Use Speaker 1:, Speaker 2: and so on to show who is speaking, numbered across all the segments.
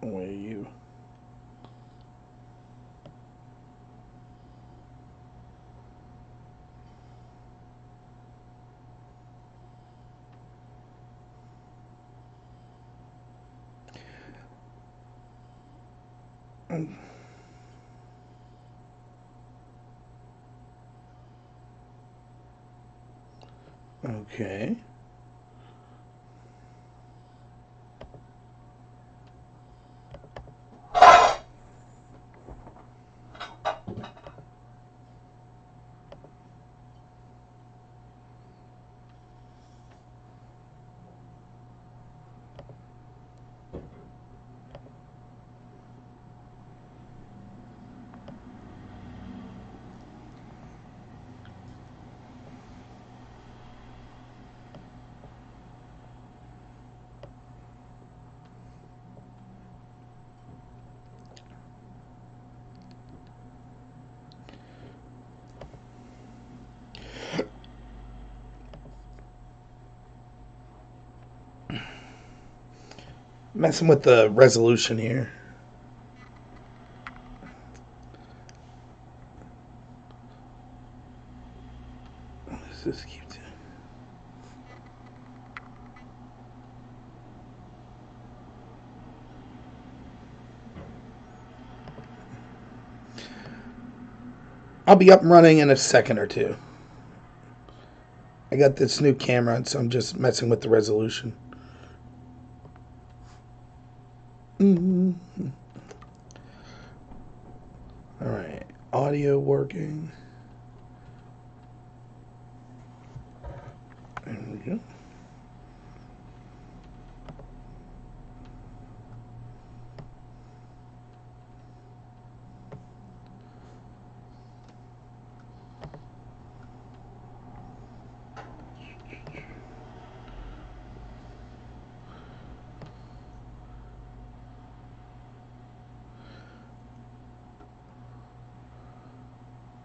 Speaker 1: Away you. Okay. Messing with the resolution here. This keeps. I'll be up and running in a second or two. I got this new camera, so I'm just messing with the resolution. Mm-hmm. All right, audio working. There we go.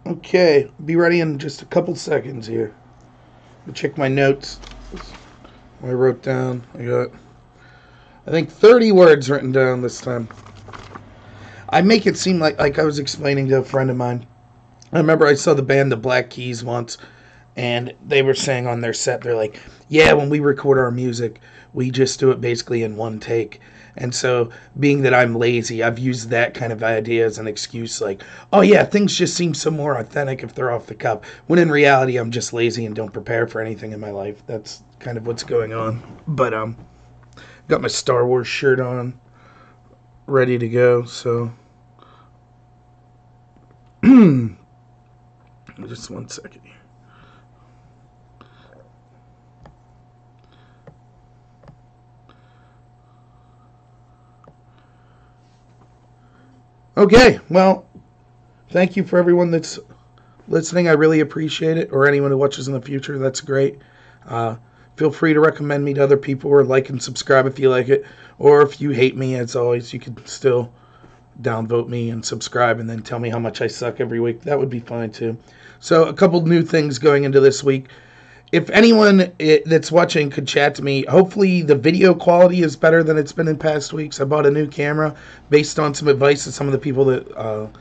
Speaker 1: Okay, be ready in just a couple seconds here. Let me check my notes. I wrote down. I think 30 words written down this time. I make it seem like I was explaining to a friend of mine. I remember I saw the band The Black Keys once, and they were saying on their set, they're like, yeah, when we record our music, we just do it basically in one take. And so, being that I'm lazy, I've used that kind of idea as an excuse, like, oh yeah, things just seem so more authentic if they're off the cuff. When in reality, I'm just lazy and don't prepare for anything in my life. That's kind of what's going on. But got my Star Wars shirt on, ready to go. So, just 1 second here. Okay, well, thank you for everyone that's listening. I really appreciate it. Or anyone who watches in the future, that's great. Feel free to recommend me to other people, or like and subscribe if you like it. Or if you hate me, as always, you can still downvote me and subscribe and then tell me how much I suck every week. That would be fine too. So a couple new things going into this week. If anyone that's watching could chat to me, hopefully the video quality is better than it's been in past weeks. I bought a new camera based on some advice of some of the people that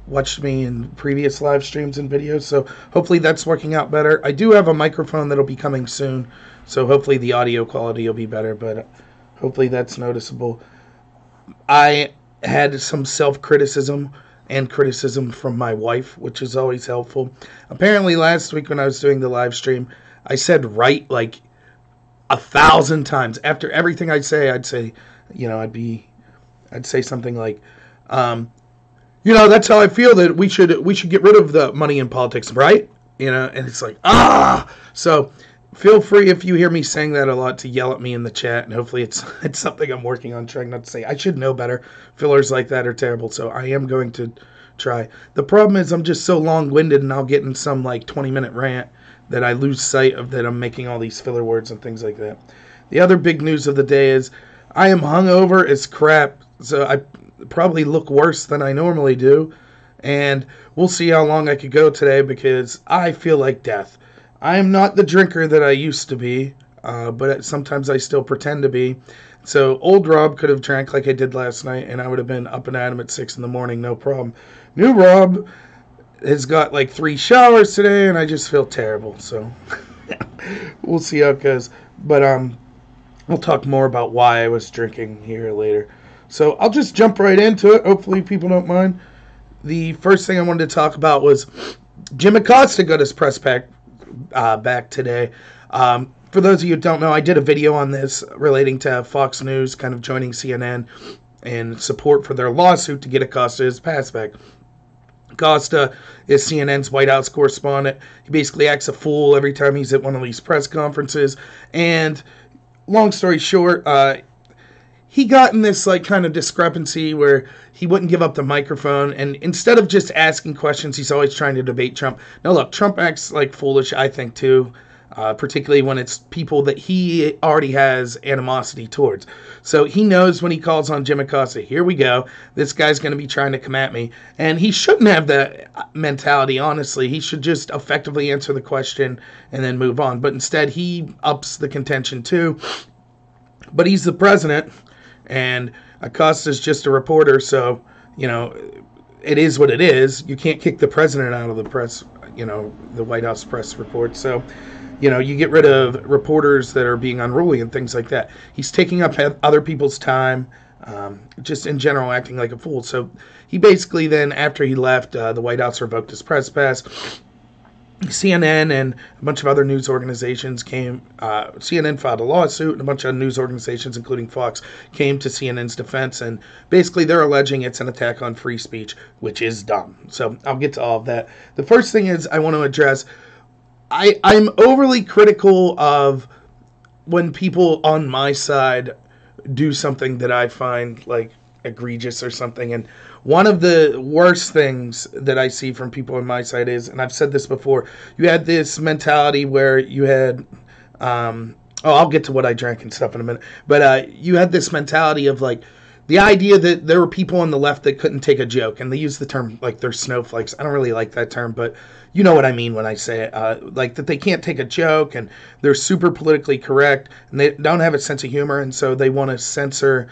Speaker 1: watched me in previous live streams and videos. So hopefully that's working out better. I do have a microphone that'll be coming soon, so hopefully the audio quality will be better, but hopefully that's noticeable. I had some self-criticism and criticism from my wife, which is always helpful. Apparently last week when I was doing the live stream, I said right like 1,000 times. After everything I'd say, I'd say something like, that's how I feel, that we should get rid of the money in politics, right? And it's like, so feel free, if you hear me saying that a lot, to yell at me in the chat, and hopefully it's something I'm working on trying not to say. I should know better. Fillers like that are terrible, so I am going to try. The problem is I'm just so long-winded, and I'll get in some like 20-minute rant that I lose sight of that I'm making all these filler words and things like that. The other big news of the day is I am hungover as crap, so I probably look worse than I normally do, and we'll see how long I could go today because I feel like death. I am not the drinker that I used to be. but sometimes I still pretend to be. So old Rob could have drank like I did last night, and I would have been up and at him at 6 in the morning, no problem. New Rob has got like 3 showers today, and I just feel terrible. So we'll see how it goes. But I'll talk more about why I was drinking here later. So I'll just jump right into it. Hopefully people don't mind. The first thing I wanted to talk about was Jim Acosta got his press back today. For those of you who don't know, I did a video on this relating to Fox News kind of joining CNN in support for their lawsuit to get Acosta his pass back. Acosta is CNN's White House correspondent. He basically acts a fool every time he's at one of these press conferences. And long story short, he got in this like kind of discrepancy where he wouldn't give up the microphone, and instead of just asking questions, he's always trying to debate Trump. Now look, Trump acts like foolish, I think, too. Particularly when it's people that he already has animosity towards. So he knows when he calls on Jim Acosta, here we go, this guy's going to be trying to come at me. And he shouldn't have that mentality, honestly. He should just effectively answer the question and then move on. But instead, he ups the contention too. But he's the president, and Acosta's just a reporter, so, you know, it is what it is. You can't kick the president out of the press, you know, the White House press report. So, you know, you get rid of reporters that are being unruly and things like that. He's taking up other people's time, just in general acting like a fool. So he basically then, after he left, the White House revoked his press pass. CNN and a bunch of other news organizations came. CNN filed a lawsuit, and a bunch of news organizations, including Fox, came to CNN's defense. And basically, they're alleging it's an attack on free speech, which is dumb. So I'll get to all of that. The first thing is I want to address, I'm overly critical of when people on my side do something that I find like egregious or something. And one of the worst things that I see from people on my side is, and I've said this before, you had this mentality where you had, I'll get to what I drank and stuff in a minute, but you had this mentality of like, the idea that there were people on the left that couldn't take a joke, and they use the term like they're snowflakes. I don't really like that term, but you know what I mean when I say it. Like that they can't take a joke, and they're super politically correct, and they don't have a sense of humor, and so they want to censor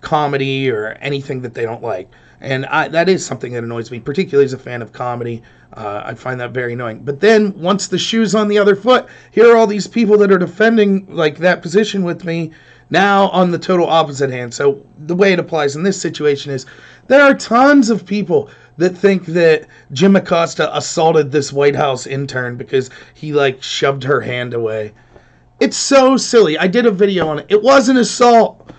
Speaker 1: comedy or anything that they don't like. And that is something that annoys me, particularly as a fan of comedy. I find that very annoying. But then once the shoe's on the other foot, here are all these people that are defending like that position with me, now on the total opposite hand. So the way it applies in this situation is there are tons of people that think that Jim Acosta assaulted this White House intern because he like shoved her hand away. It's so silly. I did a video on it. It was an assault.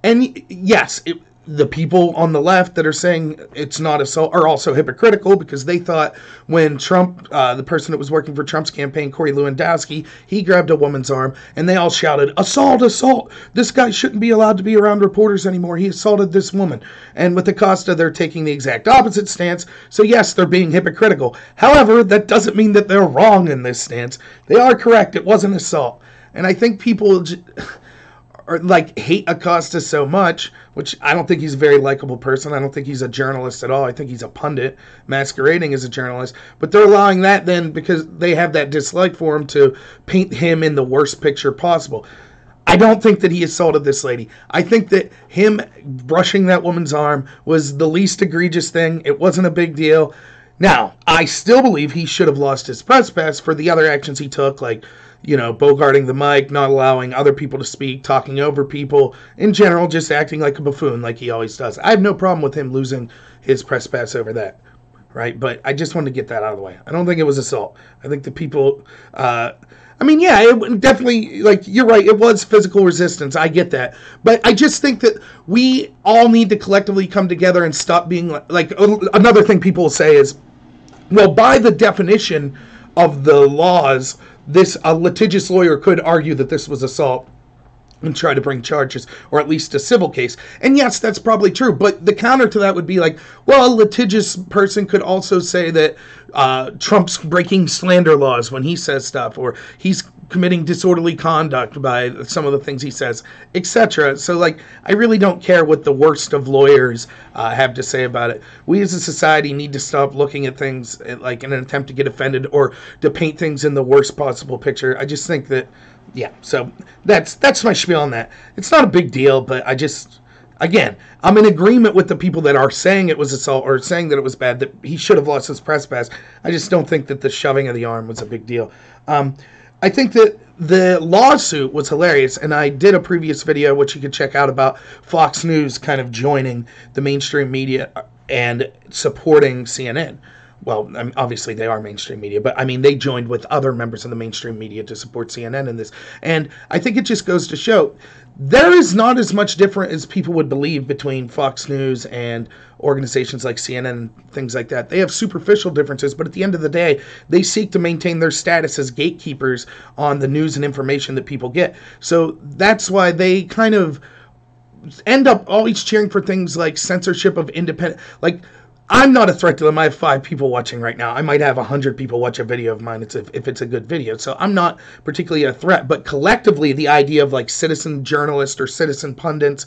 Speaker 1: And yes, the people on the left that are saying it's not assault are also hypocritical, because they thought when Trump, the person that was working for Trump's campaign, Corey Lewandowski, he grabbed a woman's arm and they all shouted, assault, assault. This guy shouldn't be allowed to be around reporters anymore. He assaulted this woman. And with Acosta, they're taking the exact opposite stance. So yes, they're being hypocritical. However, that doesn't mean that they're wrong in this stance. They are correct. It was an assault. And I think people or like hate Acosta so much, which I don't think he's a very likable person. I don't think he's a journalist at all. I think he's a pundit masquerading as a journalist. But they're allowing that then, because they have that dislike for him, to paint him in the worst picture possible. I don't think that he assaulted this lady. I think that him brushing that woman's arm was the least egregious thing. It wasn't a big deal. Now, I still believe he should have lost his press pass for the other actions he took, like, you know, bogarting the mic, not allowing other people to speak, talking over people, in general, just acting like a buffoon like he always does. I have no problem with him losing his press pass over that, right? But I just wanted to get that out of the way. I don't think it was assault. I think the people, I mean, yeah, it definitely, like, you're right, it was physical resistance. I get that. But I just think that we all need to collectively come together and stop being like another thing people will say is, well, by the definition of the laws, a litigious lawyer could argue that this was assault and try to bring charges, or at least a civil case. And yes, that's probably true. But the counter to that would be like, well, a litigious person could also say that Trump's breaking slander laws when he says stuff, or he's committing disorderly conduct by some of the things he says, etc. So, like, I really don't care what the worst of lawyers have to say about it. We as a society need to stop looking at things like in an attempt to get offended or to paint things in the worst possible picture. I just think that, yeah, so that's my spiel on that. It's not a big deal, but I just... Again, I'm in agreement with the people that are saying it was assault or saying that it was bad, that he should have lost his press pass. I just don't think that the shoving of the arm was a big deal. I think that the lawsuit was hilarious, and I did a previous video, which you could check out, about Fox News kind of joining the mainstream media and supporting CNN. Well, I mean, obviously they are mainstream media, but I mean, they joined with other members of the mainstream media to support CNN in this. And I think it just goes to show there is not as much different as people would believe between Fox News and organizations like CNN and things like that. They have superficial differences, but at the end of the day, they seek to maintain their status as gatekeepers on the news and information that people get. So that's why they kind of end up always cheering for things like censorship of independent, like, I'm not a threat to them. I have 5 people watching right now. I might have 100 people watch a video of mine if it's a good video. So I'm not particularly a threat. But collectively, the idea of like citizen journalists or citizen pundits,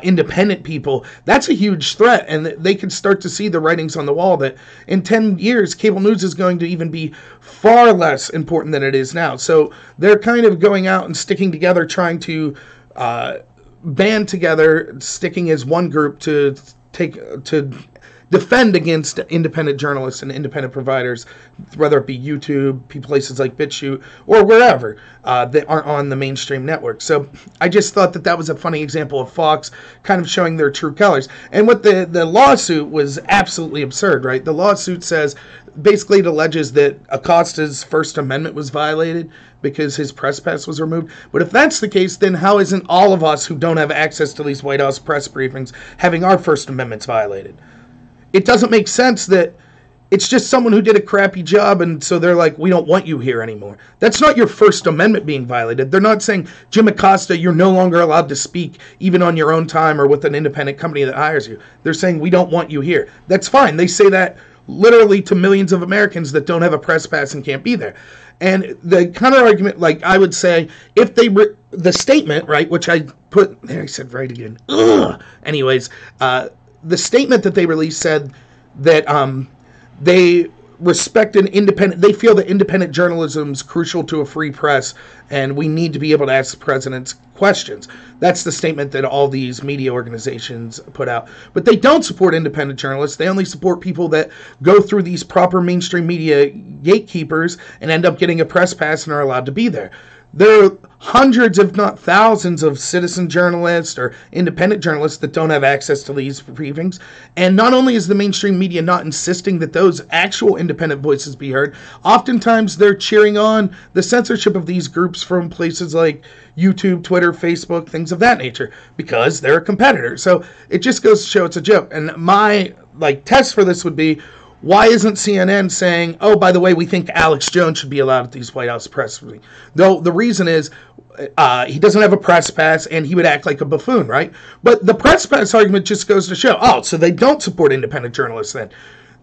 Speaker 1: independent people, that's a huge threat. And they can start to see the writings on the wall that in 10 years, cable news is going to even be far less important than it is now. So they're kind of going out and sticking together, trying to band together, sticking as one group to defend against independent journalists and independent providers, whether it be YouTube, places like BitChute, or wherever that aren't on the mainstream network. So I just thought that was a funny example of Fox kind of showing their true colors. And what the lawsuit was absolutely absurd, right? The lawsuit says, basically it alleges that Acosta's First Amendment was violated because his press pass was removed. But if that's the case, then how isn't all of us who don't have access to these White House press briefings having our First Amendments violated? It doesn't make sense that it's just someone who did a crappy job, and so they're like, we don't want you here anymore. That's not your First Amendment being violated. They're not saying, Jim Acosta, you're no longer allowed to speak even on your own time or with an independent company that hires you. They're saying, we don't want you here. That's fine. They say that literally to millions of Americans that don't have a press pass and can't be there. And the counter argument, like I would say, if they were the statement, right, which I put there, I said right again. Ugh. Anyways, the statement that they released said that they respect an independent, they feel that independent journalism is crucial to a free press, and we need to be able to ask presidents questions. That's the statement that all these media organizations put out. But they don't support independent journalists. They only support people that go through these proper mainstream media gatekeepers and end up getting a press pass and are allowed to be there. There are hundreds, if not thousands, of citizen journalists or independent journalists that don't have access to these briefings. And not only is the mainstream media not insisting that those actual independent voices be heard, oftentimes they're cheering on the censorship of these groups from places like YouTube, Twitter, Facebook, things of that nature, because they're a competitor. So it just goes to show it's a joke. And my test for this would be, why isn't CNN saying, oh, by the way, we think Alex Jones should be allowed at these White House press briefings? Though the reason is he doesn't have a press pass and he would act like a buffoon, right? But the press pass argument just goes to show, oh, so they don't support independent journalists then.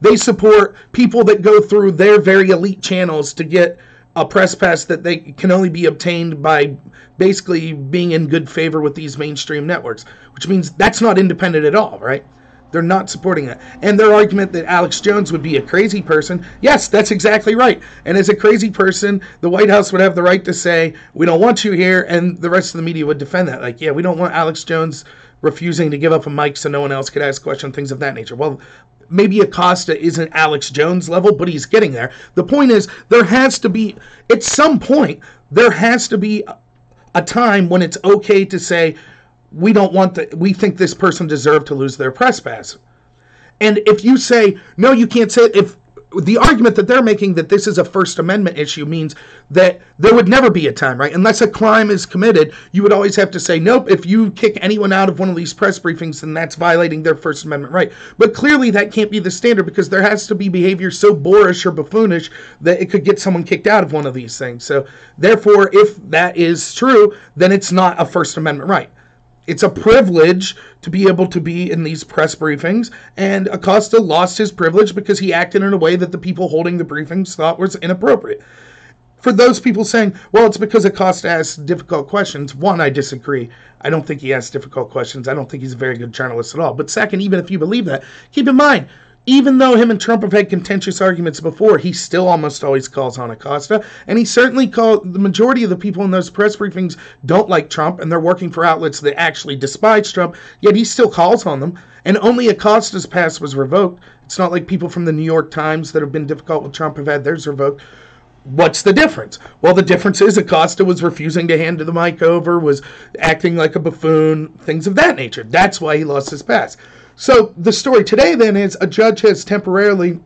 Speaker 1: They support people that go through their very elite channels to get a press pass that they can only be obtained by basically being in good favor with these mainstream networks, which means that's not independent at all, right? They're not supporting that. And their argument that Alex Jones would be a crazy person, yes, that's exactly right. And as a crazy person, the White House would have the right to say, we don't want you here, and the rest of the media would defend that. Like, yeah, we don't want Alex Jones refusing to give up a mic so no one else could ask questions, things of that nature. Well, maybe Acosta isn't Alex Jones level, but he's getting there. The point is, there has to be, at some point, there has to be a time when it's okay to say, we think this person deserved to lose their press pass. And if you say, no, you can't say it, if the argument that they're making that this is a First Amendment issue means that there would never be a time, right? Unless a crime is committed, you would always have to say, nope, if you kick anyone out of one of these press briefings, then that's violating their First Amendment right. But clearly that can't be the standard, because there has to be behavior so boorish or buffoonish that it could get someone kicked out of one of these things. So therefore, if that is true, then it's not a First Amendment right. It's a privilege to be able to be in these press briefings, and Acosta lost his privilege because he acted in a way that the people holding the briefings thought was inappropriate. for those people saying, well, it's because Acosta asks difficult questions, one, I disagree. I don't think he asks difficult questions. I don't think he's a very good journalist at all. But second, even if you believe that, keep in mind, even though him and Trump have had contentious arguments before, he still almost always calls on Acosta. And he certainly the majority of the people in those press briefings don't like Trump, and they're working for outlets that actually despise Trump, yet he still calls on them. And only Acosta's pass was revoked. It's not like people from the New York Times that have been difficult with Trump have had theirs revoked. What's the difference? Well, the difference is Acosta was refusing to hand the mic over, was acting like a buffoon, things of that nature. That's why he lost his pass. So the story today then is a judge has temporarily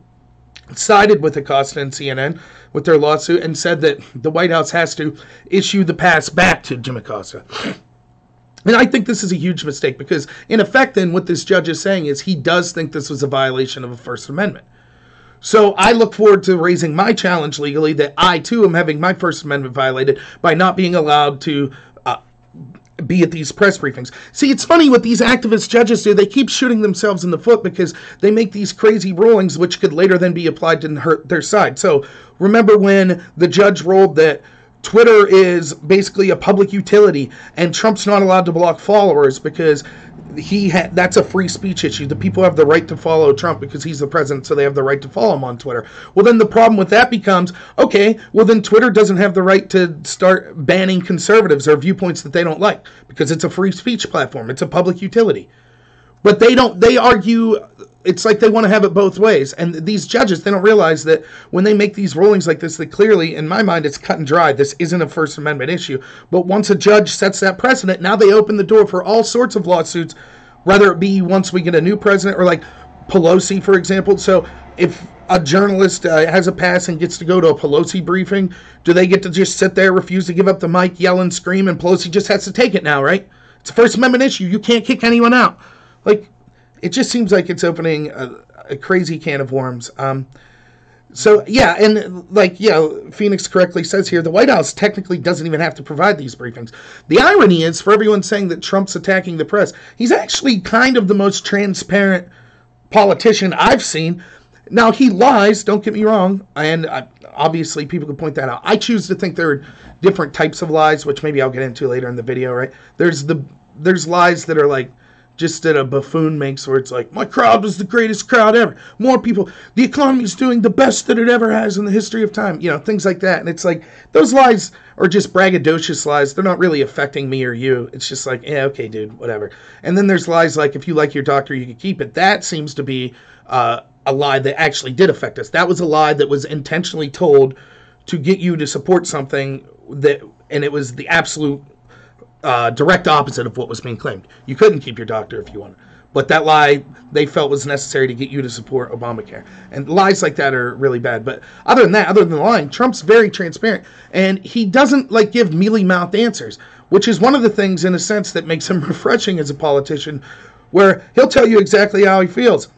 Speaker 1: sided with Acosta and CNN with their lawsuit and said that the White House has to issue the pass back to Jim Acosta. And I think this is a huge mistake because, in effect, then what this judge is saying is he does think this was a violation of the First Amendment. So I look forward to raising my challenge legally that I, too, am having my First Amendment violated by not being allowed to be at these press briefings. See, it's funny what these activist judges do. They keep shooting themselves in the foot because they make these crazy rulings which could later then be applied to hurt their side. So remember when the judge ruled that Twitter is basically a public utility and Trump's not allowed to block followers because that's a free speech issue. The people have the right to follow Trump because he's the president, so they have the right to follow him on Twitter. Well, then the problem with that becomes, okay, well then Twitter doesn't have the right to start banning conservatives or viewpoints that they don't like because it's a free speech platform. It's a public utility. But they argue, it's like they want to have it both ways. And these judges, they don't realize that when they make these rulings like this, that clearly, in my mind, it's cut and dry. This isn't a First Amendment issue. But once a judge sets that precedent, now they open the door for all sorts of lawsuits, whether it be once we get a new president or like Pelosi, for example. So if a journalist has a pass and gets to go to a Pelosi briefing, do they get to just sit there, refuse to give up the mic, yell and scream, and Pelosi just has to take it now, right? It's a First Amendment issue. You can't kick anyone out. Like, it just seems like it's opening a crazy can of worms. So, yeah, and like, Phoenix correctly says here, the White House technically doesn't even have to provide these briefings. The irony is, for everyone saying that Trump's attacking the press, he's actually kind of the most transparent politician I've seen. Now, he lies, don't get me wrong, and obviously people can point that out. I choose to think there are different types of lies, which maybe I'll get into later in the video, right? There's lies that are like, just that a buffoon makes where it's like, my crowd was the greatest crowd ever. More people, the economy's doing the best that it ever has in the history of time. Things like that. And it's like, those lies are just braggadocious lies. They're not really affecting me or you. It's just like, yeah, okay, dude, whatever. And then there's lies like, if you like your doctor, you can keep it. That seems to be a lie that actually did affect us. That was a lie that was intentionally told to get you to support something and it was the absolute direct opposite of what was being claimed. You couldn't keep your doctor if you wanted. But that lie they felt was necessary to get you to support Obamacare. And lies like that are really bad. But other than the lying, Trump's very transparent. And he doesn't give mealy-mouthed answers, which is one of the things in a sense that makes him refreshing as a politician, where he'll tell you exactly how he feels.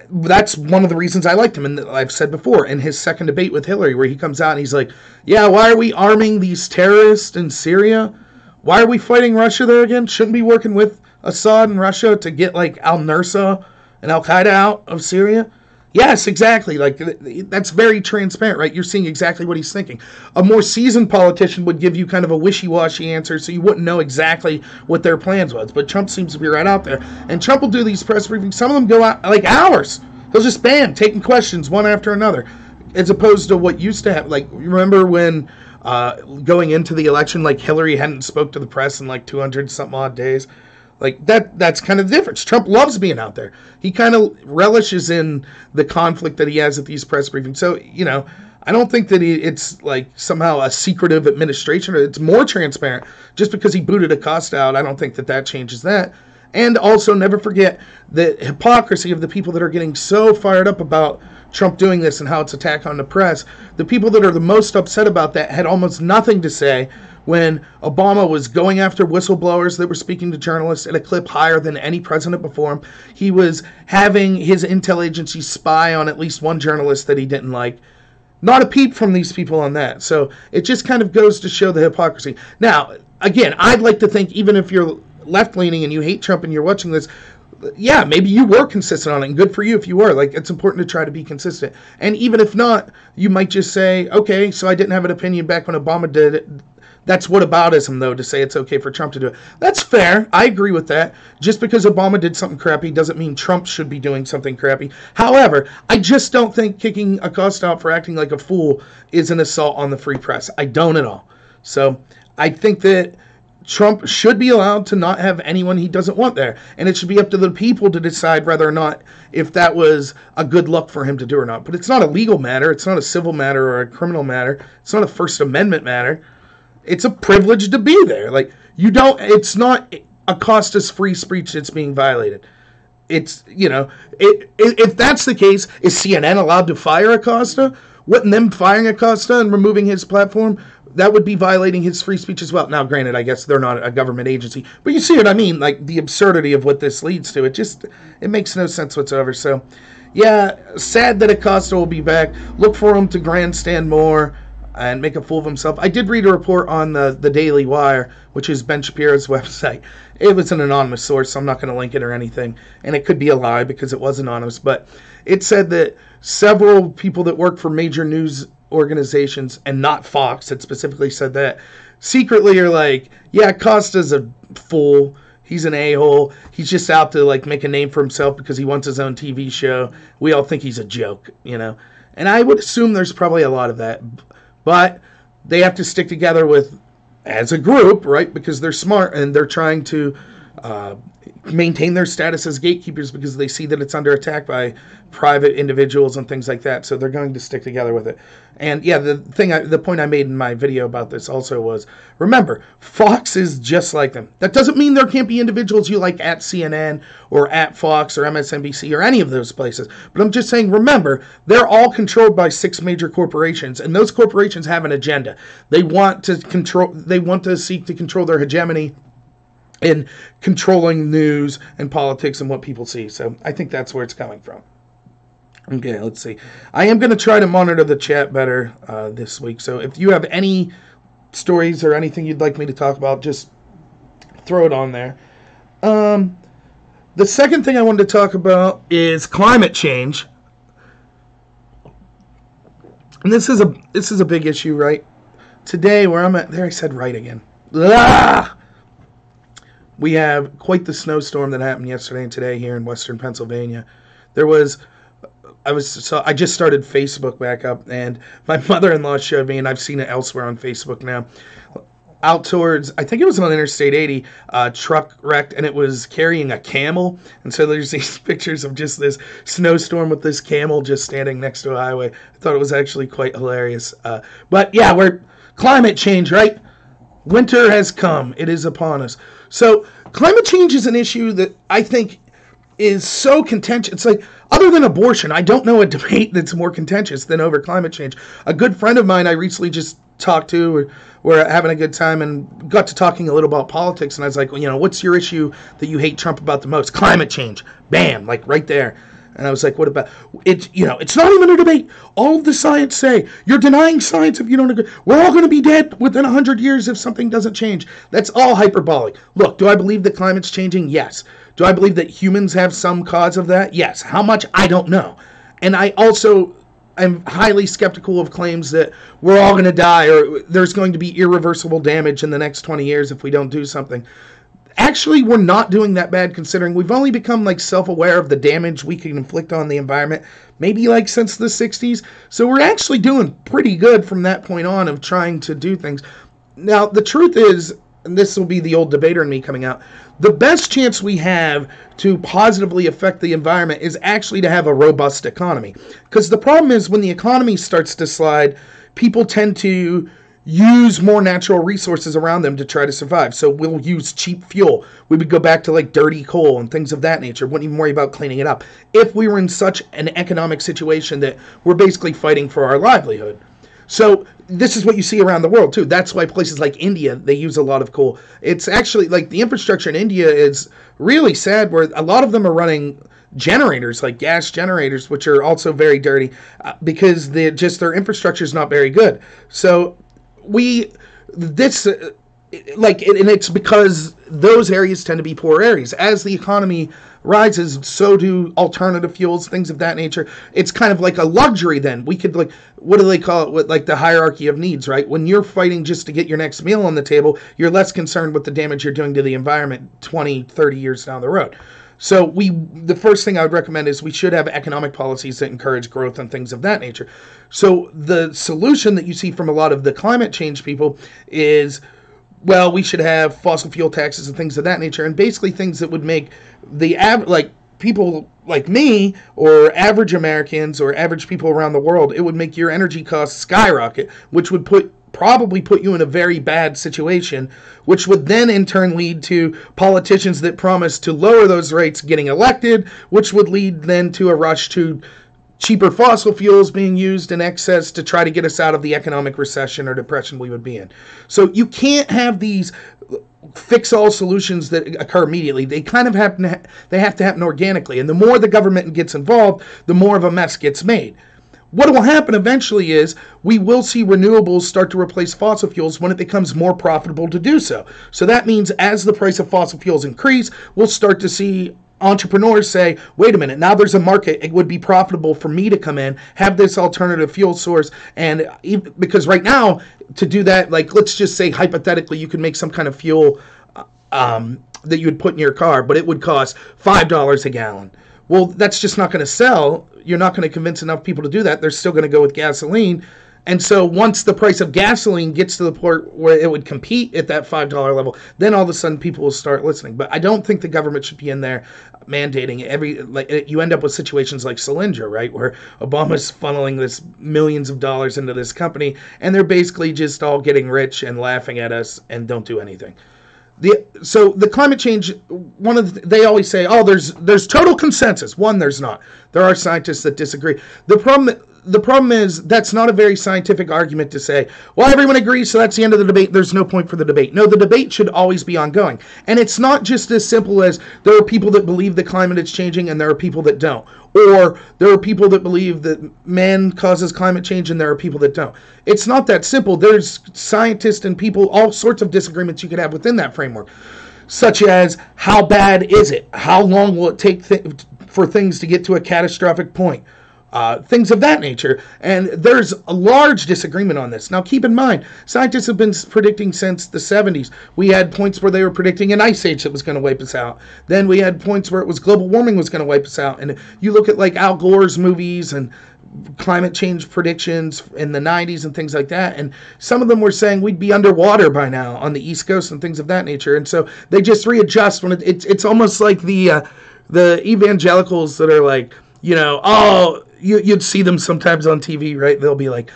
Speaker 1: That's one of the reasons I liked him, and I've said before, in his second debate with Hillary, where he comes out and he's like, yeah, why are we arming these terrorists in Syria? Why are we fighting Russia there again? Shouldn't we be working with Assad and Russia to get al-Nusra and Al-Qaeda out of Syria? Yes, exactly. That's very transparent, right? You're seeing exactly what he's thinking. A more seasoned politician would give you kind of a wishy-washy answer, so you wouldn't know exactly what their plans was. But Trump seems to be right out there. And Trump will do these press briefings. Some of them go out hours. He'll just taking questions one after another, as opposed to what used to happen. Remember when going into the election, Hillary hadn't spoke to the press in 200-something odd days? That's kind of the difference. Trump loves being out there. He kind of relishes in the conflict that he has at these press briefings. So, I don't think that it's somehow a secretive administration. It's more transparent. Just because he booted Acosta out, I don't think that changes that. And also, never forget the hypocrisy of the people that are getting so fired up about Trump doing this and how it's attack on the press. The people that are the most upset about that had almost nothing to say when Obama was going after whistleblowers that were speaking to journalists at a clip higher than any president before him. He was having his intel agency spy on at least one journalist that he didn't like. Not a peep from these people on that. So it just kind of goes to show the hypocrisy. Now, again, I'd like to think, even if you're left-leaning and you hate Trump and you're watching this, yeah, maybe you were consistent on it, and good for you if you were. Like, it's important to try to be consistent. And even if not, you might just say, okay, so I didn't have an opinion back when Obama did it. That's whataboutism, though, to say it's okay for Trump to do it. That's fair. I agree with that. Just because Obama did something crappy doesn't mean Trump should be doing something crappy. However, I just don't think kicking Acosta out for acting like a fool is an assault on the free press. I don't at all. So I think that Trump should be allowed to not have anyone he doesn't want there. And it should be up to the people to decide whether or not if that was a good look for him to do or not. But it's not a legal matter. It's not a civil matter or a criminal matter. It's not a First Amendment matter. It's a privilege to be there. Like, you don't, it's not Acosta's free speech that's being violated. It's, you know, if that's the case, is CNN allowed to fire Acosta? Wouldn't them firing Acosta and removing his platform, that would be violating his free speech as well? Now, granted, I guess they're not a government agency, but you see what I mean? Like, the absurdity of what this leads to. It makes no sense whatsoever. So, yeah, sad that Acosta will be back. Look for him to grandstand more and make a fool of himself. I did read a report on the Daily Wire, which is Ben Shapiro's website. It was an anonymous source, so I'm not going to link it or anything. And it could be a lie because it was anonymous. But it said that several people that work for major news organizations, and not Fox, it specifically said that, secretly are like, yeah, Costa's a fool. He's an a-hole. He's just out to, like, make a name for himself because he wants his own TV show. We all think he's a joke, you know. And I would assume there's probably a lot of that. But they have to stick together as a group, right? Because they're smart and they're trying to maintain their status as gatekeepers because they see that it's under attack by private individuals and things like that. So they're going to stick together with it. And yeah, the point I made in my video about this also was, remember, Fox is just like them. That doesn't mean there can't be individuals you like at CNN or at Fox or MSNBC or any of those places. But I'm just saying, remember, they're all controlled by 6 major corporations, and those corporations have an agenda. They want to seek to control their hegemony in controlling news and politics and what people see. So I think that's where it's coming from. Okay, let's see. I am going to try to monitor the chat better this week. So if you have any stories or anything you'd like me to talk about, just throw it on there. The second thing I wanted to talk about is climate change. And this is a big issue, right? Today, where I'm at, there I said right again. Ah! We have quite the snowstorm that happened yesterday and today here in western Pennsylvania. I just started Facebook back up, and my mother-in-law showed me, and I've seen it elsewhere on Facebook now, out towards, I think it was on Interstate 80, truck wrecked, and it was carrying a camel. And so there's these pictures of just this snowstorm with this camel just standing next to a highway. I thought it was actually quite hilarious. But yeah, we're climate change, right? Winter has come. It is upon us. So climate change is an issue that I think is so contentious. It's like, other than abortion, I don't know a debate that's more contentious than over climate change. A good friend of mine I recently just talked to, we're having a good time, and got to talking a little about politics, and I was like, well, you know, what's your issue that you hate Trump about the most? Climate change. Bam, like right there. And I was like, what about it? You know, it's not even a debate. All of the science say you're denying science if you don't agree. We're all going to be dead within 100 years if something doesn't change. That's all hyperbolic. Look, do I believe that climate's changing? Yes. Do I believe that humans have some cause of that? Yes. How much? I don't know. And I also am highly skeptical of claims that we're all going to die or there's going to be irreversible damage in the next 20 years if we don't do something. Actually, we're not doing that bad considering we've only become like self-aware of the damage we can inflict on the environment, maybe like since the 60s. So we're actually doing pretty good from that point on of trying to do things. Now, the truth is, and this will be the old debater in me coming out, the best chance we have to positively affect the environment is actually to have a robust economy. Because the problem is when the economy starts to slide, people tend to use more natural resources around them to try to survive. So we'll use cheap fuel. We would go back to like dirty coal and things of that nature. Wouldn't even worry about cleaning it up if we were in such an economic situation that we're basically fighting for our livelihood. So this is what you see around the world too. That's why places like India, they use a lot of coal. It's actually like the infrastructure in India is really sad where a lot of them are running generators, like gas generators, which are also very dirty because their infrastructure is not very good. So and it's because those areas tend to be poor areas. As the economy rises, so do alternative fuels, things of that nature. It's kind of like a luxury then. We could, like, what do they call it? Like the hierarchy of needs, right? When you're fighting just to get your next meal on the table, you're less concerned with the damage you're doing to the environment 20, 30 years down the road. So the first thing I would recommend is we should have economic policies that encourage growth and things of that nature. So the solution that you see from a lot of the climate change people is, well, we should have fossil fuel taxes and things of that nature, and basically things that would make like people like me or average Americans or average people around the world, it would make your energy costs skyrocket, which would probably put you in a very bad situation, which would then in turn lead to politicians that promise to lower those rates getting elected, which would lead then to a rush to cheaper fossil fuels being used in excess to try to get us out of the economic recession or depression we would be in. So you can't have these fix-all solutions that occur immediately. They kind of have to happen organically, and the more the government gets involved, the more of a mess gets made. What will happen eventually is we will see renewables start to replace fossil fuels when it becomes more profitable to do so. So that means as the price of fossil fuels increase, we'll start to see entrepreneurs say, wait a minute, now there's a market. It would be profitable for me to come in, have this alternative fuel source. And because right now, to do that, like, let's just say hypothetically, you could make some kind of fuel that you would put in your car, but it would cost $5 a gallon. Well, that's just not going to sell. You're not going to convince enough people to do that. They're still going to go with gasoline. And so once the price of gasoline gets to the point where it would compete at that $5 level, then all of a sudden people will start listening. But I don't think the government should be in there mandating you end up with situations like Cylinder, right, where Obama's funneling this millions of dollars into this company, and they're basically just all getting rich and laughing at us and don't do anything. So the climate change, they always say, oh, there's total consensus. One, there's not. There are scientists that disagree. The problem is that's not a very scientific argument to say, well, everyone agrees, so that's the end of the debate. There's no point for the debate. No, the debate should always be ongoing. And it's not just as simple as there are people that believe the climate is changing and there are people that don't. Or there are people that believe that man causes climate change and there are people that don't. It's not that simple. There's scientists and people, all sorts of disagreements you could have within that framework, such as how bad is it? How long will it take for things to get to a catastrophic point? Things of that nature. And there's a large disagreement on this. Now, keep in mind, scientists have been predicting since the 70s. We had points where they were predicting an ice age that was going to wipe us out. Then we had points where it was global warming was going to wipe us out. And you look at like Al Gore's movies and climate change predictions in the 90s and things like that, and some of them were saying we'd be underwater by now on the East Coast and things of that nature. And so they just readjust when it's almost like the evangelicals that are like, you'd see them sometimes on TV, right? They'll be like,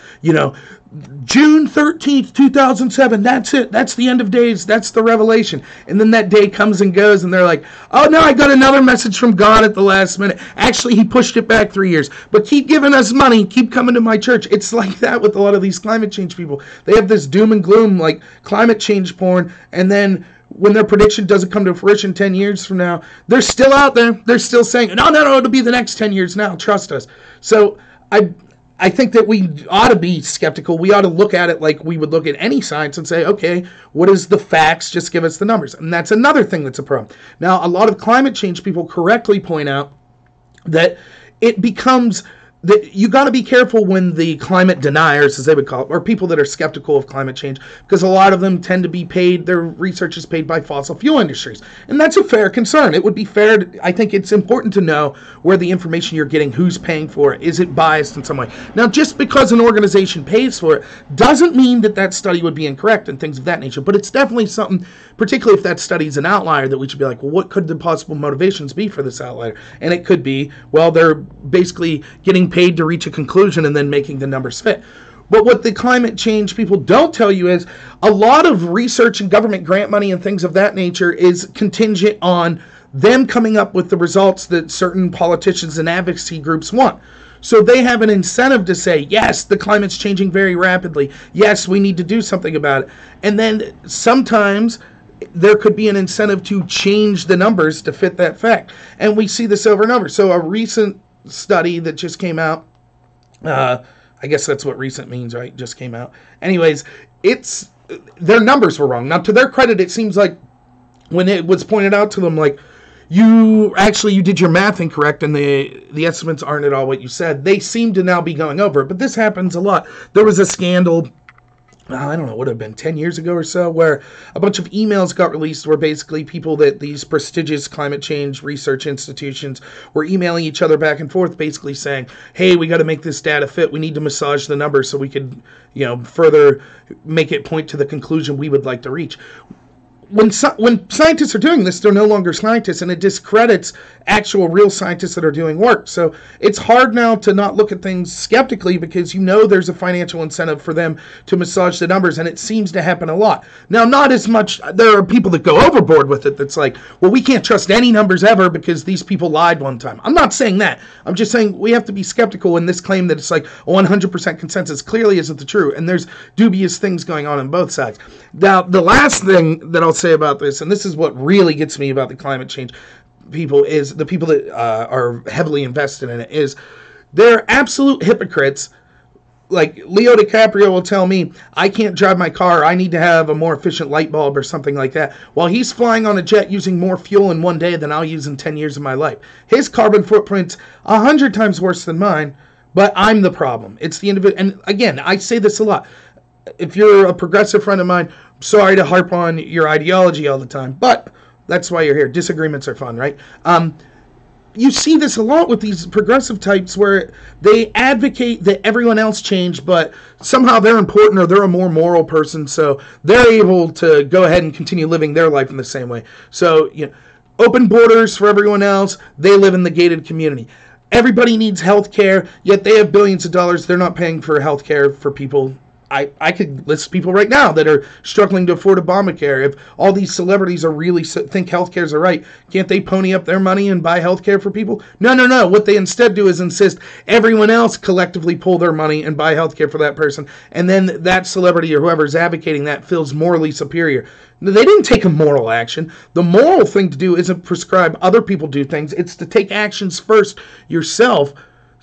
Speaker 1: June 13th, 2007, that's it. That's the end of days. That's the revelation. And then that day comes and goes, and they're like, oh, no, I got another message from God at the last minute. Actually, he pushed it back 3 years. But keep giving us money. Keep coming to my church. It's like that with a lot of these climate change people. They have this doom and gloom, like climate change porn, and then when their prediction doesn't come to fruition 10 years from now, they're still out there. They're still saying, no, it'll be the next 10 years now. Trust us. So I think that we ought to be skeptical. We ought to look at it like we would look at any science and say, okay, what is the facts? Just give us the numbers. And that's another thing that's a problem. Now, a lot of climate change people correctly point out that it becomes that you got to be careful when the climate deniers, as they would call it, or people that are skeptical of climate change, because a lot of them tend to be paid, their research is paid by fossil fuel industries. And that's a fair concern. It would be fair. I think it's important to know where the information you're getting, who's paying for it, is it biased in some way. Now, just because an organization pays for it doesn't mean that study would be incorrect and things of that nature. But it's definitely something, particularly if that study is an outlier, that we should be like, well, what could the possible motivations be for this outlier? And it could be, well, they're basically getting paid to reach a conclusion and then making the numbers fit. But what the climate change people don't tell you is a lot of research and government grant money and things of that nature is contingent on them coming up with the results that certain politicians and advocacy groups want. So they have an incentive to say, yes, the climate's changing very rapidly. Yes, we need to do something about it. And then sometimes there could be an incentive to change the numbers to fit that fact. And we see this over and over. So a recent study that just came out, I guess that's what recent means, right? Just came out. Anyways, their numbers were wrong. Now, to their credit, it seems like when it was pointed out to them, like, you did your math incorrect, and the estimates aren't at all what you said. They seem to now be going over it, but this happens a lot. There was a scandal, I don't know, would have been 10 years ago or so, where a bunch of emails got released where basically people that these prestigious climate change research institutions were emailing each other back and forth, basically saying, hey, we got to make this data fit. We need to massage the numbers so we could, further make it point to the conclusion we would like to reach. When scientists are doing this, they're no longer scientists, and it discredits actual real scientists that are doing work. So it's hard now to not look at things skeptically, because there's a financial incentive for them to massage the numbers, and it seems to happen a lot. Now, not as much. There are people that go overboard with it that's like, well, we can't trust any numbers ever because these people lied one time. I'm not saying that. I'm just saying we have to be skeptical in this claim that it's like 100% consensus clearly isn't the truth, and there's dubious things going on both sides. Now, the last thing that I'll say about this, and this is what really gets me about the climate change people, is the people that are heavily invested in it, is they're absolute hypocrites. Like Leo DiCaprio will tell me, I can't drive my car, I need to have a more efficient light bulb or something like that, while he's flying on a jet using more fuel in one day than I'll use in 10 years of my life. His carbon footprint's 100 times worse than mine, but I'm the problem. It's the individual. And again, I say this a lot. If you're a progressive friend of mine, sorry to harp on your ideology all the time, but that's why you're here. Disagreements are fun, right? You see this a lot with these progressive types where they advocate that everyone else change, but somehow they're important or they're a more moral person, so they're able to go ahead and continue living their life in the same way. So, open borders for everyone else. They live in the gated community. Everybody needs health care, yet they have billions of dollars. They're not paying for health care for people. I could list people right now that are struggling to afford Obamacare. If all these celebrities are really think healthcare is right, can't they pony up their money and buy healthcare for people? No. What they instead do is insist everyone else collectively pull their money and buy healthcare for that person, and then that celebrity or whoever's advocating that feels morally superior. They didn't take a moral action. The moral thing to do isn't prescribe other people do things. It's to take actions first yourself.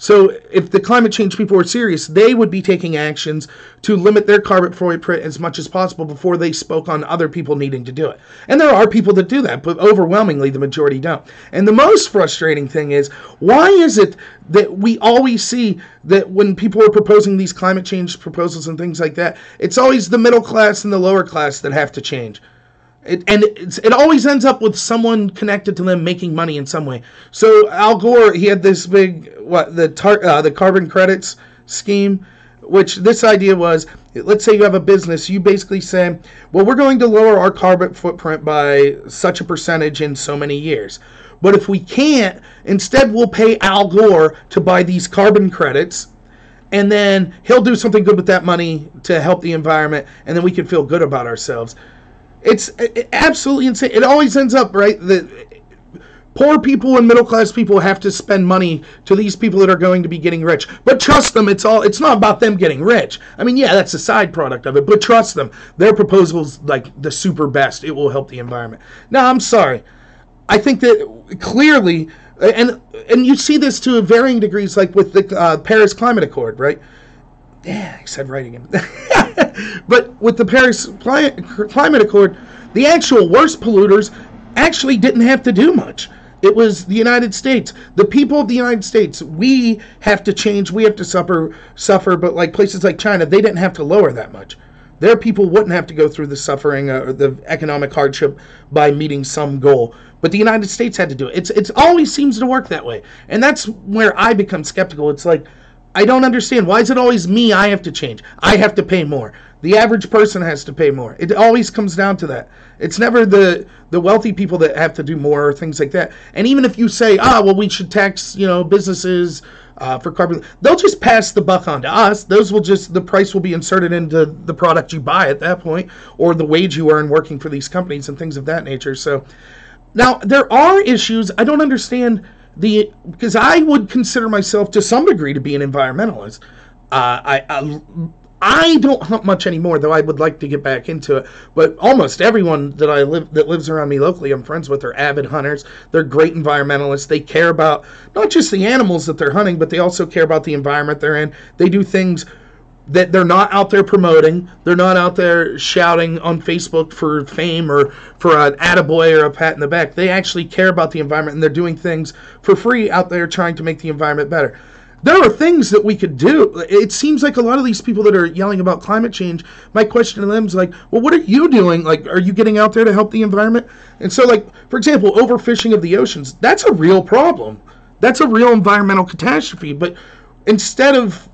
Speaker 1: So if the climate change people were serious, they would be taking actions to limit their carbon footprint as much as possible before they spoke on other people needing to do it. And there are people that do that, but overwhelmingly the majority don't. And the most frustrating thing is, why is it that we always see that when people are proposing these climate change proposals and things like that, it's always the middle class and the lower class that have to change? It always ends up with someone connected to them making money in some way. So Al Gore, he had this big, the carbon credits scheme, which this idea was, let's say you have a business, you basically say, well, we're going to lower our carbon footprint by such a percentage in so many years. But if we can't, instead we'll pay Al Gore to buy these carbon credits, and then he'll do something good with that money to help the environment, and then we can feel good about ourselves. It's absolutely insane. It always ends up, right, that poor people and middle-class people have to spend money to these people that are going to be getting rich. But trust them, it's not about them getting rich. I mean, yeah, that's a side product of it, but trust them. Their proposal's like the super best. It will help the environment. Now, I'm sorry. I think that clearly, and you see this to varying degrees, like with the Paris Climate Accord, right? Yeah, I said right again. But with the Paris Climate Accord, the actual worst polluters actually didn't have to do much. It was the United States. The people of the United States, we have to change, we have to suffer, but like places like China, they didn't have to lower that much. Their people wouldn't have to go through the suffering or the economic hardship by meeting some goal. But the United States had to do it. It always seems to work that way. And that's where I become skeptical. It's like, I don't understand. Why is it always me? I have to change. I have to pay more. The average person has to pay more. It always comes down to that. It's never the wealthy people that have to do more or things like that. And even if you say, well, we should tax, businesses for carbon, they'll just pass the buck on to us. The price will be inserted into the product you buy at that point, or the wage you earn working for these companies and things of that nature. So now there are issues. I don't understand because I would consider myself to some degree to be an environmentalist. I don't hunt much anymore, though I would like to get back into it. But almost everyone that lives around me locally, I'm friends with, are avid hunters. They're great environmentalists. They care about not just the animals that they're hunting, but they also care about the environment they're in. They do things that they're not out there promoting. They're not out there shouting on Facebook for fame or for an attaboy or a pat in the back. They actually care about the environment, and they're doing things for free out there trying to make the environment better. There are things that we could do. It seems like a lot of these people that are yelling about climate change, my question to them is like, well, what are you doing? Like, are you getting out there to help the environment? And so, like, for example, overfishing of the oceans, that's a real problem. That's a real environmental catastrophe. But instead of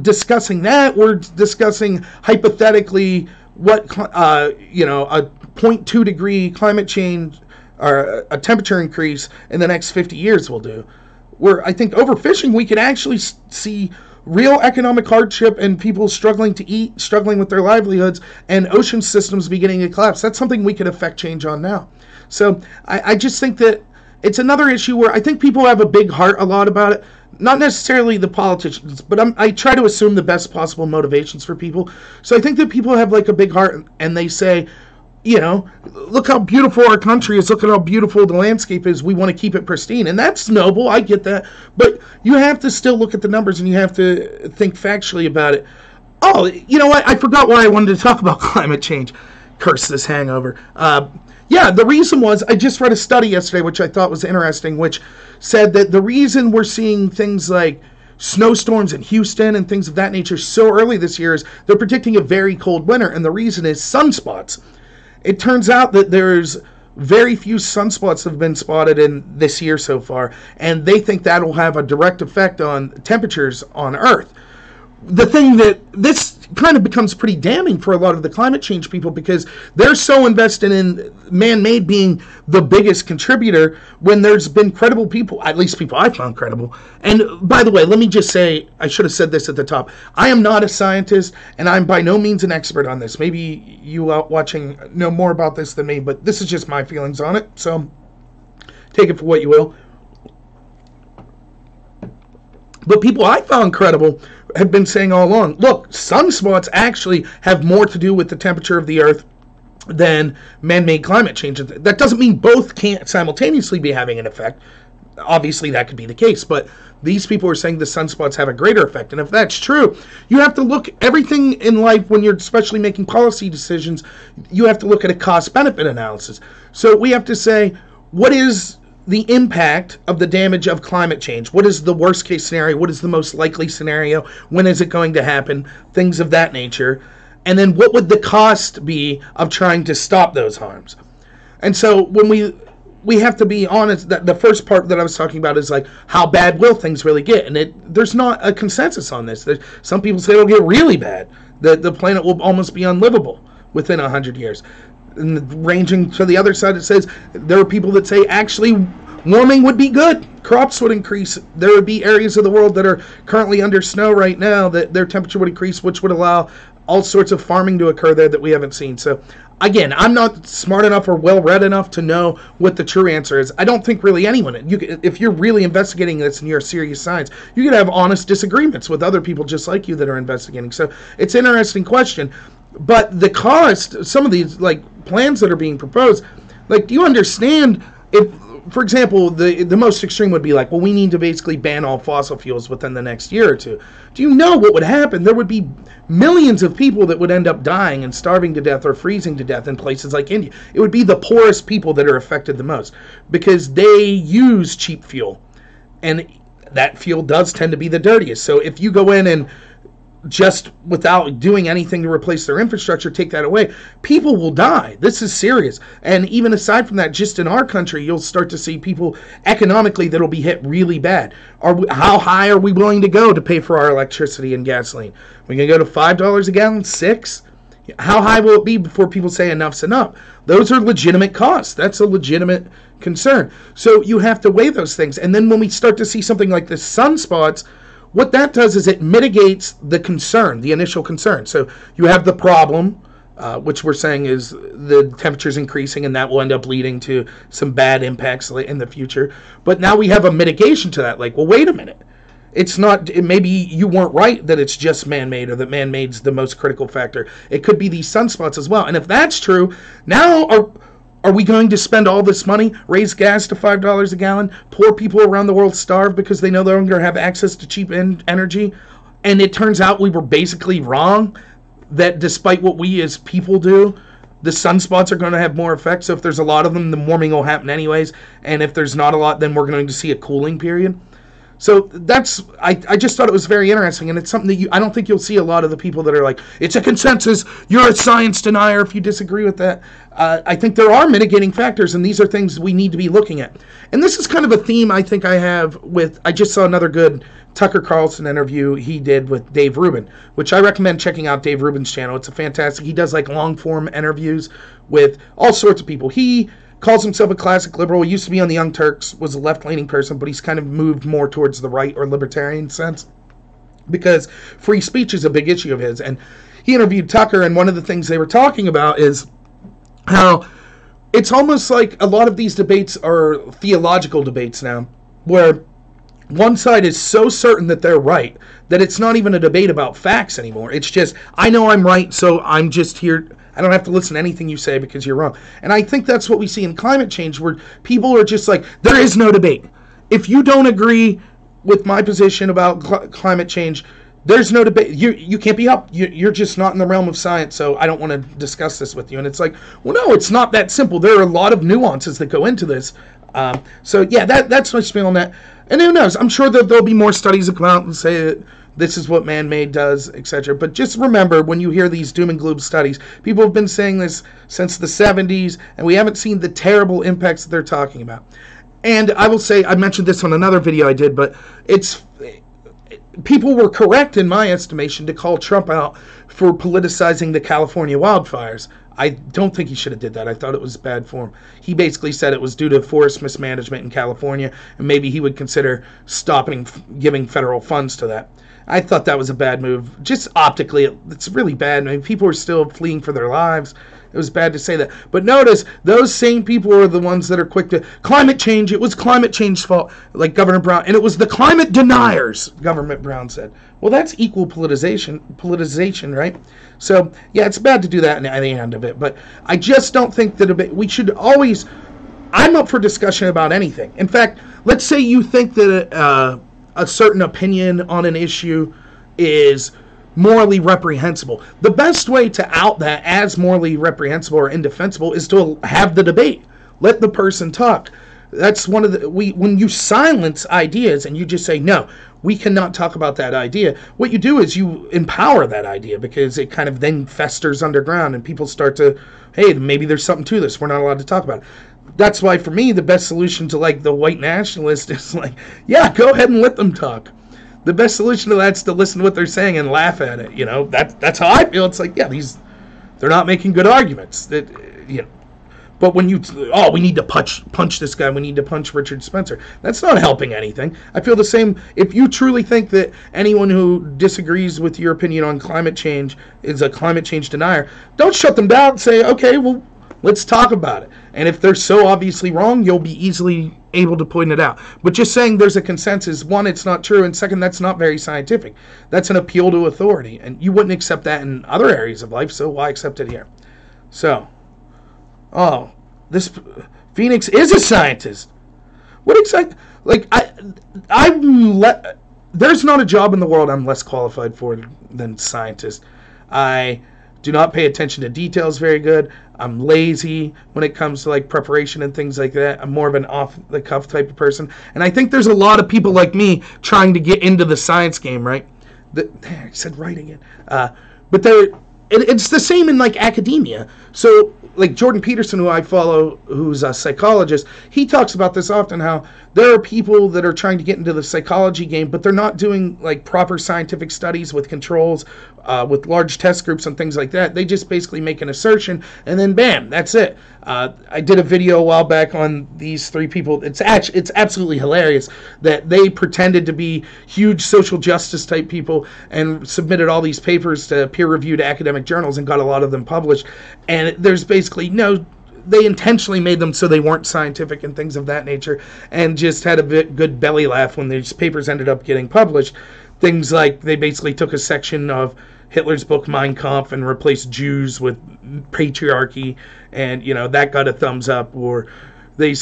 Speaker 1: discussing that, we're discussing hypothetically what, a 0.2 degree climate change or a temperature increase in the next 50 years will do. Where I think overfishing, we could actually see real economic hardship and people struggling to eat, struggling with their livelihoods, and ocean systems beginning to collapse. That's something we could affect change on now. So I just think that it's another issue where I think people have a big heart a lot about it. Not necessarily the politicians, but I try to assume the best possible motivations for people. So I think that people have like a big heart and they say, look how beautiful our country is. Look at how beautiful the landscape is. We want to keep it pristine. And that's noble. I get that. But you have to still look at the numbers and you have to think factually about it. Oh, you know what? I forgot why I wanted to talk about climate change. Curse this hangover. The reason was I just read a study yesterday, which I thought was interesting, which said that the reason we're seeing things like snowstorms in Houston and things of that nature so early this year is they're predicting a very cold winter. And the reason is sunspots. It turns out that there's very few sunspots have been spotted in this year so far, and they think that'll have a direct effect on temperatures on Earth. The thing that this kind of becomes pretty damning for a lot of the climate change people because they're so invested in man-made being the biggest contributor when there's been credible people, at least people I found credible. And by the way, let me just say, I should have said this at the top. I am not a scientist, and I'm by no means an expert on this. Maybe you out watching know more about this than me, but this is just my feelings on it. So take it for what you will. But people I found credible have been saying all along, look, sunspots actually have more to do with the temperature of the Earth than man-made climate change. That doesn't mean both can't simultaneously be having an effect. Obviously, that could be the case, but these people are saying the sunspots have a greater effect. And if that's true, you have to look everything in life when you're especially making policy decisions, you have to look at a cost-benefit analysis. So we have to say, what is the impact of the damage of climate change? What is the worst case scenario? What is the most likely scenario? When is it going to happen? Things of that nature. And then what would the cost be of trying to stop those harms? And so when we have to be honest, that the first part that I was talking about is like, how bad will things really get? And there's not a consensus on this. Some people say it'll get really bad. The planet will almost be unlivable within 100 years. And ranging to the other side, it says there are people that say actually warming would be good. Crops would increase. There would be areas of the world that are currently under snow right now that their temperature would increase, which would allow all sorts of farming to occur there that we haven't seen. So again, I'm not smart enough or well-read enough to know what the true answer is. I don't think really anyone, if you're really investigating this and you're a serious science, you can have honest disagreements with other people just like you that are investigating. So it's an interesting question. But the cost, some of these like plans that are being proposed, like, do you understand if, for example, the most extreme would be like, well, we need to basically ban all fossil fuels within the next year or two. Do you know what would happen? There would be millions of people that would end up dying and starving to death or freezing to death in places like India. It would be the poorest people that are affected the most because they use cheap fuel. And that fuel does tend to be the dirtiest. So if you go in and just without doing anything to replace their infrastructure, take that away, people will die. This is serious. And even aside from that, just in our country, you'll start to see people economically that'll be hit really bad. How high are we willing to go to pay for our electricity and gasoline? We can go to $5 a gallon, $6? How high will it be before people say enough's enough? Those are legitimate costs. That's a legitimate concern. So you have to weigh those things. And then when we start to see something like the sunspots, what that does is it mitigates the concern, the initial concern. So you have the problem, which we're saying is the temperature's increasing, and that will end up leading to some bad impacts in the future. But now we have a mitigation to that. Like, well, wait a minute. It's not, maybe you weren't right that it's just man-made or that man-made's the most critical factor. It could be these sunspots as well. And if that's true, now are we going to spend all this money, raise gas to $5 a gallon, poor people around the world starve because they no longer have access to cheap energy, and it turns out we were basically wrong, that despite what we as people do, the sunspots are going to have more effect. So if there's a lot of them, the warming will happen anyways. And if there's not a lot, then we're going to see a cooling period. So that's, I just thought it was very interesting. And it's something that I don't think you'll see a lot of the people that are like, it's a consensus, you're a science denier if you disagree with that. I think there are mitigating factors, and these are things we need to be looking at. And this is kind of a theme I think I have with, I just saw another good Tucker Carlson interview he did with Dave Rubin, which I recommend checking out Dave Rubin's channel. It's a fantastic, he does like long form interviews with all sorts of people. He calls himself a classic liberal. He used to be on the Young Turks, was a left-leaning person, but he's kind of moved more towards the right or libertarian sense because free speech is a big issue of his. And he interviewed Tucker, and one of the things they were talking about is how it's almost like a lot of these debates are theological debates now, where one side is so certain that they're right that it's not even a debate about facts anymore. It's just, I know I'm right, so I'm just here. I don't have to listen to anything you say because you're wrong. And I think that's what we see in climate change, where people are just like, there is no debate. If you don't agree with my position about climate change, there's no debate. You can't be up. You're just not in the realm of science, so I don't want to discuss this with you. And it's like, well, no, it's not that simple. There are a lot of nuances that go into this. So yeah, that's my spiel on that. And who knows? I'm sure that there'll be more studies that come out and say that this is what man-made does, etc. But just remember, when you hear these doom and gloom studies, people have been saying this since the 70s, and we haven't seen the terrible impacts that they're talking about. And I will say, I mentioned this on another video I did, but people were correct, in my estimation, to call Trump out for politicizing the California wildfires. I don't think he should have did that. I thought it was bad form. He basically said it was due to forest mismanagement in California, and maybe he would consider stopping giving federal funds to that. I thought that was a bad move. Just optically, it's really bad. I mean, people are still fleeing for their lives. It was bad to say that. But notice, those same people are the ones that are quick to, climate change, it was climate change's fault, like Governor Brown. And it was the climate deniers, Governor Brown said. Well, that's equal politicization, right? So, yeah, it's bad to do that at the end of it. But I just don't think that we should always, I'm up for discussion about anything. In fact, let's say you think that a certain opinion on an issue is morally reprehensible. The best way to out that as morally reprehensible or indefensible is to have the debate. Let the person talk. That's one of the, when you silence ideas and you just say, no, we cannot talk about that idea, what you do is you empower that idea, because it kind of then festers underground and people start to, hey, maybe there's something to this. We're not allowed to talk about it. That's why, for me, the best solution to, like, the white nationalist is, like, yeah, go ahead and let them talk. The best solution to that is to listen to what they're saying and laugh at it, you know? That's how I feel. It's like, yeah, they're not making good arguments. That, you know. But when we need to punch this guy, we need to punch Richard Spencer, that's not helping anything. I feel the same. If you truly think that anyone who disagrees with your opinion on climate change is a climate change denier, don't shut them down and say, okay, well, let's talk about it. And if they're so obviously wrong, you'll be easily able to point it out. But just saying there's a consensus, one, it's not true, and second, that's not very scientific. That's an appeal to authority, and you wouldn't accept that in other areas of life, so why accept it here? So, this Phoenix is a scientist. What exactly? Like, there's not a job in the world I'm less qualified for than scientist. I do not pay attention to details very good. I'm lazy when it comes to, like, preparation and things like that. I'm more of an off-the-cuff type of person. And I think there's a lot of people like me trying to get into the science game, right? I said right again. But it's the same in, like, academia. So, like, Jordan Peterson, who I follow, who's a psychologist, he talks about this often, how there are people that are trying to get into the psychology game, but they're not doing, like, proper scientific studies with controls, with large test groups and things like that. They just basically make an assertion, and then bam, that's it. I did a video a while back on these three people. It's absolutely hilarious that they pretended to be huge social justice type people and submitted all these papers to peer-reviewed academic journals and got a lot of them published. And there's basically they intentionally made them so they weren't scientific and things of that nature, and just had a good belly laugh when these papers ended up getting published. Things like they basically took a section of Hitler's book Mein Kampf and replaced Jews with patriarchy, and that got a thumbs up. Or They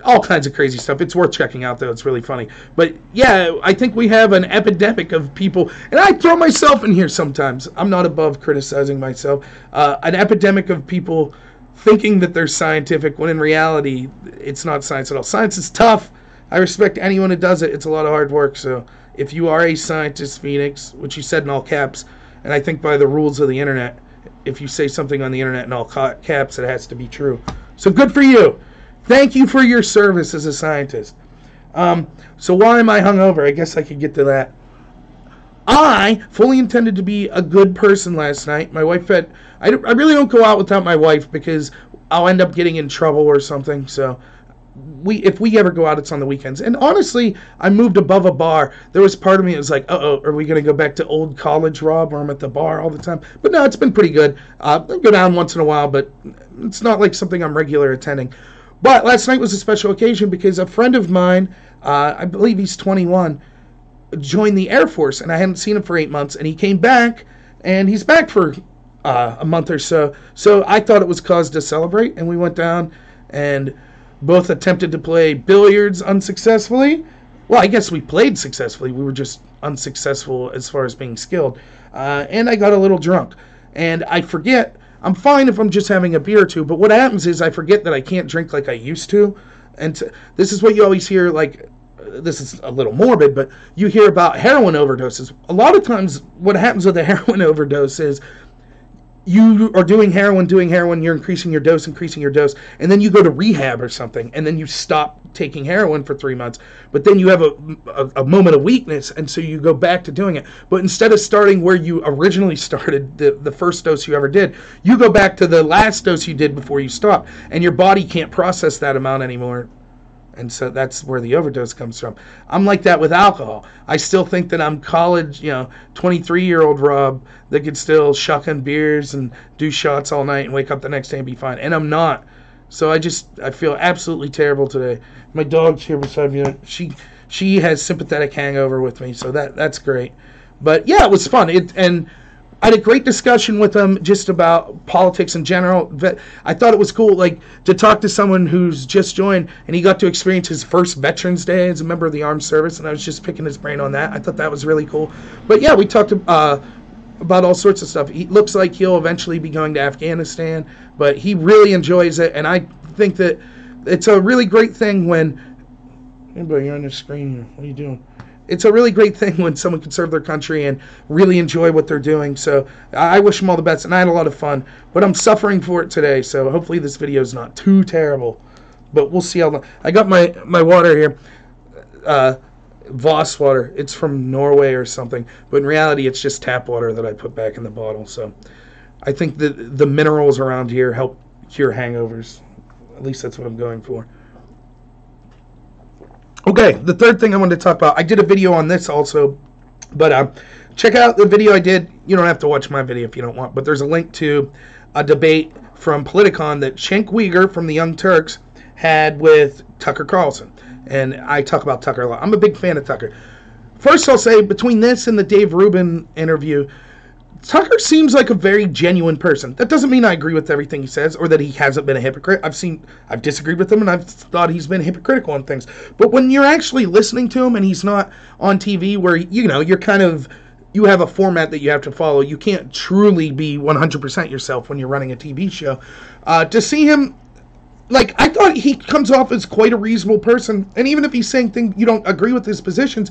Speaker 1: all kinds of crazy stuff. It's worth checking out, though. It's really funny. But yeah, I think we have an epidemic of people, and I throw myself in here sometimes. I'm not above criticizing myself. An epidemic of people thinking that they're scientific when in reality it's not science at all. Science is tough. I respect anyone who does it. It's a lot of hard work. So if you are a scientist, Phoenix, which you said in all caps, and I think by the rules of the internet, if you say something on the internet in all caps, it has to be true. So good for you. Thank you for your service as a scientist. So why am I hungover? I guess I could get to that. I fully intended to be a good person last night. My wife had... I really don't go out without my wife because I'll end up getting in trouble or something. So if we ever go out, it's on the weekends. And honestly, I moved above a bar. There was part of me that was like, uh-oh, are we going to go back to old college, Rob, where I'm at the bar all the time? But no, it's been pretty good. I go down once in a while, but it's not like something I'm regular attending. But last night was a special occasion because a friend of mine, I believe he's 21, joined the Air Force, and I hadn't seen him for 8 months, and he came back, and he's back for a month or so. So I thought it was cause to celebrate, and we went down and both attempted to play billiards unsuccessfully. Well, I guess we played successfully. We were just unsuccessful as far as being skilled. And I got a little drunk. And I forget... I'm fine if I'm just having a beer or two, but what happens is I forget that I can't drink like I used to. And this is what you always hear, like, this is a little morbid, but you hear about heroin overdoses. A lot of times what happens with a heroin overdose is you are doing heroin, you're increasing your dose, and then you go to rehab or something, and then you stop taking heroin for 3 months, but then you have a moment of weakness, and so you go back to doing it. But instead of starting where you originally started, the first dose you ever did, you go back to the last dose you did before you stopped, and your body can't process that amount anymore. And so that's where the overdose comes from. I'm like that with alcohol. I still think that I'm college, 23-year-old Rob that could still shuck on beers and do shots all night and wake up the next day and be fine. And I'm not. So I feel absolutely terrible today. My dog's here beside me. She has sympathetic hangover with me, so that's great. But yeah, it was fun. And I had a great discussion with him just about politics in general. I thought it was cool, like, to talk to someone who's just joined, and he got to experience his first Veterans Day as a member of the armed service, and I was just picking his brain on that. I thought that was really cool. But yeah, we talked about all sorts of stuff. He looks like he'll eventually be going to Afghanistan, but he really enjoys it, and I think that it's a really great thing when... Anybody, you're on the screen here. What are you doing? It's a really great thing when someone can serve their country and really enjoy what they're doing. So I wish them all the best, and I had a lot of fun. But I'm suffering for it today, so hopefully this video is not too terrible. But we'll see how long. I got my water here, Voss water. It's from Norway or something, but in reality it's just tap water that I put back in the bottle. So I think that the minerals around here help cure hangovers. At least that's what I'm going for. Okay, the third thing I wanted to talk about, I did a video on this also, but check out the video I did. You don't have to watch my video if you don't want, but there's a link to a debate from Politicon that Cenk Uygur from the Young Turks had with Tucker Carlson. And I talk about Tucker a lot. I'm a big fan of Tucker. First, I'll say, between this and the Dave Rubin interview, Tucker seems like a very genuine person. That doesn't mean I agree with everything he says or that he hasn't been a hypocrite. I've disagreed with him and I've thought he's been hypocritical on things. But when you're actually listening to him and he's not on TV where, you're kind of, you have a format that you have to follow. You can't truly be 100% yourself when you're running a TV show. To see him, like, I thought he comes off as quite a reasonable person. And even if he's saying things you don't agree with his positions,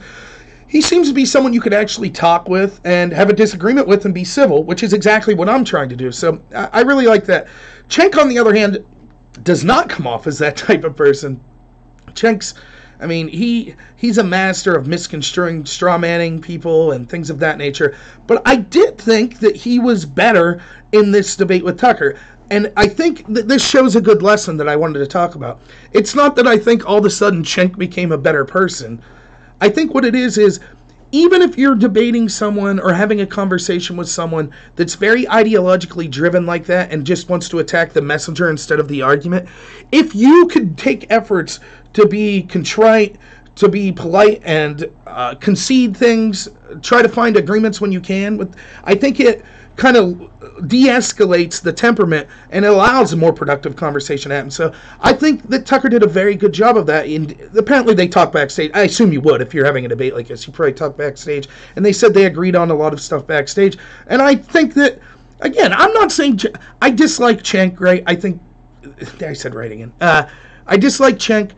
Speaker 1: he seems to be someone you could actually talk with and have a disagreement with and be civil, which is exactly what I'm trying to do. So I really like that. Cenk, on the other hand, does not come off as that type of person. Cenk's, he's a master of misconstruing, straw-manning people and things of that nature. But I did think that he was better in this debate with Tucker. And I think that this shows a good lesson that I wanted to talk about. It's not that I think all of a sudden Cenk became a better person. I think what it is even if you're debating someone or having a conversation with someone that's very ideologically driven like that and just wants to attack the messenger instead of the argument, if you could take efforts to be contrite, to be polite and concede things, try to find agreements when you can, I think it kind of de-escalates the temperament and it allows a more productive conversation to happen. So I think that Tucker did a very good job of that. And apparently they talk backstage. I assume you would if you're having a debate like this. You probably talk backstage. And they said they agreed on a lot of stuff backstage. And I think that, again, I'm not saying I dislike Cenk, right? I think I said right again. I dislike Cenk,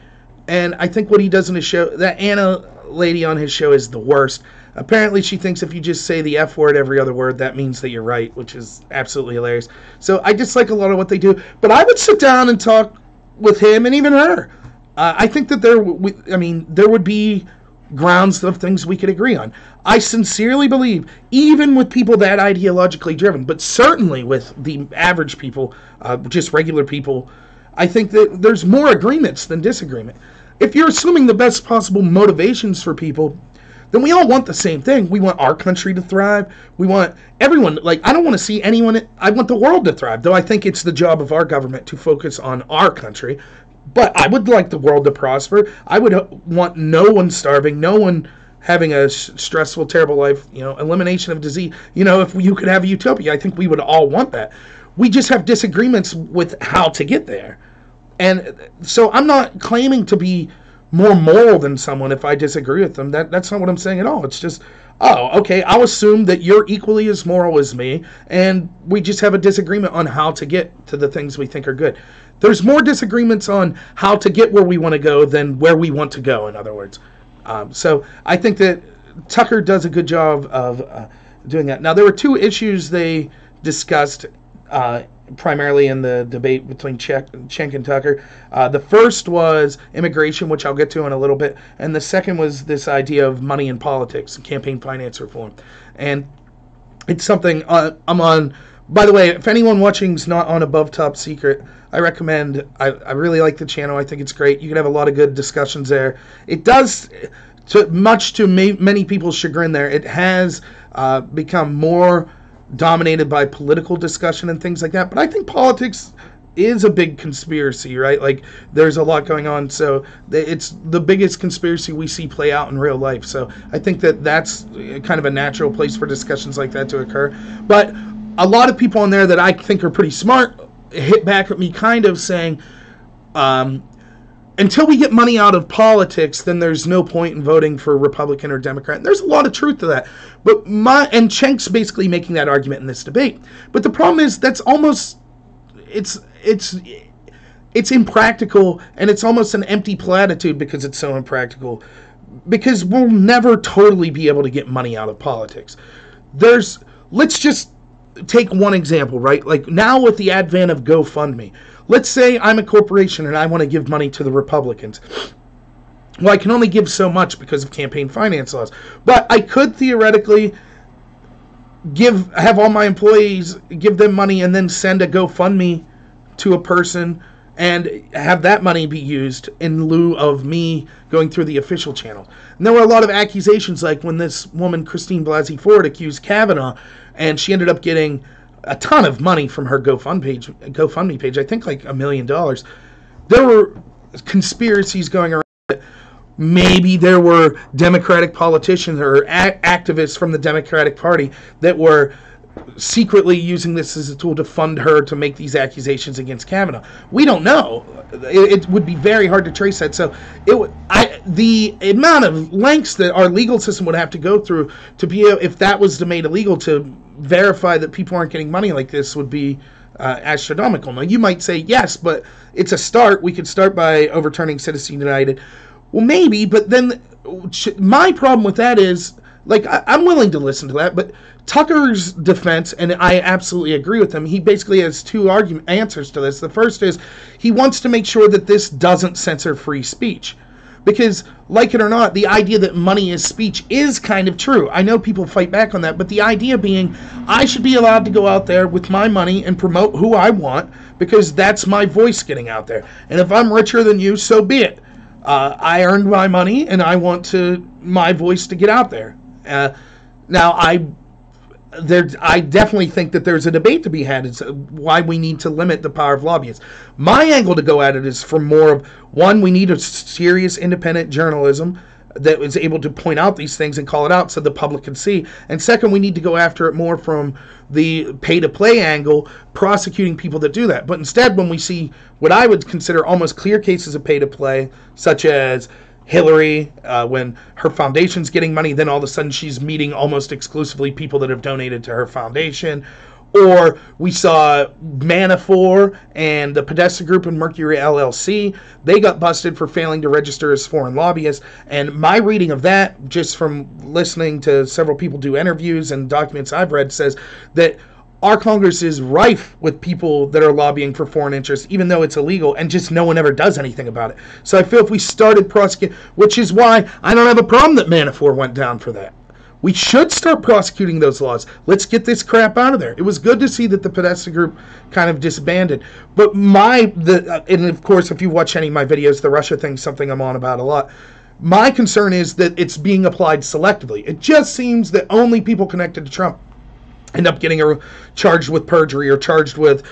Speaker 1: and I think what he does in his show, that Anna lady on his show is the worst. Apparently she thinks if you just say the F word every other word, that means that you're right, which is absolutely hilarious. So I dislike a lot of what they do, but I would sit down and talk with him and even her. I think that there would be grounds of things we could agree on. I sincerely believe, even with people that ideologically driven, but certainly with the average people, just regular people, I think that there's more agreements than disagreement. If you're assuming the best possible motivations for people, then we all want the same thing. We want our country to thrive. We want everyone, I don't want to see anyone, I want the world to thrive, though I think it's the job of our government to focus on our country. But I would like the world to prosper. I would want no one starving, no one having a stressful, terrible life, elimination of disease. If you could have a utopia, I think we would all want that. We just have disagreements with how to get there. And so I'm not claiming to be more moral than someone if I disagree with them. That's not what I'm saying at all. It's just, okay, I'll assume that you're equally as moral as me, and we just have a disagreement on how to get to the things we think are good. There's more disagreements on how to get where we want to go than where we want to go, in other words. So I think that Tucker does a good job of doing that. Now, there were two issues they discussed primarily in the debate between Cenk and Tucker. The first was immigration, which I'll get to in a little bit, and the second was this idea of money in politics and campaign finance reform. And it's something I'm on. By the way, if anyone watching is not on Above Top Secret, I recommend. I really like the channel. I think it's great. You can have a lot of good discussions there. It does, much to many people's chagrin there, it has become more dominated by political discussion and things like that. But I think politics is a big conspiracy, right? There's a lot going on. So it's the biggest conspiracy we see play out in real life. So I think that that's kind of a natural place for discussions like that to occur. But a lot of people on there that I think are pretty smart hit back at me kind of saying, until we get money out of politics, then there's no point in voting for Republican or Democrat. And there's a lot of truth to that. But and Cenk's basically making that argument in this debate. But the problem is that's almost, it's impractical, and it's almost an empty platitude because it's so impractical. Because we'll never totally be able to get money out of politics. Let's just take one example, right? Now with the advent of GoFundMe, let's say I'm a corporation and I want to give money to the Republicans. Well, I can only give so much because of campaign finance laws. But I could theoretically have all my employees give them money and then send a GoFundMe to a person and have that money be used in lieu of me going through the official channel. And there were a lot of accusations, like when this woman, Christine Blasey Ford, accused Kavanaugh, and she ended up getting a ton of money from her GoFundMe page, I think $1 million. There were conspiracies going around. Maybe there were Democratic politicians or activists from the Democratic Party that were secretly using this as a tool to fund her to make these accusations against Kavanaugh. We don't know. It would be very hard to trace that. So the amount of lengths that our legal system would have to go through to be, if that was made illegal, to verify that people aren't getting money like this would be astronomical. Now, you might say, yes, but it's a start. We could start by overturning Citizens United. Well, maybe, but then my problem with that is, I'm willing to listen to that, but Tucker's defense, and I absolutely agree with him, he basically has two answers to this. The first is he wants to make sure that this doesn't censor free speech. Because, like it or not, the idea that money is speech is kind of true. I know people fight back on that, but the idea being I should be allowed to go out there with my money and promote who I want because that's my voice getting out there. And if I'm richer than you, so be it. I earned my money, and I want my voice to get out there. Now, I definitely think that there's a debate to be had. It's why we need to limit the power of lobbyists. My angle to go at it is for more of, one, we need a serious independent journalism that was able to point out these things and call it out so the public can see. And second, we need to go after it more from the pay-to-play angle, prosecuting people that do that. But instead, when we see what I would consider almost clear cases of pay-to-play, such as Hillary, when her foundation's getting money, then all of a sudden she's meeting almost exclusively people that have donated to her foundation. Or we saw Manafort and the Podesta Group and Mercury LLC. They got busted for failing to register as foreign lobbyists. And my reading of that, just from listening to several people do interviews and documents I've read, says that our Congress is rife with people that are lobbying for foreign interests, even though it's illegal, and just no one ever does anything about it. So I feel if we started prosecuting, which is why I don't have a problem that Manafort went down for that. We should start prosecuting those laws. Let's get this crap out of there. It was good to see that the Podesta Group kind of disbanded. But and of course, if you watch any of my videos, the Russia thing's something I'm on about a lot. My concern is that it's being applied selectively. It just seems that only people connected to Trump end up getting charged with perjury or charged with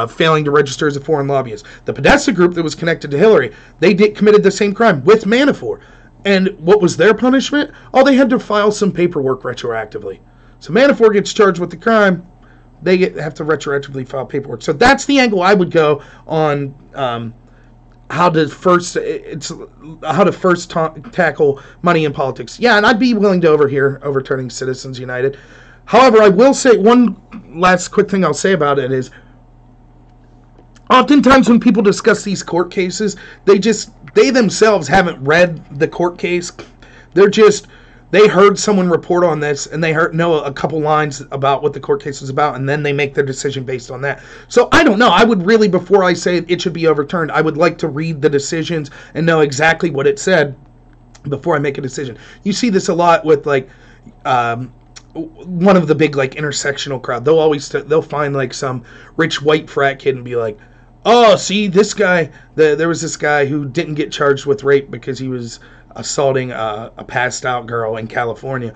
Speaker 1: failing to register as a foreign lobbyist. The Podesta Group that was connected to Hillary, they committed the same crime with Manafort. And what was their punishment? Oh, they had to file some paperwork retroactively. So Manafort gets charged with the crime. They have to retroactively file paperwork. So that's the angle I would go on how to first tackle money in politics. Yeah, and I'd be willing to overturning Citizens United. However, I will say one last quick thing I'll say about it is, oftentimes when people discuss these court cases, they themselves haven't read the court case. They heard someone report on this and they know a couple lines about what the court case is about, and then they make their decision based on that. So I don't know. I would really, before I say it should be overturned, I would like to read the decisions and know exactly what it said before I make a decision. You see this a lot with one of the big intersectional crowd. They'll find some rich white frat kid and be like, oh, see, this guy, there was this guy who didn't get charged with rape because he was assaulting a passed out girl in California.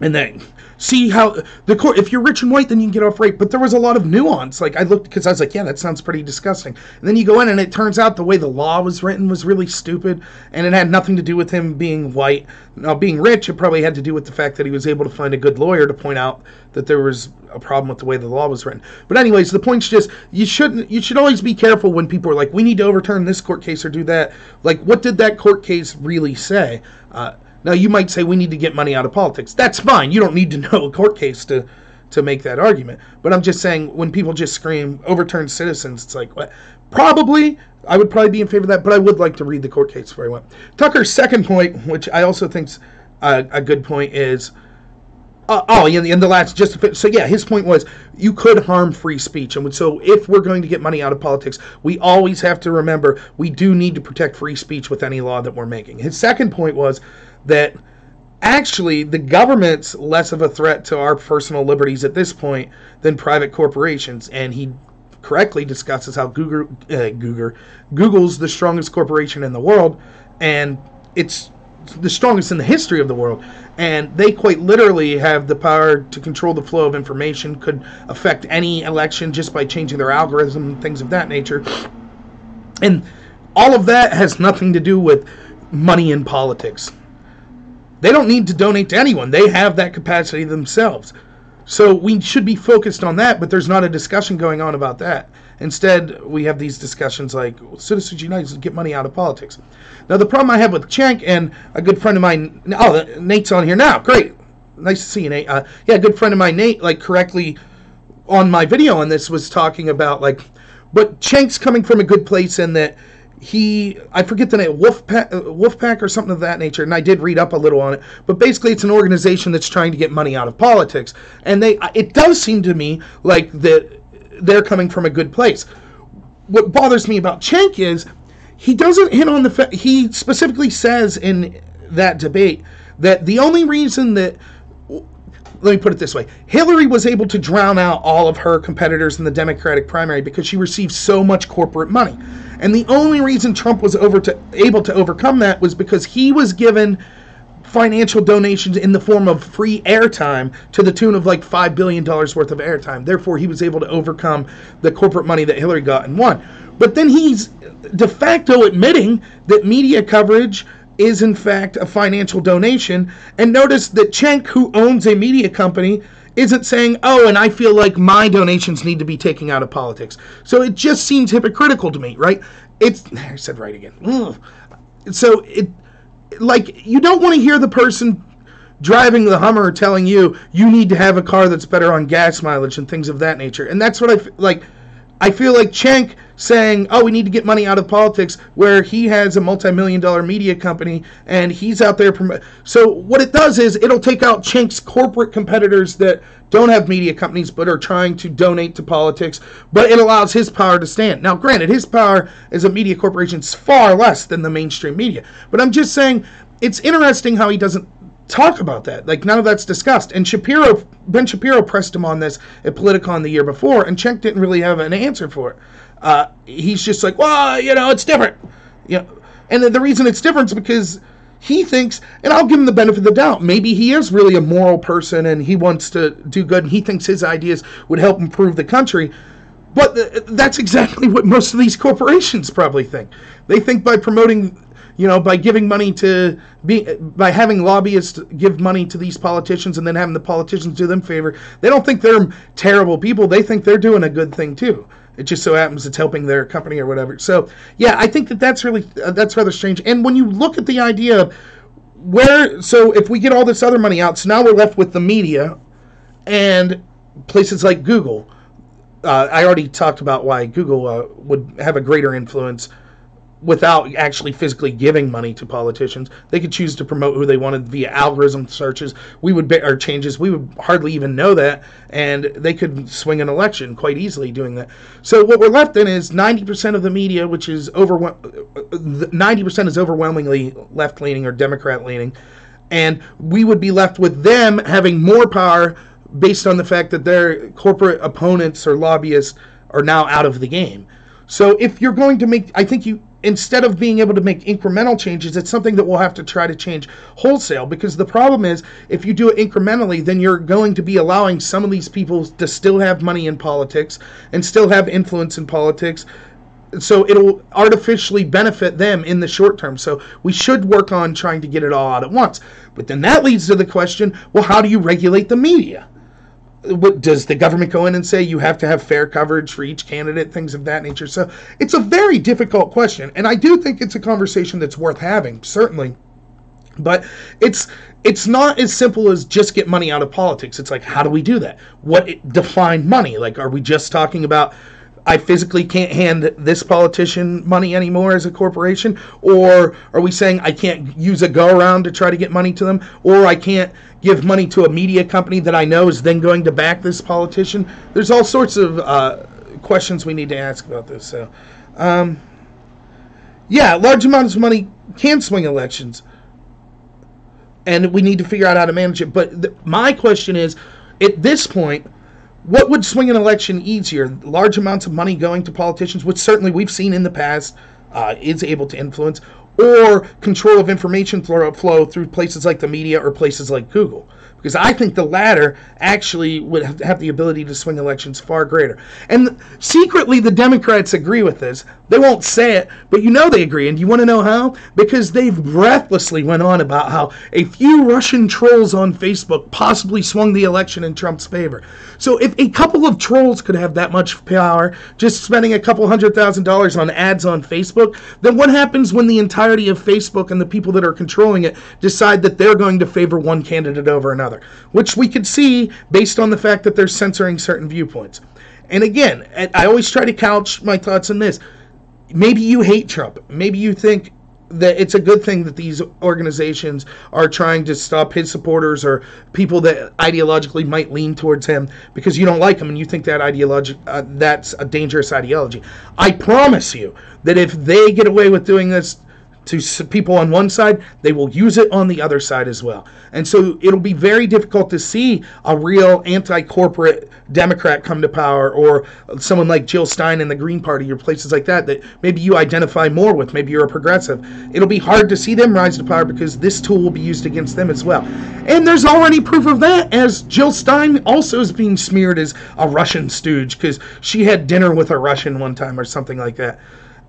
Speaker 1: And then, see how the court, if you're rich and white, then you can get off rape. But there was a lot of nuance. I looked, because I was like, yeah, that sounds pretty disgusting. And then you go in and it turns out the way the law was written was really stupid. And it had nothing to do with him being white. Now, being rich, it probably had to do with the fact that he was able to find a good lawyer to point out that there was a problem with the way the law was written. But anyways, the point's just, you should always be careful when people are like, we need to overturn this court case or do that. What did that court case really say? Now, you might say we need to get money out of politics. That's fine. You don't need to know a court case to make that argument. But I'm just saying, when people just scream, overturn Citizens, it's like, what? I would probably be in favor of that, but I would like to read the court case before I went. Tucker's second point, which I also think's a good point, is, his point was, you could harm free speech. And so if we're going to get money out of politics, we always have to remember we do need to protect free speech with any law that we're making. His second point was that actually the government's less of a threat to our personal liberties at this point than private corporations. And he correctly discusses how Google's the strongest corporation in the world, and it's the strongest in the history of the world. And they quite literally have the power to control the flow of information, could affect any election just by changing their algorithm and things of that nature. And all of that has nothing to do with money in politics. They don't need to donate to anyone. They have that capacity themselves. So we should be focused on that, but there's not a discussion going on about that. Instead, we have these discussions like, Citizens United get money out of politics. Now, the problem I have with Cenk, and a good friend of mine, Nate's on here now. Great. Nice to see you, Nate. A good friend of mine, Nate, correctly on my video on this was talking about, but Cenk's coming from a good place in that I forget the name, Wolfpack or something of that nature, and I did read up a little on it, but basically it's an organization that's trying to get money out of politics, and it does seem to me like that they're coming from a good place. What bothers me about Cenk is he doesn't hit on the fact, he specifically says in that debate that the only reason that, let me put it this way, Hillary was able to drown out all of her competitors in the Democratic primary because she received so much corporate money. And the only reason Trump was able to overcome that was because he was given financial donations in the form of free airtime to the tune of $5 billion worth of airtime. Therefore, he was able to overcome the corporate money that Hillary got and won. But then he's de facto admitting that media coverage is in fact a financial donation. And notice that Cenk, who owns a media company, isn't saying, oh, and I feel like my donations need to be taken out of politics. So it just seems hypocritical to me, right? I said right again. Ugh. So like, you don't want to hear the person driving the Hummer telling you need to have a car that's better on gas mileage and things of that nature. And that's what I feel like Cenk saying, oh, we need to get money out of politics, where he has a multi-million-dollar media company and he's out there so what it does is it'll take out Cenk's corporate competitors that don't have media companies but are trying to donate to politics, but it allows his power to stand. Now, granted, his power as a media corporation is far less than the mainstream media, but I'm just saying it's interesting how he doesn't talk about that. Like, none of that's discussed. And Ben Shapiro pressed him on this at Politicon the year before, and Cenk didn't really have an answer for it. He's just like, well, it's different. And the reason it's different is because he thinks, and I'll give him the benefit of the doubt, maybe he is really a moral person and he wants to do good and he thinks his ideas would help improve the country. But that's exactly what most of these corporations probably think. They think by promoting, by giving money by having lobbyists give money to these politicians and then having the politicians do them favor, they don't think they're terrible people. They think they're doing a good thing too. It just so happens it's helping their company or whatever. So, yeah, I think that's really, that's rather strange. And when you look at the idea of so if we get all this other money out, so now we're left with the media and places like Google. I already talked about why Google would have a greater influence without actually physically giving money to politicians. They could choose to promote who they wanted via algorithm searches. Or changes. We would hardly even know that, and they could swing an election quite easily doing that. So what we're left in is 90% of the media, which is 90% is overwhelmingly left-leaning or Democrat-leaning, and we would be left with them having more power based on the fact that their corporate opponents or lobbyists are now out of the game. So if you're going to instead of being able to make incremental changes, it's something that we'll have to try to change wholesale, because the problem is if you do it incrementally, then you're going to be allowing some of these people to still have money in politics and still have influence in politics. So it'll artificially benefit them in the short term. So we should work on trying to get it all out at once. But then that leads to the question, well, how do you regulate the media? Does the government go in and say you have to have fair coverage for each candidate, things of that nature? So it's a very difficult question, and I do think it's a conversation that's worth having, certainly. But it's not as simple as just get money out of politics. It's like, how do we do that? Define money? Like, are we just talking about I physically can't hand this politician money anymore as a corporation? Or are we saying I can't use a go-around to try to get money to them? Or I can't give money to a media company that I know is then going to back this politician? There's all sorts of questions we need to ask about this. So, large amounts of money can swing elections. And we need to figure out how to manage it. But my question is, at this point, what would swing an election easier? Large amounts of money going to politicians, which certainly we've seen in the past is able to influence, or control of information flow through places like the media or places like Google? Because I think the latter actually would have the ability to swing elections far greater. And secretly, the Democrats agree with this. They won't say it, but they agree. And you want to know how? Because they've breathlessly went on about how a few Russian trolls on Facebook possibly swung the election in Trump's favor. So if a couple of trolls could have that much power, just spending a couple $100,000 on ads on Facebook, then what happens when the entirety of Facebook and the people that are controlling it decide that they're going to favor one candidate over another? Which we could see based on the fact that they're censoring certain viewpoints. And again, I always try to couch my thoughts on this. Maybe you hate Trump. Maybe you think that it's a good thing that these organizations are trying to stop his supporters or people that ideologically might lean towards him because you don't like him and you think that that's a dangerous ideology. I promise you that if they get away with doing this to people on one side, they will use it on the other side as well. And so it'll be very difficult to see a real anti-corporate Democrat come to power, or someone like Jill Stein in the Green Party or places like that maybe you identify more with. Maybe you're a progressive. It'll be hard to see them rise to power because this tool will be used against them as well. And there's already proof of that, as Jill Stein also is being smeared as a Russian stooge because she had dinner with a Russian one time or something like that.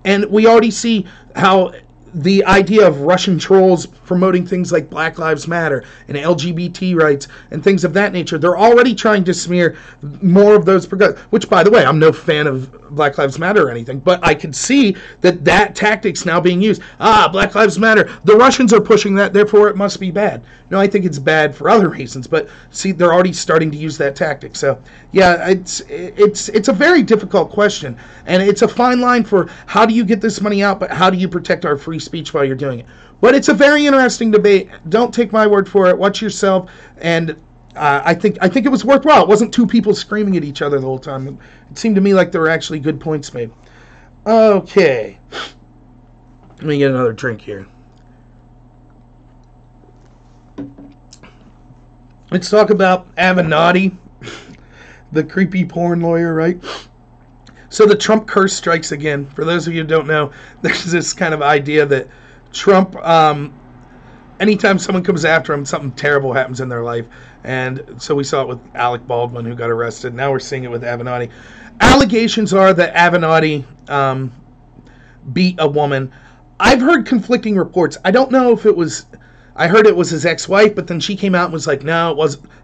Speaker 1: And we already see how the idea of Russian trolls promoting things like Black Lives Matter and LGBT rights and things of that nature. They're already trying to smear more of those which, by the way, I'm no fan of Black Lives Matter or anything, but I can see that tactic's now being used. Black Lives Matter. The Russians are pushing that, therefore it must be bad. No, I think it's bad for other reasons, but see, they're already starting to use that tactic. So, yeah, it's a very difficult question, and it's a fine line for how do you get this money out, but how do you protect our free speech while you're doing it. But it's a very interesting debate. Don't take my word for it. Watch yourself, and I think it was worthwhile. It wasn't two people screaming at each other the whole time. It seemed to me like there were actually good points made. Okay. Let me get another drink here. Let's talk about Avenatti, the creepy porn lawyer, right? So the Trump curse strikes again. For those of you who don't know, there's this kind of idea that Trump, anytime someone comes after him, something terrible happens in their life. And so we saw it with Alec Baldwin, who got arrested. Now we're seeing it with Avenatti. Allegations are that Avenatti beat a woman. I've heard conflicting reports. I don't know if it was... I heard it was his ex-wife, but then she came out and was like, no,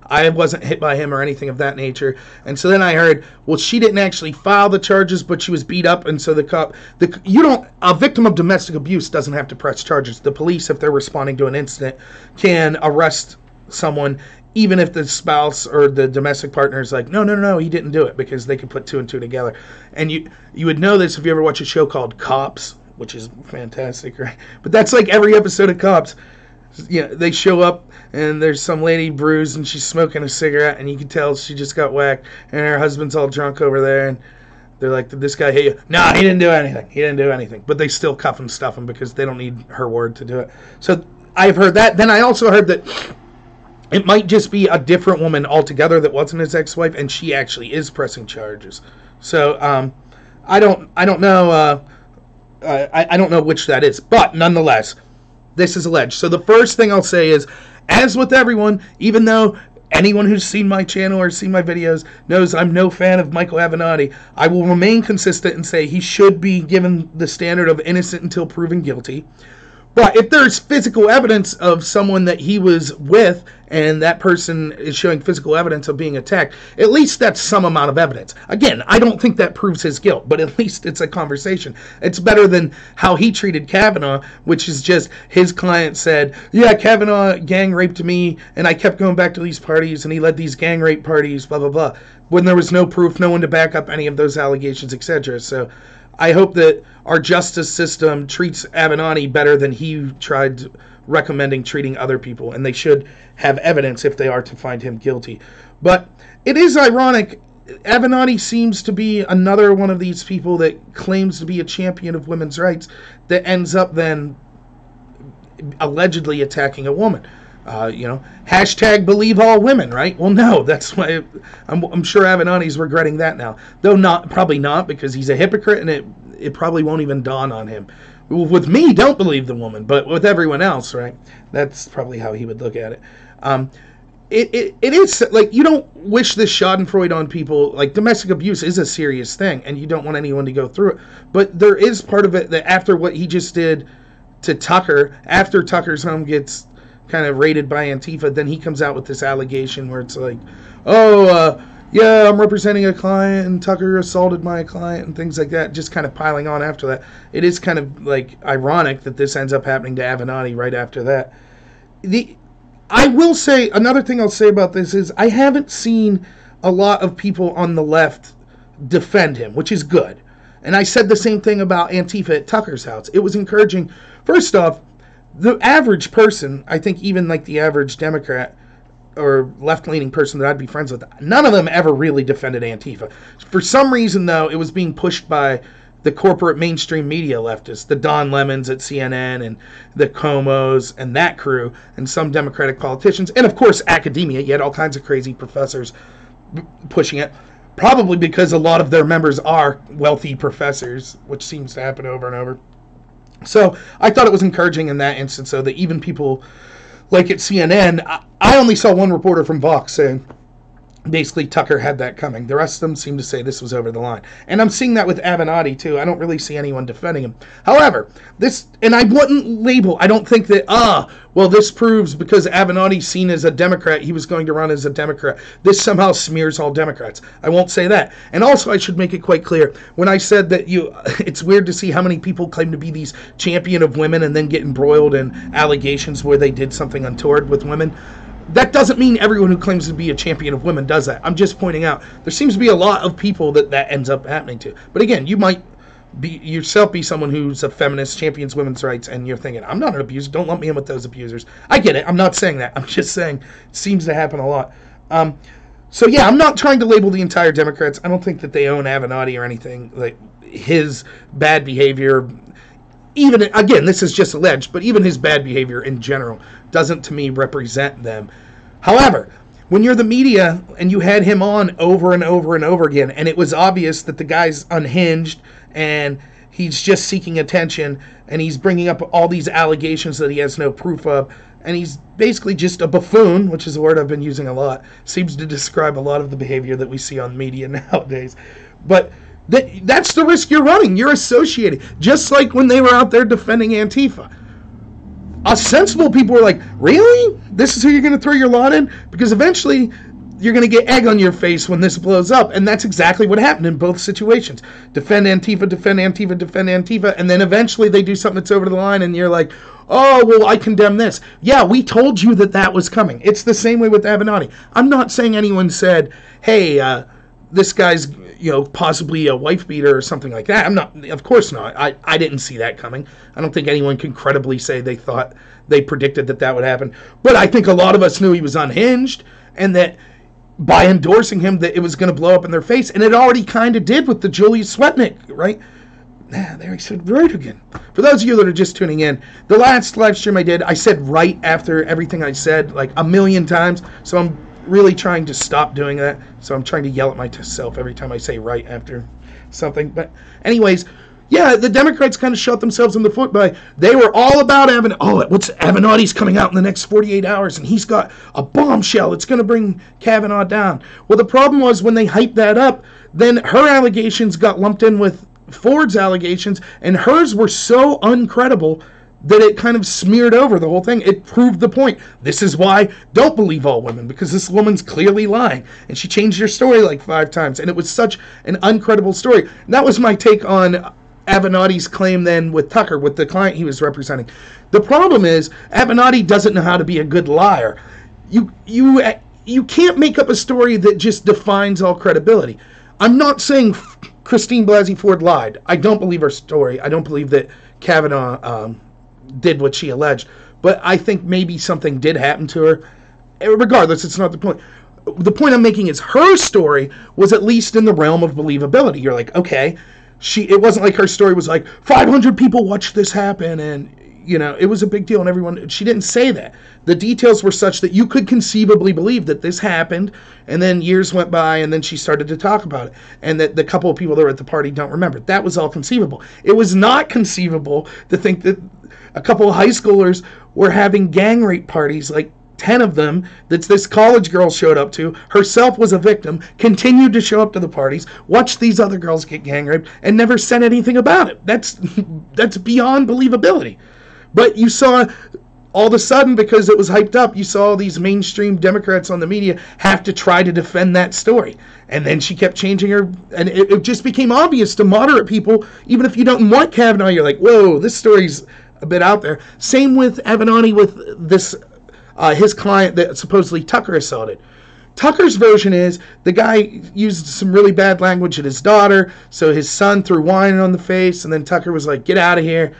Speaker 1: I wasn't hit by him or anything of that nature. And so then I heard, well, she didn't actually file the charges, but she was beat up, and so a victim of domestic abuse doesn't have to press charges. The police, if they're responding to an incident, can arrest someone, even if the spouse or the domestic partner is like, no, he didn't do it, because they can put two and two together. And you would know this if you ever watch a show called Cops, which is fantastic, right? But that's like every episode of Cops. Yeah, they show up and there's some lady bruised and she's smoking a cigarette and you can tell she just got whacked and her husband's all drunk over there and they're like, did this guy hit you? No, he didn't do anything. But they still cuff and stuff him because they don't need her word to do it. So I've heard that. Then I also heard that it might just be a different woman altogether that wasn't his ex-wife and she actually is pressing charges. So I don't know. I don't know which that is, but nonetheless, this is alleged. So the first thing I'll say is, as with everyone, even though anyone who's seen my channel or seen my videos knows I'm no fan of Michael Avenatti, I will remain consistent and say he should be given the standard of innocent until proven guilty. But if there's physical evidence of someone that he was with and that person is showing physical evidence of being attacked, at least that's some amount of evidence. Again, I don't think that proves his guilt, but at least it's a conversation. It's better than how he treated Kavanaugh, which is just his client said, yeah, Kavanaugh gang raped me and I kept going back to these parties and he led these gang rape parties, blah, blah, blah. When there was no proof, no one to back up any of those allegations, etc. So I hope that our justice system treats Avenatti better than he tried recommending treating other people, and they should have evidence if they are to find him guilty. But it is ironic. Avenatti seems to be another one of these people that claims to be a champion of women's rights that ends up then allegedly attacking a woman. Hashtag believe all women, right? Well, no, that's why I'm sure Avenatti's regretting that now. Though probably not, because he's a hypocrite and it probably won't even dawn on him. With me, don't believe the woman, but with everyone else, right? That's probably how he would look at it. It is, like, you don't wish this schadenfreude on people. Like, domestic abuse is a serious thing, and you don't want anyone to go through it. But there is part of it that after what he just did to Tucker, after Tucker's home gets kind of raided by Antifa, then he comes out with this allegation where it's like, yeah, I'm representing a client and Tucker assaulted my client and things like that, just kind of piling on after that. It is kind of like ironic that this ends up happening to Avenatti right after that. I will say, another thing I'll say about this is I haven't seen a lot of people on the left defend him, which is good. And I said the same thing about Antifa at Tucker's house. It was encouraging. First off, the average person, I think even like the average Democrat or left-leaning person that I'd be friends with, none of them ever really defended Antifa. For some reason, though, it was being pushed by the corporate mainstream media leftists, the Don Lemons at CNN and the Comos and that crew, and some Democratic politicians, and of course academia. You had all kinds of crazy professors pushing it, probably because a lot of their members are wealthy professors, which seems to happen over and over. So I thought it was encouraging in that instance, though, that even people like at CNN, I only saw one reporter from Vox saying, basically Tucker had that coming. The rest of them seem to say this was over the line. And I'm seeing that with Avenatti too. I don't really see anyone defending him. However, this, and I wouldn't label, I don't think that, well, this proves because Avenatti's seen as a Democrat, he was going to run as a Democrat. This somehow smears all Democrats. I won't say that. And also I should make it quite clear, when I said that it's weird to see how many people claim to be these champion of women and then get embroiled in allegations where they did something untoward with women. That doesn't mean everyone who claims to be a champion of women does that. I'm just pointing out there seems to be a lot of people that ends up happening to. But again, you might be someone who's a feminist, champions women's rights, and you're thinking, I'm not an abuser. Don't lump me in with those abusers. I get it. I'm not saying that. I'm just saying it seems to happen a lot. So yeah, I'm not trying to label the entire Democrats. I don't think that they own Avenatti or anything. Like his bad behavior, even, again, this is just alleged, but even his bad behavior in general doesn't, to me, represent them. However, when you're the media and you had him on over and over and over again, and it was obvious that the guy's unhinged and he's just seeking attention and he's bringing up all these allegations that he has no proof of, and he's basically just a buffoon, which is a word I've been using a lot, seems to describe a lot of the behavior that we see on media nowadays. But that's the risk you're running. You're associated. Just like when they were out there defending Antifa. Us sensible people were like, really? This is who you're going to throw your lot in? Because eventually you're going to get egg on your face when this blows up. And that's exactly what happened in both situations. Defend Antifa, defend Antifa, defend Antifa. And then eventually they do something that's over the line and you're like, oh, well, I condemn this. Yeah, we told you that was coming. It's the same way with Avenatti. I'm not saying anyone said, hey, this guy's, possibly a wife beater or something like that. I'm not, of course not. I didn't see that coming. I don't think anyone can credibly say they predicted that would happen. But I think a lot of us knew he was unhinged and that by endorsing him that it was going to blow up in their face. And it already kind of did with the Julius Swetnick, right? There he said right again. For those of you that are just tuning in, the last live stream I did, I said right after everything I said like a million times. So I'm really trying to stop doing that. So I'm trying to yell at myself every time I say right after something. But anyways, yeah, the Democrats kind of shot themselves in the foot by, they were all about Avenatti's coming out in the next 48 hours and he's got a bombshell. It's going to bring Kavanaugh down. Well, the problem was when they hyped that up, then her allegations got lumped in with Ford's allegations and hers were so uncredible that it kind of smeared over the whole thing. It proved the point. This is why don't believe all women, because this woman's clearly lying. And she changed her story like 5 times. And it was such an uncredible story. And that was my take on Avenatti's claim then with Tucker, with the client he was representing. The problem is, Avenatti doesn't know how to be a good liar. You can't make up a story that just defines all credibility. I'm not saying Christine Blasey Ford lied. I don't believe her story. I don't believe that Kavanaugh did what she alleged, but I think maybe something did happen to her. Regardless, it's not the point. The point I'm making is her story was at least in the realm of believability. You're like, okay, it wasn't like her story was like 500 people watched this happen and it was a big deal and everyone, she didn't say that. The details were such that you could conceivably believe that this happened and then years went by and then she started to talk about it and that the couple of people that were at the party don't remember. That was all conceivable. It was not conceivable to think that a couple of high schoolers were having gang rape parties, like 10 of them, that this college girl showed up to, herself was a victim, continued to show up to the parties, watched these other girls get gang raped, and never said anything about it. That's beyond believability. But you saw, all of a sudden, because it was hyped up, you saw these mainstream Democrats on the media have to try to defend that story. And then she kept changing her, and it just became obvious to moderate people, even if you don't want Kavanaugh, you're like, whoa, this story's a bit out there. Same with Avenatti with this, his client that supposedly Tucker assaulted. Tucker's version is the guy used some really bad language at his daughter, so his son threw wine on the face, and then Tucker was like, get out of here.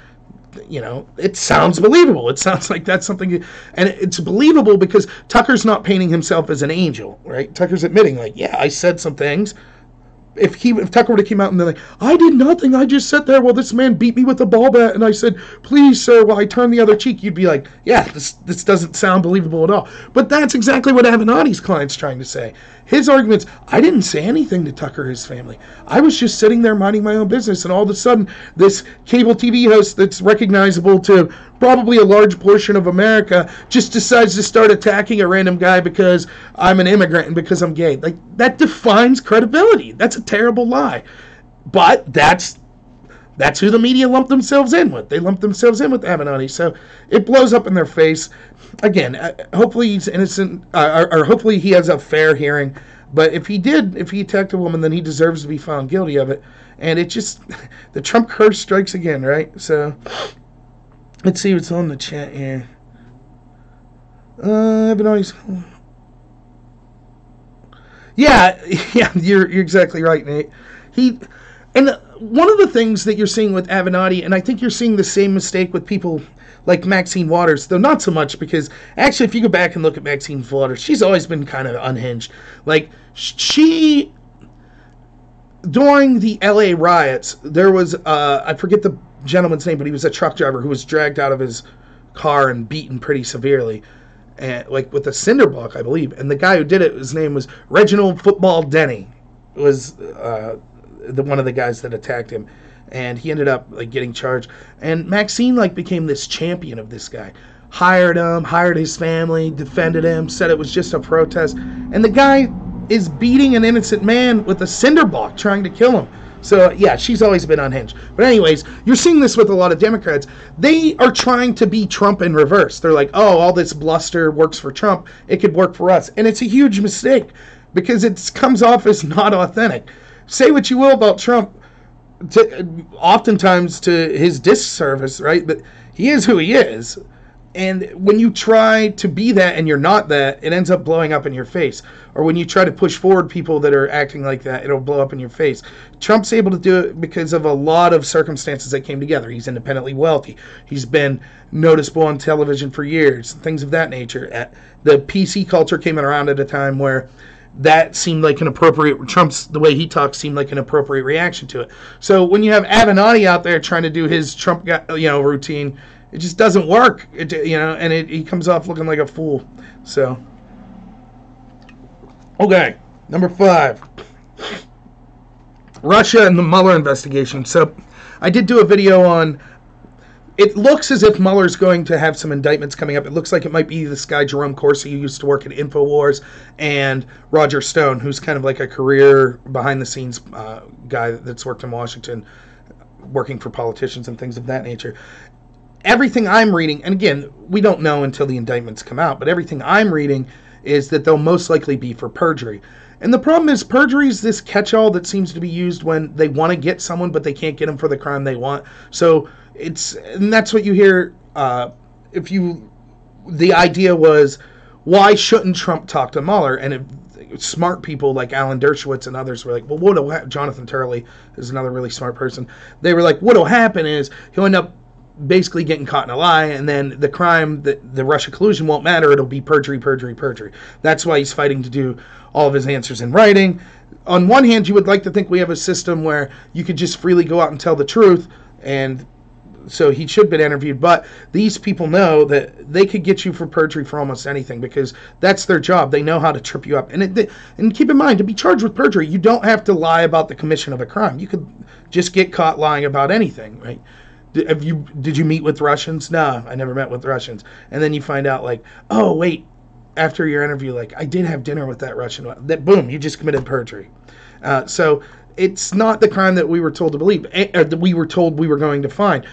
Speaker 1: It sounds believable. It sounds like that's something, and it's believable because Tucker's not painting himself as an angel, right? Tucker's admitting, like, yeah, I said some things. If Tucker would have came out and been like, I did nothing, I just sat there while this man beat me with a ball bat, and I said, please, sir, while I turned the other cheek, you'd be like, yeah, this doesn't sound believable at all. But that's exactly what Avenatti's client's trying to say. His argument's, I didn't say anything to Tucker or his family. I was just sitting there minding my own business, and all of a sudden, this cable TV host that's recognizable to probably a large portion of America just decides to start attacking a random guy because I'm an immigrant and because I'm gay. Like, that defines credibility. That's a terrible lie. But that's who the media lumped themselves in with. They lumped themselves in with Avenatti. So it blows up in their face. Again, hopefully he's innocent, or hopefully he has a fair hearing. But if he attacked a woman, then he deserves to be found guilty of it. And it just, the Trump curse strikes again, right? So let's see what's on the chat here. Avenatti's... Yeah, you're exactly right, Nate. And one of the things that you're seeing with Avenatti, and I think you're seeing the same mistake with people like Maxine Waters, though not so much, because actually if you go back and look at Maxine Waters, she's always been kind of unhinged. Like, during the LA riots, there was, I forget the gentleman's name, but he was a truck driver who was dragged out of his car and beaten pretty severely, and, like, with a cinder block, I believe. And the guy who did it, his name was Reginald Football Denny, was one of the guys that attacked him. And he ended up like getting charged. And Maxine like became this champion of this guy. Hired him, hired his family, defended him, said it was just a protest. And the guy is beating an innocent man with a cinder block trying to kill him. So yeah, she's always been unhinged. But anyways, you're seeing this with a lot of Democrats. They are trying to be Trump in reverse. They're like, oh, all this bluster works for Trump. It could work for us. And it's a huge mistake because it comes off as not authentic. Say what you will about Trump, oftentimes to his disservice, right? But he is who he is. And when you try to be that and you're not that, it ends up blowing up in your face. Or when you try to push forward people that are acting like that, it'll blow up in your face. Trump's able to do it because of a lot of circumstances that came together. He's independently wealthy. He's been noticeable on television for years, things of that nature. The PC culture came around at a time where that seemed like an appropriate, the way he talks seemed like an appropriate reaction to it. So when you have Avenatti out there trying to do his Trump, routine, it just doesn't work, and he comes off looking like a fool. So, okay, number 5, Russia and the Mueller investigation. So I did do a video on, it looks as if Mueller's going to have some indictments coming up. It looks like it might be this guy, Jerome Corsi, who used to work at InfoWars, and Roger Stone, who's kind of like a career behind-the-scenes guy that's worked in Washington, working for politicians and things of that nature. Everything I'm reading, and again, we don't know until the indictments come out, but everything I'm reading is that they'll most likely be for perjury. And the problem is perjury is this catch-all that seems to be used when they want to get someone, but they can't get them for the crime they want. So and that's what you hear. The idea was, why shouldn't Trump talk to Mueller? And smart people like Alan Dershowitz and others were like, well, Jonathan Turley is another really smart person. They were like, what'll happen is he'll end up basically getting caught in a lie, and then the crime, the Russia collusion won't matter. It'll be perjury, perjury, perjury. That's why he's fighting to do all of his answers in writing. On one hand, you would like to think we have a system where you could just freely go out and tell the truth, and so he should have been interviewed, but these people know that they could get you for perjury for almost anything because that's their job. They know how to trip you up. And keep in mind, to be charged with perjury, you don't have to lie about the commission of a crime. You could just get caught lying about anything, right? Did you meet with Russians? No, I never met with Russians. And then you find out, like, oh, wait, after your interview, like, I did have dinner with that Russian. Boom, you just committed perjury. So it's not the crime that we were told to believe, that we were told we were going to find.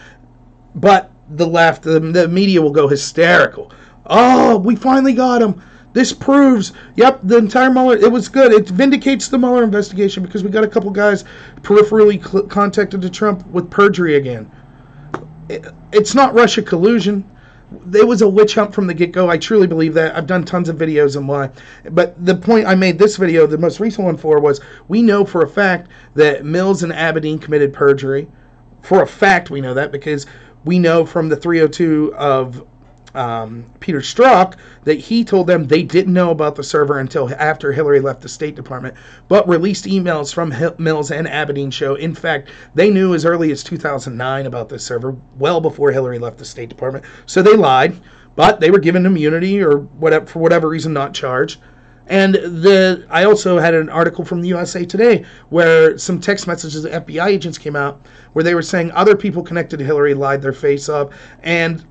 Speaker 1: But the left, the media will go hysterical. Oh, we finally got him. This proves, yep, the entire Mueller, it was good. It vindicates the Mueller investigation because we got a couple guys peripherally contacted to Trump with perjury again. It's not Russia collusion. It was a witch hunt from the get-go. I truly believe that. I've done tons of videos on why. But the point I made this video, the most recent one for, was we know for a fact that Mills and Abedin committed perjury. For a fact we know that because we know from the 302 of Peter Strzok that he told them they didn't know about the server until after Hillary left the State Department, but released emails from Mills and Abedin show. In fact, they knew as early as 2009 about this server, well before Hillary left the State Department. So they lied, but they were given immunity or whatever, for whatever reason, not charged. And I also had an article from the USA Today where some text messages of FBI agents came out where they were saying other people connected to Hillary lied their face up, and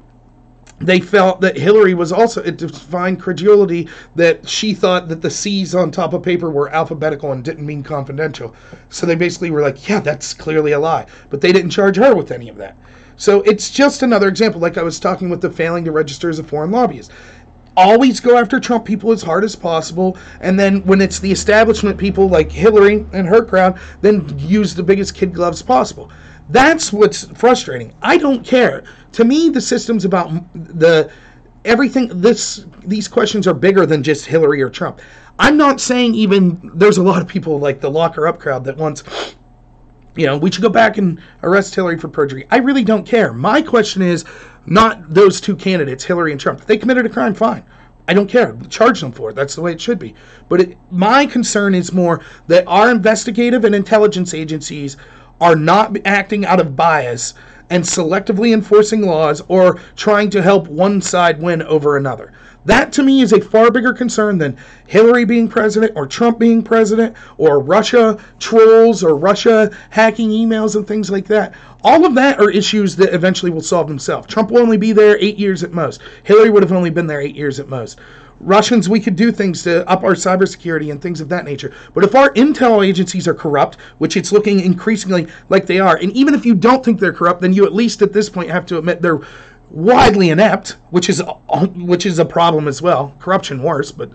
Speaker 1: they felt that Hillary was also, it defined credulity, that she thought that the C's on top of paper were alphabetical and didn't mean confidential. So they basically were like, yeah, that's clearly a lie. But they didn't charge her with any of that. So it's just another example, like I was talking with the failing to register as a foreign lobbyist. Always go after Trump people as hard as possible, and then when it's the establishment people like Hillary and her crowd, then use the biggest kid gloves possible. That's what's frustrating. I don't care. To me, the system's about everything. These questions are bigger than just Hillary or Trump. I'm not saying even there's a lot of people like the lock her up crowd that wants, we should go back and arrest Hillary for perjury. I really don't care. My question is not those two candidates, Hillary and Trump. If they committed a crime, fine. I don't care. Charge them for it. That's the way it should be. But my concern is more that our investigative and intelligence agencies are not acting out of bias and selectively enforcing laws or trying to help one side win over another. That, to me, is a far bigger concern than Hillary being president or Trump being president or Russia trolls or Russia hacking emails and things like that. All of that are issues that eventually will solve themselves. Trump will only be there 8 years at most. Hillary would have only been there 8 years at most. Russians, we could do things to up our cybersecurity and things of that nature. But if our intel agencies are corrupt, which it's looking increasingly like they are, and even if you don't think they're corrupt, then you at least at this point have to admit they're widely inept, which is a problem as well. Corruption worse, but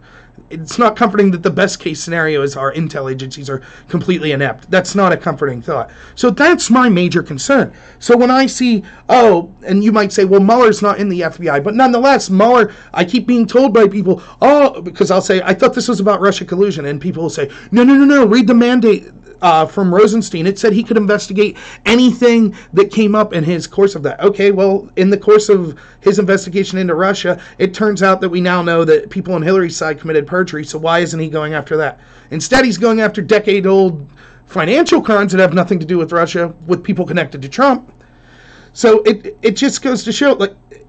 Speaker 1: it's not comforting that the best case scenario is our intel agencies are completely inept. That's not a comforting thought. So that's my major concern. So when I see, and you might say, well, Mueller's not in the FBI, but nonetheless, Mueller, I keep being told by people, because I'll say, I thought this was about Russia collusion, and people will say, no, read the mandate from Rosenstein. It said he could investigate anything that came up in his course of that. Okay, well, in the course of his investigation into Russia, it turns out that we now know that people on Hillary's side committed perjury, so why isn't he going after that? Instead, he's going after decade-old financial crimes that have nothing to do with Russia, with people connected to Trump. So it just goes to show,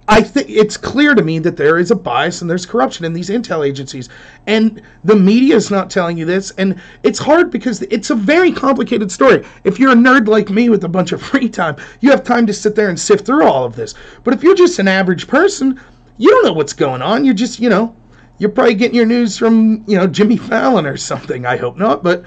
Speaker 1: I think it's clear to me that there is a bias and there's corruption in these intel agencies. And the media is not telling you this. And it's hard because it's a very complicated story. If you're a nerd like me with a bunch of free time, you have time to sit there and sift through all of this. But if you're just an average person, you don't know what's going on. You're just, you're probably getting your news from, Jimmy Fallon or something. I hope not. But,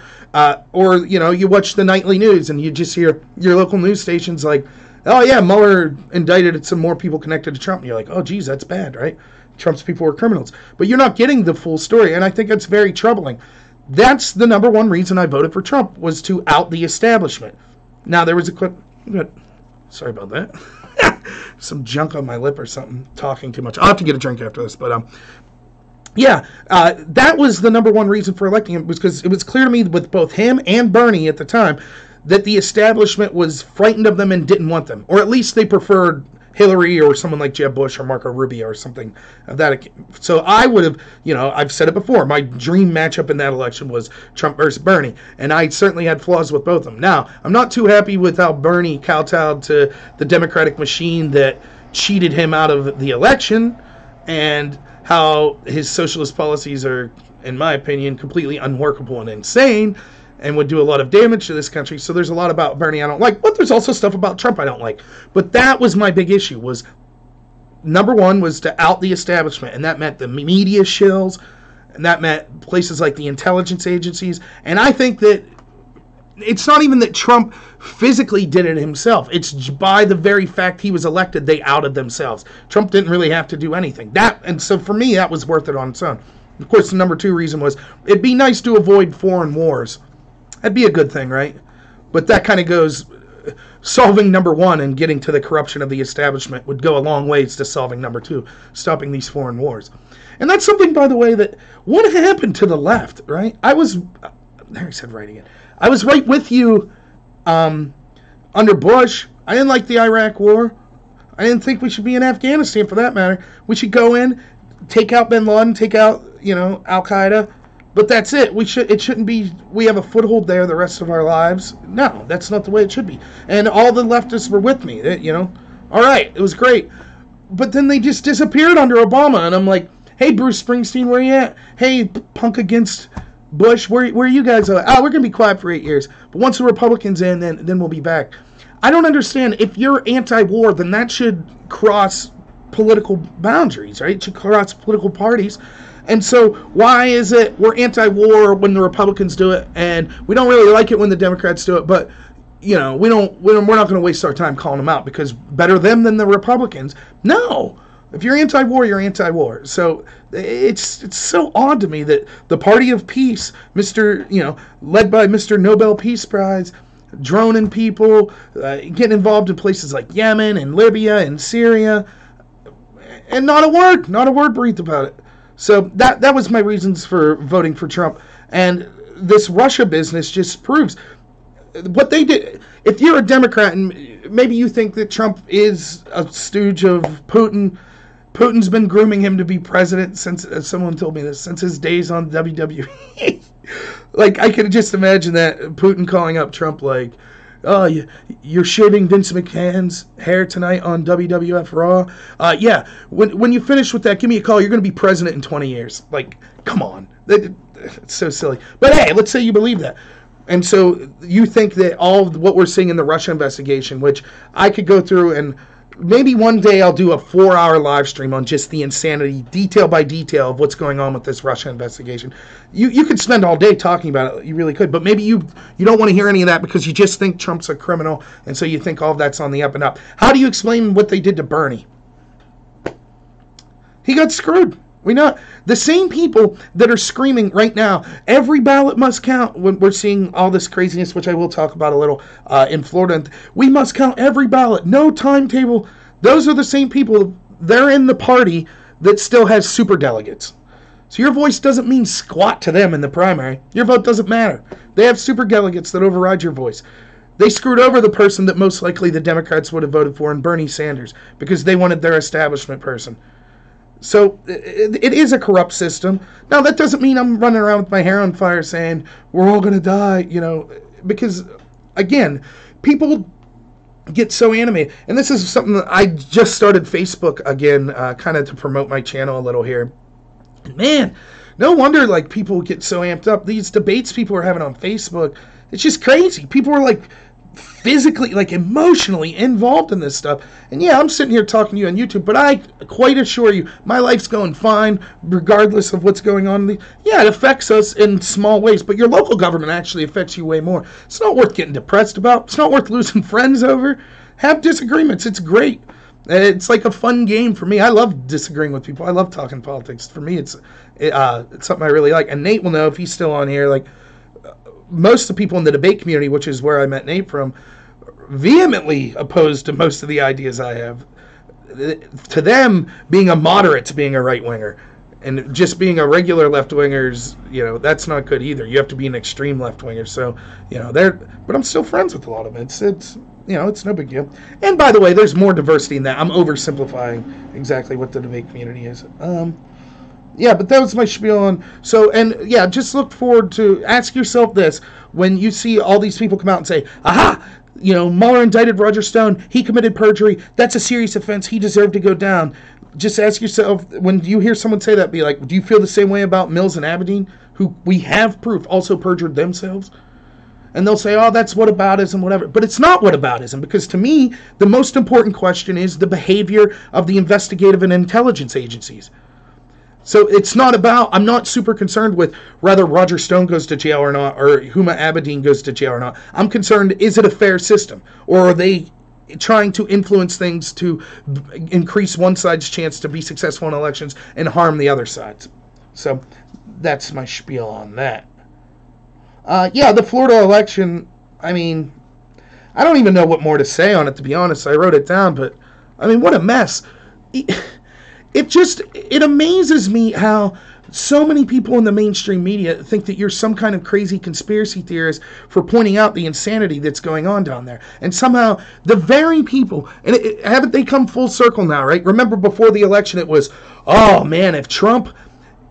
Speaker 1: or, you watch the nightly news and you just hear your local news stations like, oh, yeah, Mueller indicted some more people connected to Trump. And you're like, oh, geez, that's bad, right? Trump's people were criminals. But you're not getting the full story, and I think that's very troubling. That's the number one reason I voted for Trump, was to out the establishment. Now, there was a clip. Sorry about that. Some junk on my lip or something, talking too much. I'll have to get a drink after this, but that was the number one reason for electing him, was because it was clear to me with both him and Bernie at the time that the establishment was frightened of them and didn't want them. Or at least they preferred Hillary or someone like Jeb Bush or Marco Rubio or something of that. So I would have, I've said it before, my dream matchup in that election was Trump versus Bernie. And I certainly had flaws with both of them. Now, I'm not too happy with how Bernie kowtowed to the Democratic machine that cheated him out of the election, and how his socialist policies are, in my opinion, completely unworkable and insane, and would do a lot of damage to this country. So there's a lot about Bernie I don't like, but there's also stuff about Trump I don't like. But that was my big issue, was number one was to out the establishment, and that meant the media shills, and that meant places like the intelligence agencies. And I think that it's not even that Trump physically did it himself. It's by the very fact he was elected, they outed themselves. Trump didn't really have to do anything. And so for me, that was worth it on its own. Of course, the number two reason was it'd be nice to avoid foreign wars. That'd be a good thing, right? But that kind of goes, solving number one and getting to the corruption of the establishment would go a long ways to solving number two, stopping these foreign wars. And that's something, by the way, that what happened to the left, right? There he said writing it. I was right with you under Bush. I didn't like the Iraq war. I didn't think we should be in Afghanistan, for that matter. We should go in, take out bin Laden, take out, Al-Qaeda. But that's it. It shouldn't be, we have a foothold there the rest of our lives. No, that's not the way it should be. And all the leftists were with me, all right, it was great. But then they just disappeared under Obama, and I'm like, Hey, Bruce Springsteen, where you at? Hey, Punk Against Bush, where are you guys at? Oh, we're going to be quiet for 8 years. But once the Republicans in, then we'll be back. I don't understand. If you're anti-war, then that should cross political boundaries, right? It should cross political parties. And so why is it we're anti-war when the Republicans do it, and we don't really like it when the Democrats do it, but we're not going to waste our time calling them out because better them than the Republicans? No. If you're anti-war, you're anti-war. So it's so odd to me that the Party of Peace, led by Mr. Nobel Peace Prize, droning people, getting involved in places like Yemen and Libya and Syria, and not a word breathed about it. So that was my reasons for voting for Trump. And this Russia business just proves what they did. If you're a Democrat and maybe you think that Trump is a stooge of Putin, Putin's been grooming him to be president since, someone told me this, since his days on WWE. Like, I can just imagine that, Putin calling up Trump like, oh, you're shaving Vince McMahon's hair tonight on WWF Raw? Yeah, when you finish with that, give me a call. You're going to be president in 20 years. Like, come on. It's so silly. But hey, let's say you believe that. And so you think that all of what we're seeing in the Russia investigation, which I could go through and maybe one day I'll do a 4-hour live stream on just the insanity, detail by detail, of what's going on with this Russia investigation. You could spend all day talking about it. You really could. But maybe you don't want to hear any of that because you just think Trump's a criminal, and so you think all of that's on the up and up. How do you explain what they did to Bernie? He got screwed. We know the same people that are screaming right now, every ballot must count, when we're seeing all this craziness, which I will talk about a little in Florida. We must count every ballot, no timetable. Those are the same people. They're in the party that still has super delegates. So your voice doesn't mean squat to them in the primary. Your vote doesn't matter. They have super delegates that override your voice. They screwed over the person that most likely the Democrats would have voted for in Bernie Sanders because they wanted their establishment person. So it is a corrupt system. Now, that doesn't mean I'm running around with my hair on fire saying we're all going to die, because, again, people get so animated. And this is something that I just started Facebook again, kind of to promote my channel a little here. Man, no wonder, like, people get so amped up. These debates people are having on Facebook, it's just crazy. People are, like, physically, like, emotionally involved in this stuff. And yeah, I'm sitting here talking to you on YouTube, but I quite assure you, my life's going fine, regardless of what's going on. Yeah, it affects us in small ways, but your local government actually affects you way more. It's not worth getting depressed about. It's not worth losing friends over. Have disagreements. It's great. It's like a fun game for me. I love disagreeing with people. I love talking politics. For me, it's something I really like. And Nate will know if he's still on here, like, most of the people in the debate community, which is where I met Nate from, vehemently opposed to most of the ideas I have. To them, being a moderate to being a right-winger, and just being a regular left-winger's, that's not good either. You have to be an extreme left-winger. So, but I'm still friends with a lot of them. It's no big deal. And by the way, there's more diversity in that. I'm oversimplifying exactly what the debate community is. Yeah, but that was my spiel on. So, and yeah, just look forward to, ask yourself this, when you see all these people come out and say, aha, Mueller indicted Roger Stone, he committed perjury, that's a serious offense, he deserved to go down. Just ask yourself, when you hear someone say that, be like, do you feel the same way about Mills and Abedin, who we have proof also perjured themselves? And they'll say, oh, that's whataboutism, whatever. But it's not whataboutism, because to me, the most important question is the behavior of the investigative and intelligence agencies. So it's not about, I'm not super concerned with whether Roger Stone goes to jail or not, or Huma Abedin goes to jail or not. I'm concerned, is it a fair system? Or are they trying to influence things to increase one side's chance to be successful in elections and harm the other side's? So that's my spiel on that. Yeah, the Florida election, I mean, I don't even know what more to say on it, to be honest. I wrote it down, but, I mean, what a mess. It amazes me how so many people in the mainstream media think that you're some kind of crazy conspiracy theorist for pointing out the insanity that's going on down there. And somehow the very people, and haven't they come full circle now, right? Remember before the election it was, oh man, if Trump,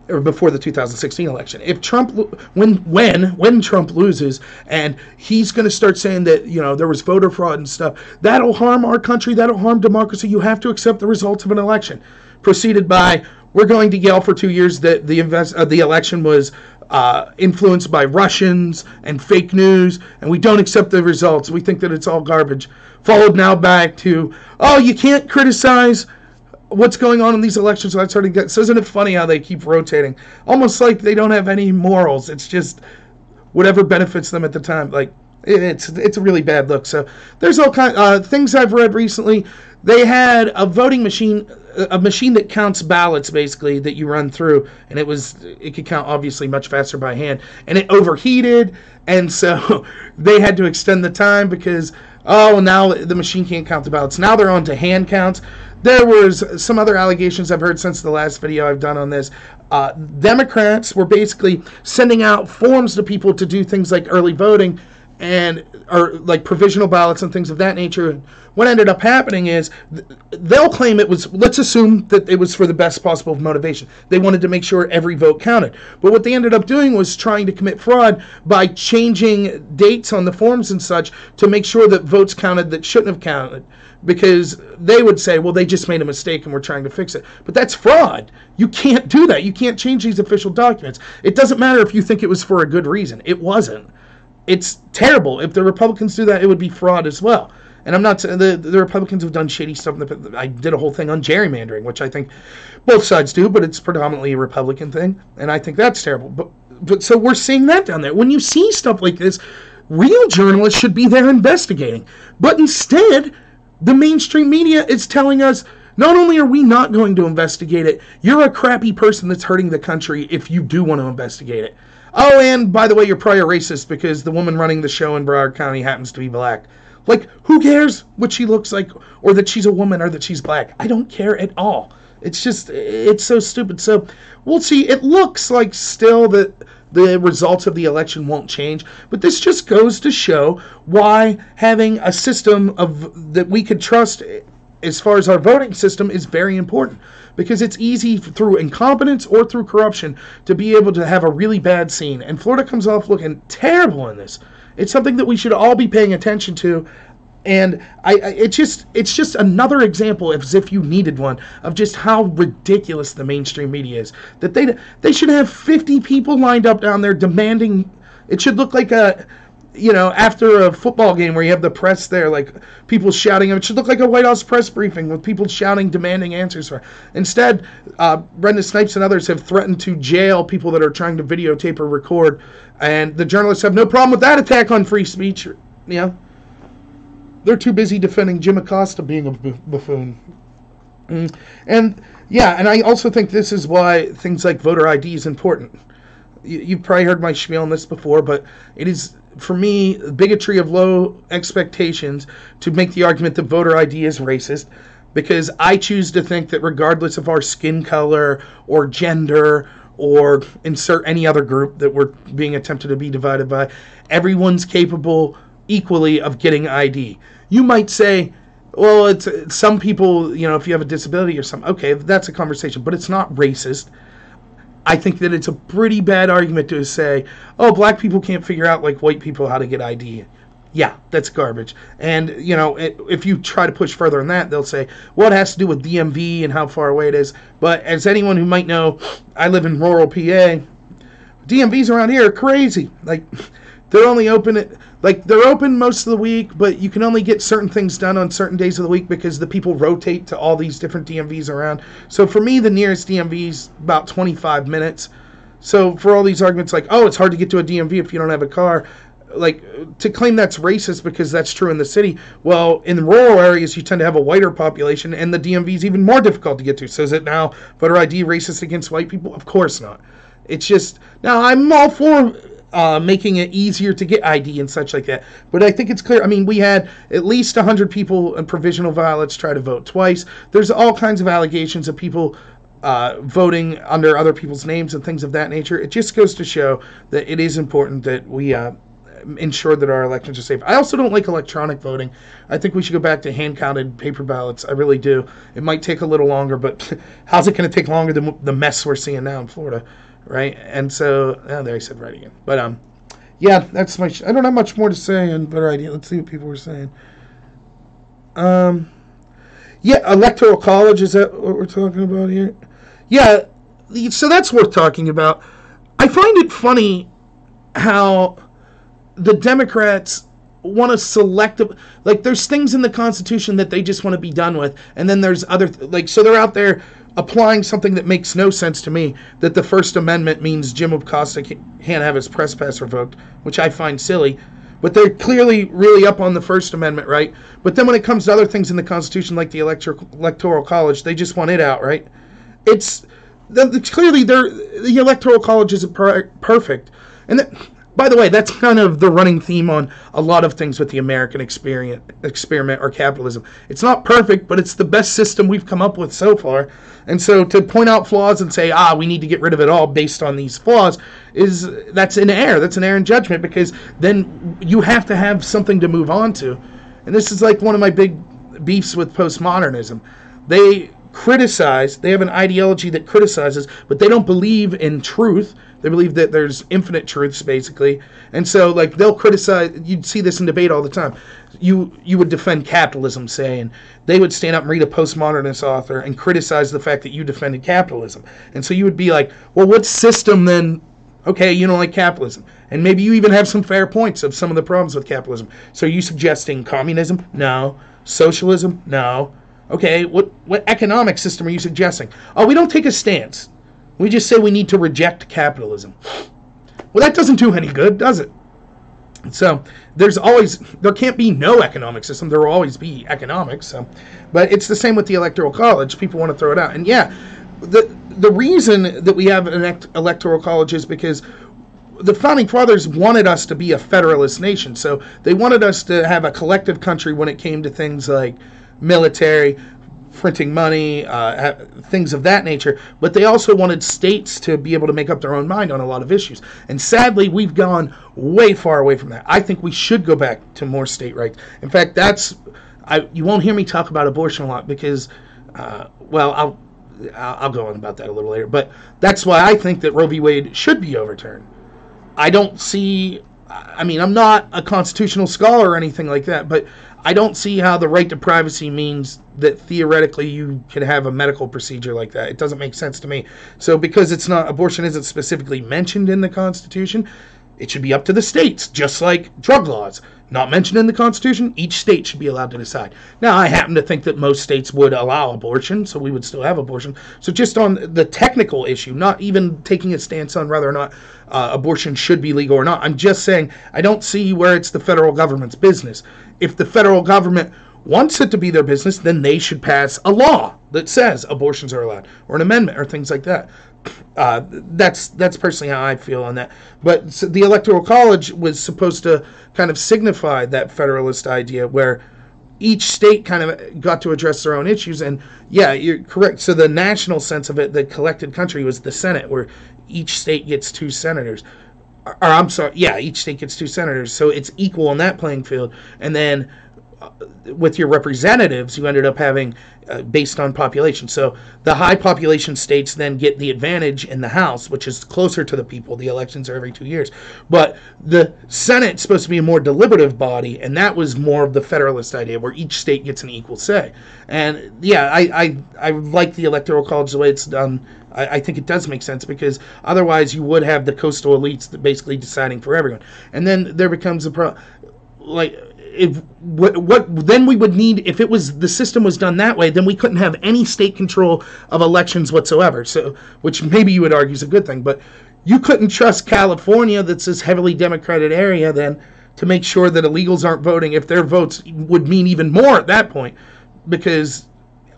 Speaker 1: or before the 2016 election, if Trump, when Trump loses and he's going to start saying that, there was voter fraud and stuff, that'll harm our country, that'll harm democracy, you have to accept the results of an election. Preceded by, we're going to yell for 2 years that the election was influenced by Russians and fake news, and we don't accept the results. We think that it's all garbage. Followed now back to, oh, you can't criticize what's going on in these elections. So isn't it funny how they keep rotating? Almost like they don't have any morals. It's just whatever benefits them at the time. Like, it's a really bad look. So there's all kind of things I've read recently. They had a voting machine, a machine that counts ballots, basically, that you run through, and it could count obviously much faster by hand, and it overheated, and so they had to extend the time because, now the machine can't count the ballots. Now they're on to hand counts. There was some other allegations I've heard since the last video I've done on this. Democrats were basically sending out forms to people to do things like early voting or like provisional ballots and things of that nature. What ended up happening is they'll claim it was, let's assume that it was for the best possible motivation. They wanted to make sure every vote counted. But what they ended up doing was trying to commit fraud by changing dates on the forms and such to make sure that votes counted that shouldn't have counted. Because they would say, well, they just made a mistake and we're trying to fix it. But that's fraud. You can't do that. You can't change these official documents. It doesn't matter if you think it was for a good reason. It wasn't. It's terrible. If the Republicans do that, it would be fraud as well. And I'm not saying the Republicans have done shady stuff. I did a whole thing on gerrymandering, which I think both sides do, but it's predominantly a Republican thing, and I think that's terrible. But so we're seeing that down there. When you see stuff like this, real journalists should be there investigating. But instead, the mainstream media is telling us, not only are we not going to investigate it, you're a crappy person that's hurting the country if you do want to investigate it. Oh, and by the way, you're probably a racist because the woman running the show in Broward County happens to be black. Like, who cares what she looks like, or that she's a woman, or that she's black? I don't care at all. It's just, it's so stupid. So, we'll see. It looks like still that the results of the election won't change, but this just goes to show why having a system that we could trust as far as our voting system is very important. Because it's easy through incompetence or through corruption to be able to have a really bad scene. And Florida comes off looking terrible in this. It's something that we should all be paying attention to. And it's just another example, as if you needed one, of just how ridiculous the mainstream media is. That they should have 50 people lined up down there demanding. It should look like after a football game where you have the press there, like people shouting. It should look like a White House press briefing with people shouting, demanding answers for. Instead, Brenda Snipes and others have threatened to jail people that are trying to videotape or record, and the journalists have no problem with that attack on free speech. They're too busy defending Jim Acosta being a buffoon. And I also think this is why things like voter ID is important. You've probably heard my spiel on this before, but it is, for me, bigotry of low expectations to make the argument that voter ID is racist, because I choose to think that regardless of our skin color or gender or insert any other group that we're being attempted to be divided by, everyone's capable equally of getting ID. You might say, well, it's some people, if you have a disability or something, okay, that's a conversation, but it's not racist. I think that it's a pretty bad argument to say, oh, black people can't figure out like white people how to get ID. Yeah, that's garbage. And, if you try to push further on that, they'll say, well, it has to do with DMV and how far away it is. But as anyone who might know, I live in rural PA. DMVs around here are crazy. Like, they're only open they're open most of the week, but you can only get certain things done on certain days of the week because the people rotate to all these different DMVs around. So for me, the nearest DMV is about 25 minutes. So for all these arguments like, oh, it's hard to get to a DMV if you don't have a car, like, to claim that's racist because that's true in the city. Well, in the rural areas, you tend to have a whiter population, and the DMV is even more difficult to get to. So is it now voter ID racist against white people? Of course not. It's just, now I'm all for making it easier to get ID and such like that. But I think it's clear. I mean, we had at least 100 people in provisional ballots try to vote twice. There's all kinds of allegations of people voting under other people's names and things of that nature. It just goes to show that it is important that we ensure that our elections are safe. I also don't like electronic voting. I think we should go back to hand-counted paper ballots. I really do. It might take a little longer, but how's it going to take longer than the mess we're seeing now in Florida? Right? And so, there I said right again. But, that's I don't have much more to say on voter ID. Let's see what people were saying. Electoral College, is that what we're talking about here? Yeah, so that's worth talking about. I find it funny how the Democrats want to select, like, there's things in the Constitution that they just want to be done with, and then there's other, like, so they're out there applying something that makes no sense to me, that the First Amendment means Jim Acosta can't have his press pass revoked, which I find silly. But they're clearly really up on the First Amendment, right? But then when it comes to other things in the Constitution, like the Electoral College, they just want it out, right? It's clearly the Electoral College isn't perfect. And by the way, that's kind of the running theme on a lot of things with the American experiment or capitalism. It's not perfect, but it's the best system we've come up with so far. And so to point out flaws and say, we need to get rid of it all based on these flaws, that's an error. That's an error in judgment, because then you have to have something to move on to. And this is like one of my big beefs with postmodernism. They have an ideology that criticizes, but they don't believe in truth. They believe that there's infinite truths, basically. And so, like, they'll criticize. You'd see this in debate all the time. You would defend capitalism, say, and they would stand up and read a postmodernist author and criticize the fact that you defended capitalism. And so you would be like, well, what system then? Okay, you don't like capitalism. And maybe you even have some fair points of some of the problems with capitalism. So are you suggesting communism? No. Socialism? No. Okay, what economic system are you suggesting? Oh, we don't take a stance. We just say we need to reject capitalism. Well, that doesn't do any good, does it? So there can't be no economic system. There will always be economics. But it's the same with the Electoral College. People want to throw it out. And yeah, the reason that we have an Electoral College is because the Founding Fathers wanted us to be a federalist nation. So they wanted us to have a collective country when it came to things like military, printing money, things of that nature, but they also wanted states to be able to make up their own mind on a lot of issues. And sadly, we've gone way far away from that. I think we should go back to more state rights. In fact, you won't hear me talk about abortion a lot because, I'll go on about that a little later, but that's why I think that Roe v. Wade should be overturned. I'm not a constitutional scholar or anything like that, but I don't see how the right to privacy means that theoretically you could have a medical procedure like that. It doesn't make sense to me. So because abortion isn't specifically mentioned in the Constitution, it should be up to the states, just like drug laws. Not mentioned in the Constitution, each state should be allowed to decide. Now, I happen to think that most states would allow abortion, so we would still have abortion. So just on the technical issue, not even taking a stance on whether or not abortion should be legal or not, I'm just saying I don't see where it's the federal government's business. If the federal government wants it to be their business, then they should pass a law that says abortions are allowed, or an amendment, or things like that. That's personally how I feel on that. But the Electoral College was supposed to kind of signify that federalist idea where each state kind of got to address their own issues. And yeah, you're correct. So the national sense of it, the collected country, was the Senate, where each state gets 2 senators. Each state gets 2 senators. So it's equal on that playing field. And then with your representatives, you ended up having based on population. So the high population states then get the advantage in the House, which is closer to the people. The elections are every 2 years. But the Senate's supposed to be a more deliberative body, and that was more of the federalist idea, where each state gets an equal say. And yeah, I like the Electoral College the way it's done. I think it does make sense, because otherwise you would have the coastal elites that basically deciding for everyone. And then there becomes a problem. Then we would need, if the system was done that way, then we couldn't have any state control of elections whatsoever. So, which maybe you would argue is a good thing, but you couldn't trust California, that's this heavily Democratic area, then to make sure that illegals aren't voting if their votes would mean even more at that point, because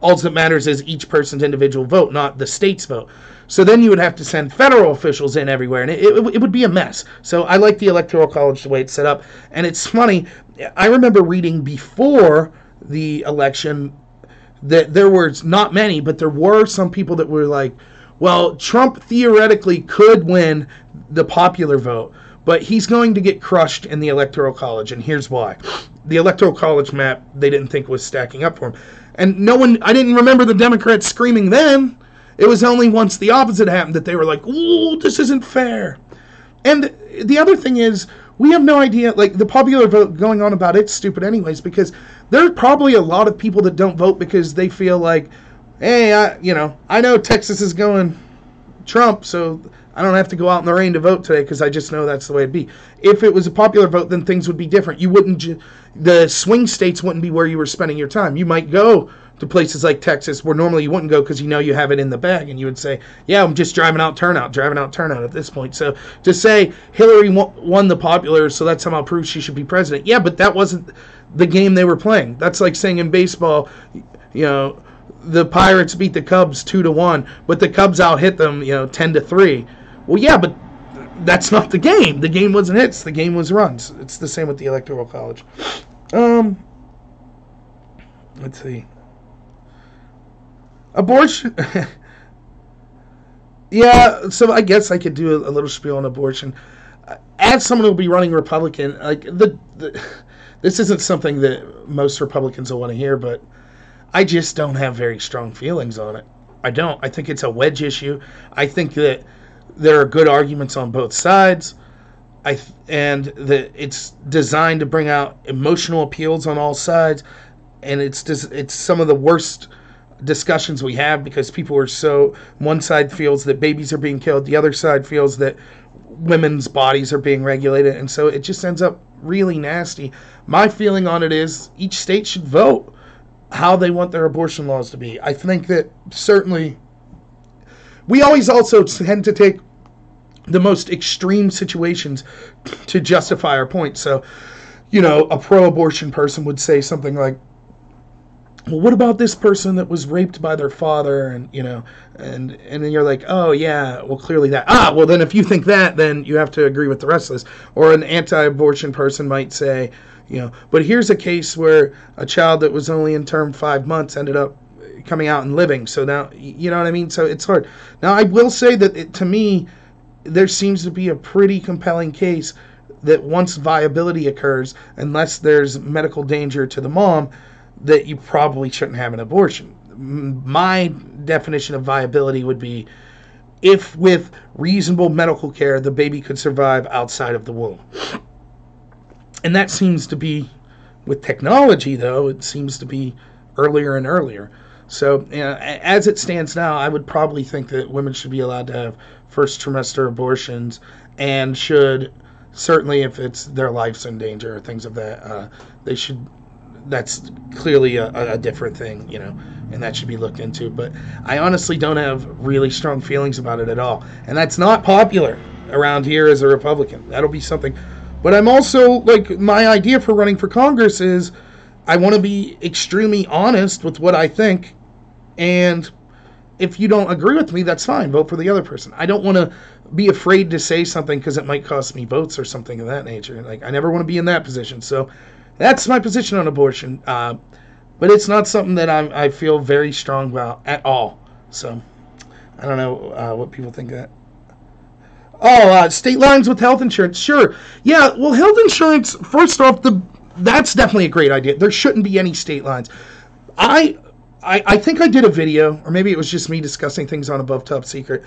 Speaker 1: all that matters is each person's individual vote, not the state's vote. So then you would have to send federal officials in everywhere, and it would be a mess. So I like the Electoral College the way it's set up. And it's funny, I remember reading before the election that there were not many, but there were some people that were like, well, Trump theoretically could win the popular vote, but he's going to get crushed in the Electoral College, and here's why. The Electoral College map, they didn't think was stacking up for him. And I didn't remember the Democrats screaming then. It was only once the opposite happened that they were like, ooh, this isn't fair. And the other thing is, we have no idea, like, the popular vote going on about it's stupid anyways, because there are probably a lot of people that don't vote because they feel like hey, I know Texas is going Trump, so I don't have to go out in the rain to vote today because I just know that's the way it'd be. If it was a popular vote, then things would be different. You wouldn't, the swing states wouldn't be where you were spending your time. You might go to places like Texas where normally you wouldn't go because you know you have it in the bag, and you would say, yeah, I'm just driving out turnout at this point. So to say Hillary won the popular, so that somehow proves she should be president. Yeah, but that wasn't the game they were playing. That's like saying in baseball, the Pirates beat the Cubs 2-1, but the Cubs out hit them, 10-3. Well, yeah, but that's not the game. The game wasn't hits. The game was runs. It's the same with the Electoral College. Let's see. Abortion. Yeah, so I guess I could do a little spiel on abortion. As someone who will be running Republican, like this isn't something that most Republicans will want to hear, but I just don't have very strong feelings on it. I don't. I think it's a wedge issue. I think that there are good arguments on both sides, and that it's designed to bring out emotional appeals on all sides, and it's some of the worst discussions we have because people are so, one side feels that babies are being killed, the other side feels that women's bodies are being regulated, and so it just ends up really nasty. My feeling on it is each state should vote how they want their abortion laws to be. I think that certainly we always also tend to take the most extreme situations to justify our point. So, a pro-abortion person would say something like, well, what about this person that was raped by their father? And, and then you're like, oh, yeah, well, clearly that. Well, then if you think that, then you have to agree with the rest of this. Or an anti-abortion person might say, but here's a case where a child that was only in term 5 months ended up coming out and living. So now, you know what I mean? So it's hard. Now, I will say that to me, there seems to be a pretty compelling case that once viability occurs, unless there's medical danger to the mom, that you probably shouldn't have an abortion. My definition of viability would be if with reasonable medical care, the baby could survive outside of the womb. And that seems to be, with technology though, it seems to be earlier and earlier. So as it stands now, I would probably think that women should be allowed to have first trimester abortions, and should, certainly if it's their life's in danger or things of that, they should, that's clearly a different thing, and that should be looked into. But I honestly don't have really strong feelings about it at all. And that's not popular around here as a Republican. That'll be something. But I'm also, my idea for running for Congress is I want to be extremely honest with what I think. And if you don't agree with me, that's fine. Vote for the other person. I don't want to be afraid to say something because it might cost me votes or something of that nature. I never want to be in that position. So that's my position on abortion. But it's not something that I feel very strong about at all. So I don't know what people think of that. State lines with health insurance. Sure. Yeah, well, health insurance, first off, that's definitely a great idea. There shouldn't be any state lines. I think I did a video, or maybe it was just me discussing things on Above Top Secret.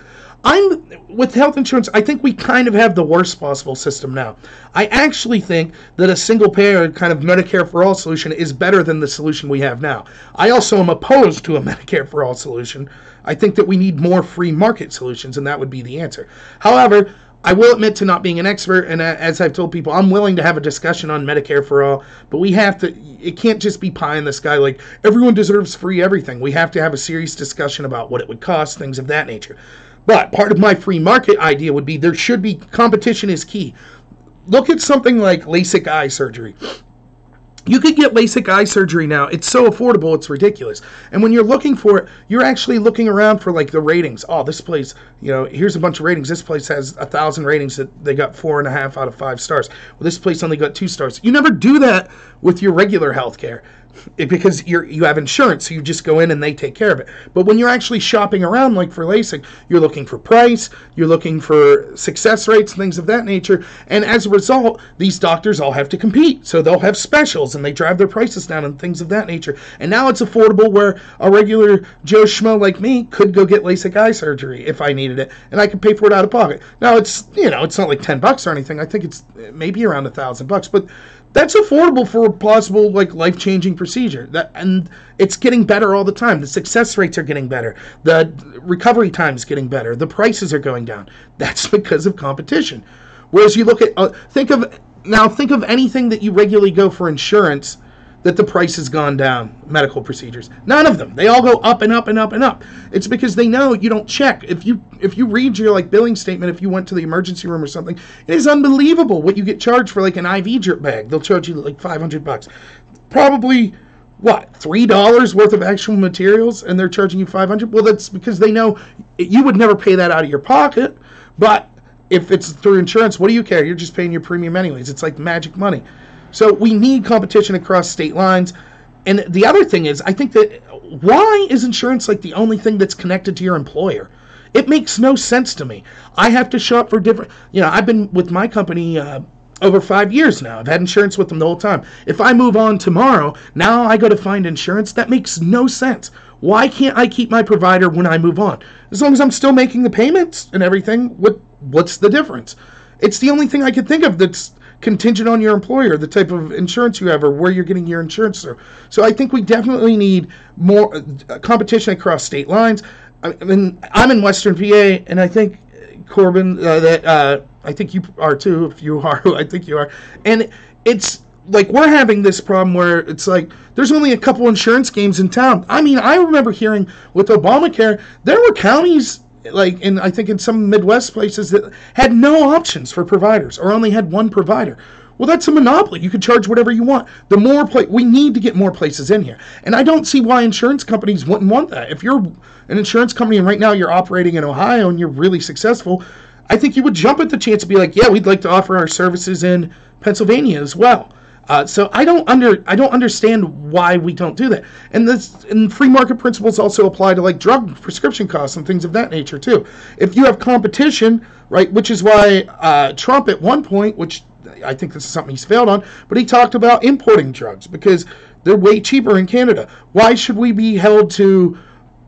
Speaker 1: With health insurance, I think we kind of have the worst possible system now. I actually think that a single-payer kind of Medicare for All solution is better than the solution we have now. I also am opposed to a Medicare for All solution. I think that we need more free market solutions, and that would be the answer. However, I will admit to not being an expert, and as I've told people, I'm willing to have a discussion on Medicare for All, but we have to, it can't just be pie in the sky like everyone deserves free everything. We have to have a serious discussion about what it would cost, things of that nature. But part of my free market idea would be there should be, competition is key. Look at something like LASIK eye surgery. You could get LASIK eye surgery now. It's so affordable, it's ridiculous. And when you're looking for it, you're actually looking around for the ratings. Oh, this place, here's a bunch of ratings. This place has 1,000 ratings that they got 4.5 out of 5 stars. Well, this place only got 2 stars. You never do that with your regular healthcare because you have insurance, so you just go in and they take care of it. But when you're actually shopping around, like for LASIK, you're looking for price, you're looking for success rates, things of that nature. And as a result, these doctors all have to compete. So they'll have specials and they drive their prices down and things of that nature. And now it's affordable where a regular Joe Schmo like me could go get LASIK eye surgery if I needed it, and I could pay for it out of pocket. Now it's, it's not like $10 or anything. I think it's maybe around $1,000, but That's affordable for a possible like life-changing procedure. And it's getting better all the time. The success rates are getting better. The recovery time is getting better. The prices are going down. That's because of competition. Whereas you look at think of anything that you regularly go for insurance that the price has gone down. Medical procedures, none of them. They all go up and up and up and up. It's because they know you don't check. If you read your like billing statement, if you went to the emergency room or something, it is unbelievable what you get charged for like an IV drip bag. They'll charge you like $500. Probably what, $3 worth of actual materials, and they're charging you $500. Well, that's because they know you would never pay that out of your pocket. But if it's through insurance, what do you care? You're just paying your premium anyways. It's like magic money. So we need competition across state lines. And the other thing is, I think that why is insurance like the only thing that's connected to your employer? It makes no sense to me. I have to shop for different, I've been with my company over 5 years now. I've had insurance with them the whole time. If I move on tomorrow, now I go to find insurance. That makes no sense. Why can't I keep my provider when I move on? As long as I'm still making the payments and everything, what's the difference? It's the only thing I could think of that's contingent on your employer, the type of insurance you have or where you're getting your insurance through. So I think we definitely need more competition across state lines. I mean, I'm in Western PA, and I think, Corbin, I think you are too, if you are who I think you are. And it's like we're having this problem where it's like there's only a couple insurance schemes in town. I mean, I remember hearing with Obamacare, there were counties like I think in some Midwest places that had no options for providers or only had one provider. Well, that's a monopoly. You can charge whatever you want. We need to get more places in here. And I don't see why insurance companies wouldn't want that. If you're an insurance company and right now you're operating in Ohio and you're really successful, I think you would jump at the chance to be like, yeah, we'd like to offer our services in Pennsylvania as well. So I don't understand why we don't do that. And free market principles also apply to like drug prescription costs and things of that nature too. If you have competition, right, which is why Trump at one point, which I think this is something he's failed on, but he talked about importing drugs because they're way cheaper in Canada. Why should we be held to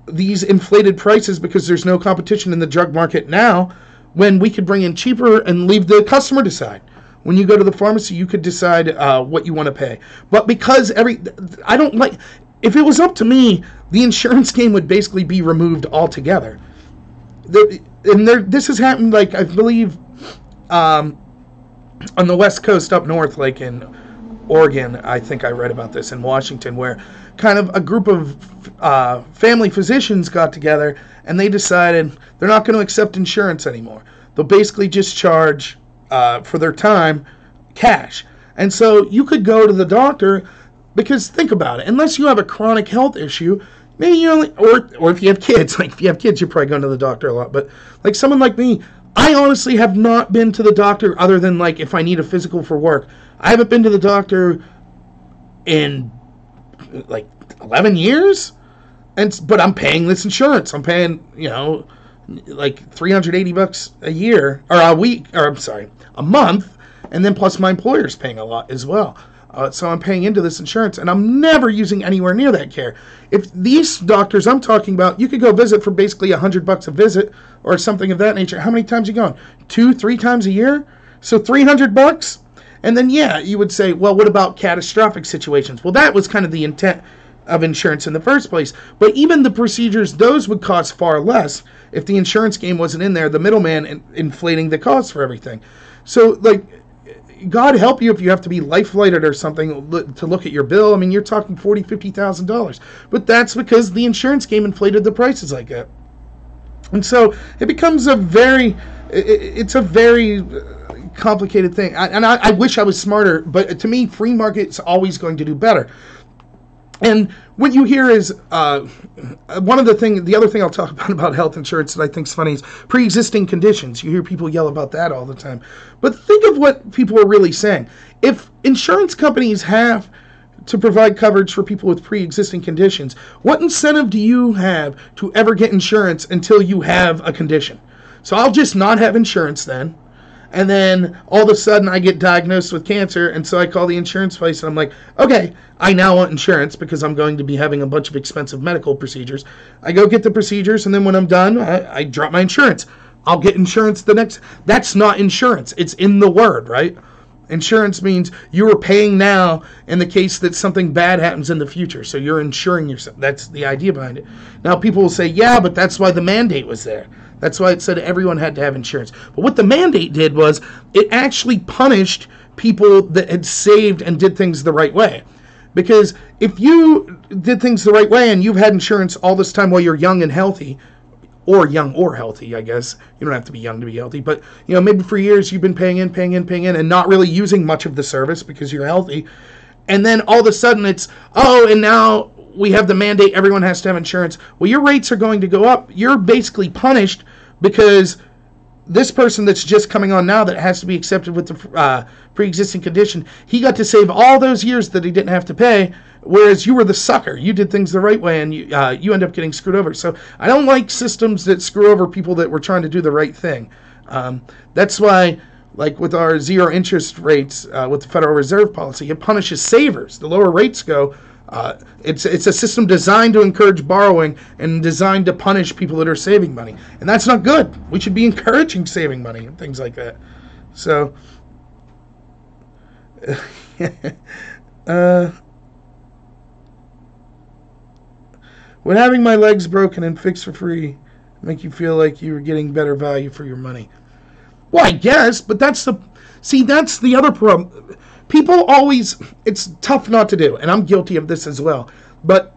Speaker 1: these inflated prices because there's no competition in the drug market now when we could bring in cheaper and leave the customer decide? When you go to the pharmacy, you could decide what you want to pay. But because I don't like, if it was up to me, the insurance game would basically be removed altogether. This has happened, like, I believe, on the West Coast up north, like in Oregon, I think I read about this, in Washington, where kind of a group of family physicians got together and they decided they're not going to accept insurance anymore. They'll basically just charge for their time cash. And so you could go to the doctor, because think about it, unless you have a chronic health issue, maybe you only, or if you have kids, like if you have kids, you're probably going to the doctor a lot, but like someone like me, I honestly have not been to the doctor other than like if I need a physical for work. I haven't been to the doctor in like 11 years, but I'm paying this insurance. I'm paying, like $380 a year, or a week, or I'm sorry, a month, and then plus my employer's paying a lot as well. So I'm paying into this insurance, and I'm never using anywhere near that care. If these doctors I'm talking about, you could go visit for basically $100 a visit or something of that nature. How many times are you going? 2-3 times a year? So $300? And then, yeah, you would say, well, what about catastrophic situations? Well, that was kind of the intent of insurance in the first place. But even the procedures, those would cost far less if the insurance game wasn't in there, the middleman inflating the cost for everything. So, like, God help you if you have to be life-flighted or something to look at your bill. I mean, you're talking $40,000, $50,000. But that's because the insurance game inflated the prices like that. And so it becomes it's a very complicated thing. I wish I was smarter, but to me, free market's always going to do better. And what you hear is the other thing I'll talk about health insurance that I think is funny is pre-existing conditions. You hear people yell about that all the time. But think of what people are really saying. If insurance companies have to provide coverage for people with pre-existing conditions, what incentive do you have to ever get insurance until you have a condition? So I'll just not have insurance then. And then all of a sudden I get diagnosed with cancer, and so I call the insurance place and I'm like, okay, I now want insurance because I'm going to be having a bunch of expensive medical procedures. I go get the procedures, and then when I'm done, I drop my insurance. I'll get insurance the next. That's not insurance. It's in the word, right? Insurance means you are paying now in the case that something bad happens in the future. So you're insuring yourself. That's the idea behind it. Now people will say, yeah, but that's why the mandate was there. That's why it said everyone had to have insurance. But what the mandate did was it actually punished people that had saved and did things the right way. Because if you did things the right way and you've had insurance all this time while you're young and healthy, or young or healthy, I guess. You don't have to be young to be healthy. But, you know, maybe for years you've been paying in, and not really using much of the service because you're healthy. And then all of a sudden it's, oh, and now we have the mandate, everyone has to have insurance. Well, your rates are going to go up. You're basically punished because this person that's just coming on now that has to be accepted with the pre-existing condition, he got to save all those years that he didn't have to pay, whereas you were the sucker. You did things the right way, and you end up getting screwed over. So I don't like systems that screw over people that were trying to do the right thing. That's why, like with our zero interest rates with the Federal Reserve policy, it punishes savers. The lower rates go, it's a system designed to encourage borrowing and designed to punish people that are saving money. And that's not good. We should be encouraging saving money and things like that. So, would having my legs broken and fixed for free make you feel like you were getting better value for your money? Well, I guess, but that's the other problem. People always, it's tough not to do, and I'm guilty of this as well, but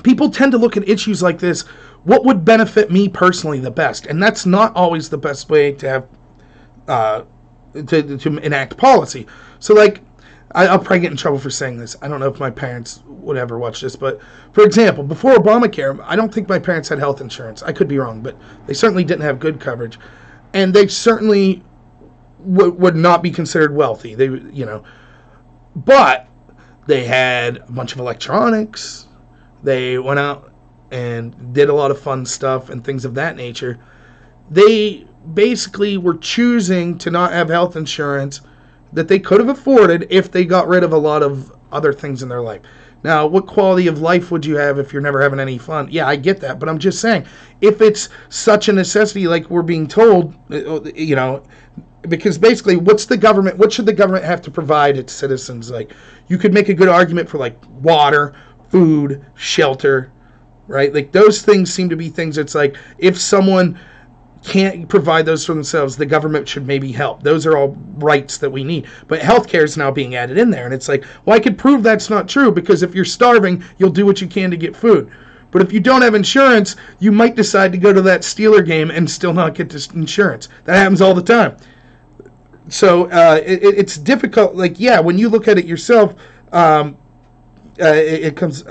Speaker 1: people tend to look at issues like this, what would benefit me personally the best? And that's not always the best way to have, to enact policy. So, like, I'll probably get in trouble for saying this. I don't know if my parents would ever watch this, but for example, before Obamacare, I don't think my parents had health insurance. I could be wrong, but they certainly didn't have good coverage. And they certainly would not be considered wealthy. They, you know, but they had a bunch of electronics. They went out and did a lot of fun stuff and things of that nature. They basically were choosing to not have health insurance that they could have afforded if they got rid of a lot of other things in their life. Now, what quality of life would you have if you're never having any fun? Yeah, I get that, but I'm just saying, if it's such a necessity like we're being told, you know, because basically, what should the government have to provide its citizens? Like, you could make a good argument for, like, water, food, shelter, right? Like, those things seem to be things that's like, if someone can't provide those for themselves, the government should maybe help. Those are all rights that we need. But healthcare is now being added in there, and it's like, well, I could prove that's not true, because if you're starving, you'll do what you can to get food. But if you don't have insurance, you might decide to go to that Steeler game and still not get this insurance. That happens all the time. So it's difficult. Like, yeah, when you look at it yourself, it comes.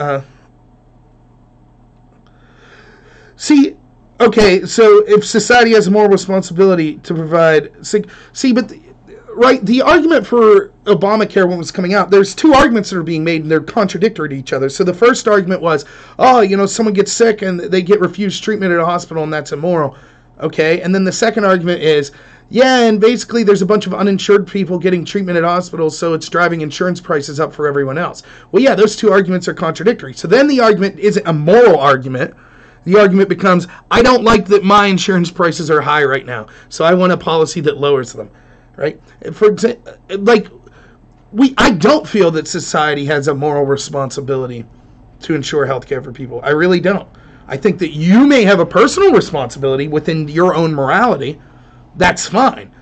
Speaker 1: See, okay, so if society has a moral responsibility to provide, the argument for Obamacare when it was coming out, there's two arguments that are being made, and they're contradictory to each other. So the first argument was, oh, you know, someone gets sick and they get refused treatment at a hospital, and that's immoral. Okay, and then the second argument is, yeah, and basically there's a bunch of uninsured people getting treatment at hospitals, so it's driving insurance prices up for everyone else. Well, yeah, those two arguments are contradictory. So then the argument isn't a moral argument. The argument becomes, I don't like that my insurance prices are high right now, so I want a policy that lowers them, right? For example, like, I don't feel that society has a moral responsibility to ensure health care for people. I really don't. I think that you may have a personal responsibility within your own morality. That's fine.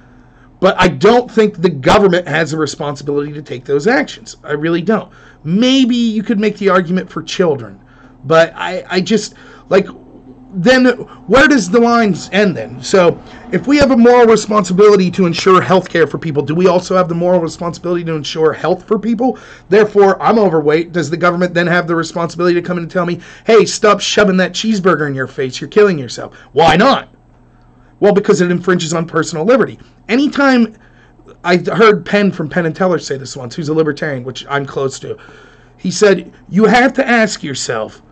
Speaker 1: But I don't think the government has a responsibility to take those actions. I really don't. Maybe you could make the argument for children. But I just, like, then where does the lines end then? So if we have a moral responsibility to ensure health care for people, do we also have the moral responsibility to ensure health for people? Therefore, I'm overweight. Does the government then have the responsibility to come in and tell me, hey, stop shoving that cheeseburger in your face, you're killing yourself? Why not? Well, because it infringes on personal liberty. Anytime, I heard Penn from Penn and Teller say this once, who's a libertarian, which I'm close to. He said, you have to ask yourself,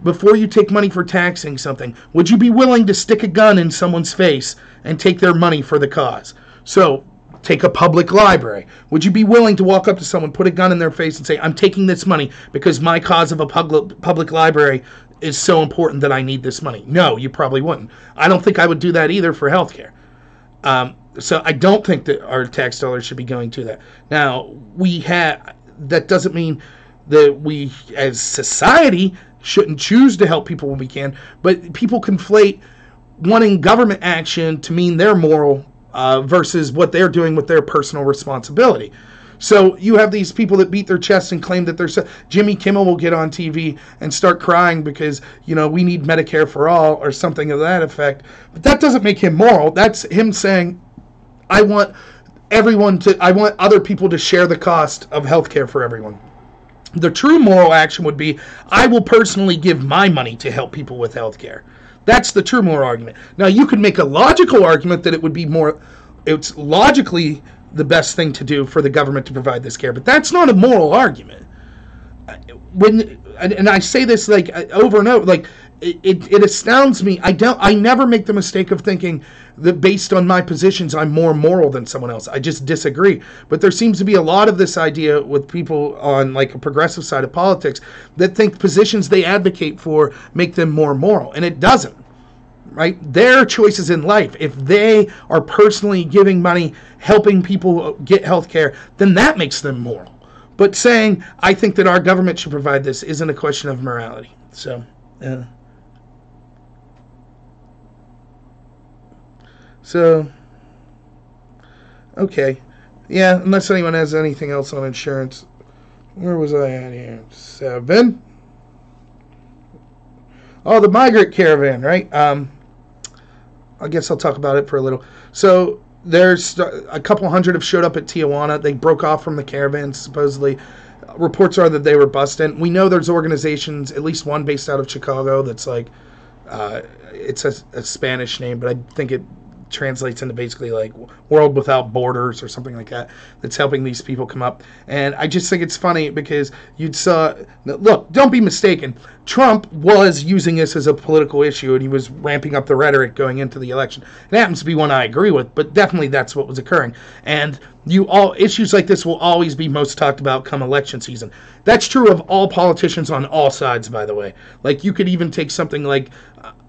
Speaker 1: before you take money for taxing something, would you be willing to stick a gun in someone's face and take their money for the cause? So, take a public library. Would you be willing to walk up to someone, put a gun in their face, and say, I'm taking this money because my cause of a public library is so important that I need this money? No, you probably wouldn't. I don't think I would do that either for healthcare. So I don't think that our tax dollars should be going to that. Now, that doesn't mean that we as society shouldn't choose to help people when we can, but people conflate wanting government action to mean they're moral versus what they're doing with their personal responsibility. So you have these people that beat their chests and claim that they're Jimmy Kimmel will get on TV and start crying because, we need Medicare for all or something of that effect. But that doesn't make him moral. That's him saying, I want other people to share the cost of healthcare for everyone. The true moral action would be, I will personally give my money to help people with healthcare. That's the true moral argument. Now, you could make a logical argument that it's logically the best thing to do for the government to provide this care, but that's not a moral argument. And I say this over and over, it astounds me. I never make the mistake of thinking that based on my positions I'm more moral than someone else. I just disagree. But there seems to be a lot of this idea with people on a progressive side of politics that think positions they advocate for make them more moral, and it doesn't. Right? Their choices in life, if they are personally giving money, helping people get health care, then that makes them moral. But saying, I think that our government should provide this isn't a question of morality. So, okay. Yeah, unless anyone has anything else on insurance. Where was I at here? 7. Oh, the migrant caravan, right? I guess I'll talk about it for a little. So there's a couple hundred have showed up at Tijuana. They broke off from the caravan, supposedly. Reports are that they were busted. We know there's organizations, at least one based out of Chicago, that's it's a Spanish name, but I think it translates into basically World Without Borders or something like that, that's helping these people come up. And I just think it's funny because look, don't be mistaken, Trump was using this as a political issue and he was ramping up the rhetoric going into the election. It happens to be one I agree with, but definitely that's what was occurring. And issues like this will always be most talked about come election season. That's true of all politicians on all sides, by the way. You could even take something like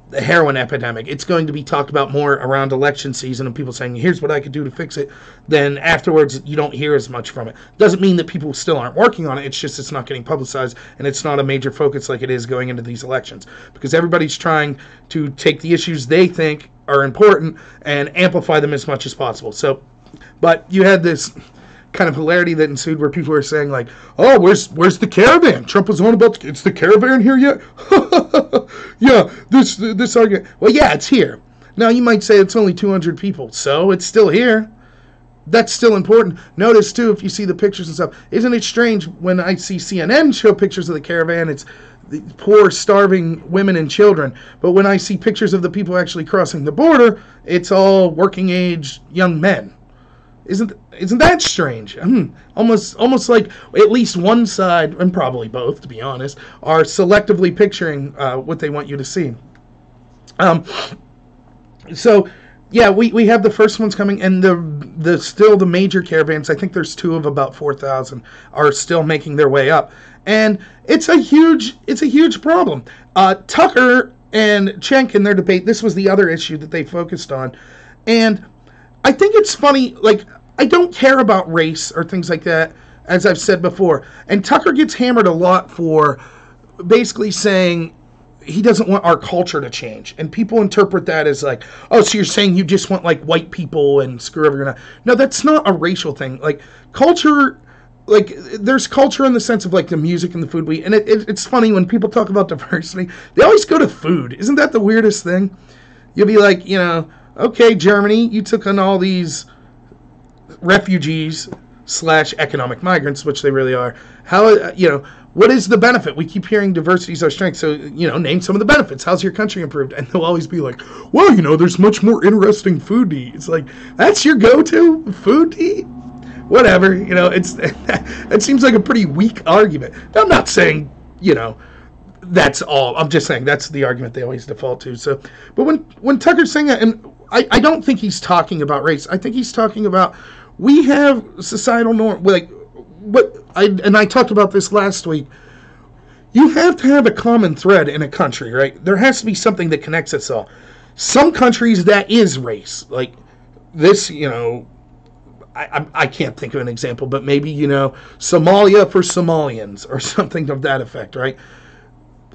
Speaker 1: the heroin epidemic. It's going to be talked about more around election season and people saying, here's what I could do to fix it. Then afterwards, you don't hear as much from it. Doesn't mean that people still aren't working on it. It's just it's not getting publicized and it's not a major focus like it is going into these elections. Because everybody's trying to take the issues they think are important and amplify them as much as possible. So, but you had this kind of hilarity that ensued where people were saying oh, where's the caravan? Trump was on about, it's the caravan here yet? Yeah, this argument. Well, yeah, it's here. Now, you might say it's only 200 people, so it's still here. That's still important. Notice, too, if you see the pictures and stuff, isn't it strange when I see CNN show pictures of the caravan, it's the poor, starving women and children. But when I see pictures of the people actually crossing the border, it's all working-age young men. Isn't that strange? Almost like at least one side, and probably both, to be honest, are selectively picturing what they want you to see. So, yeah, we have the first ones coming, and the major caravans, I think there's 2 of about 4,000, are still making their way up. And it's a huge problem. Tucker and Cenk in their debate, this was the other issue that they focused on. And I think it's funny, I don't care about race or things like that, as I've said before. And Tucker gets hammered a lot for basically saying he doesn't want our culture to change. And people interpret that as oh, so you're saying you just want white people and screw everyone up. No, that's not a racial thing. Culture, there's culture in the sense of the music and the food we eat. And it's funny when people talk about diversity, they always go to food. Isn't that the weirdest thing? You'll be okay, Germany, you took on all these refugees / economic migrants, which they really are. How, what is the benefit? We keep hearing diversity is our strength. So, name some of the benefits. How's your country improved? And they'll always be well, there's much more interesting food to eat. It's that's your go-to food to eat? Whatever, it seems like a pretty weak argument. I'm not saying, that's all. I'm just saying that's the argument they always default to. So, but when Tucker's saying that, and I don't think he's talking about race. I think he's talking about we have societal norm. I talked about this last week. You have to have a common thread in a country, right? There has to be something that connects us all. Some countries that is race. this, I can't think of an example, but maybe, Somalia for Somalians or something of that effect, right?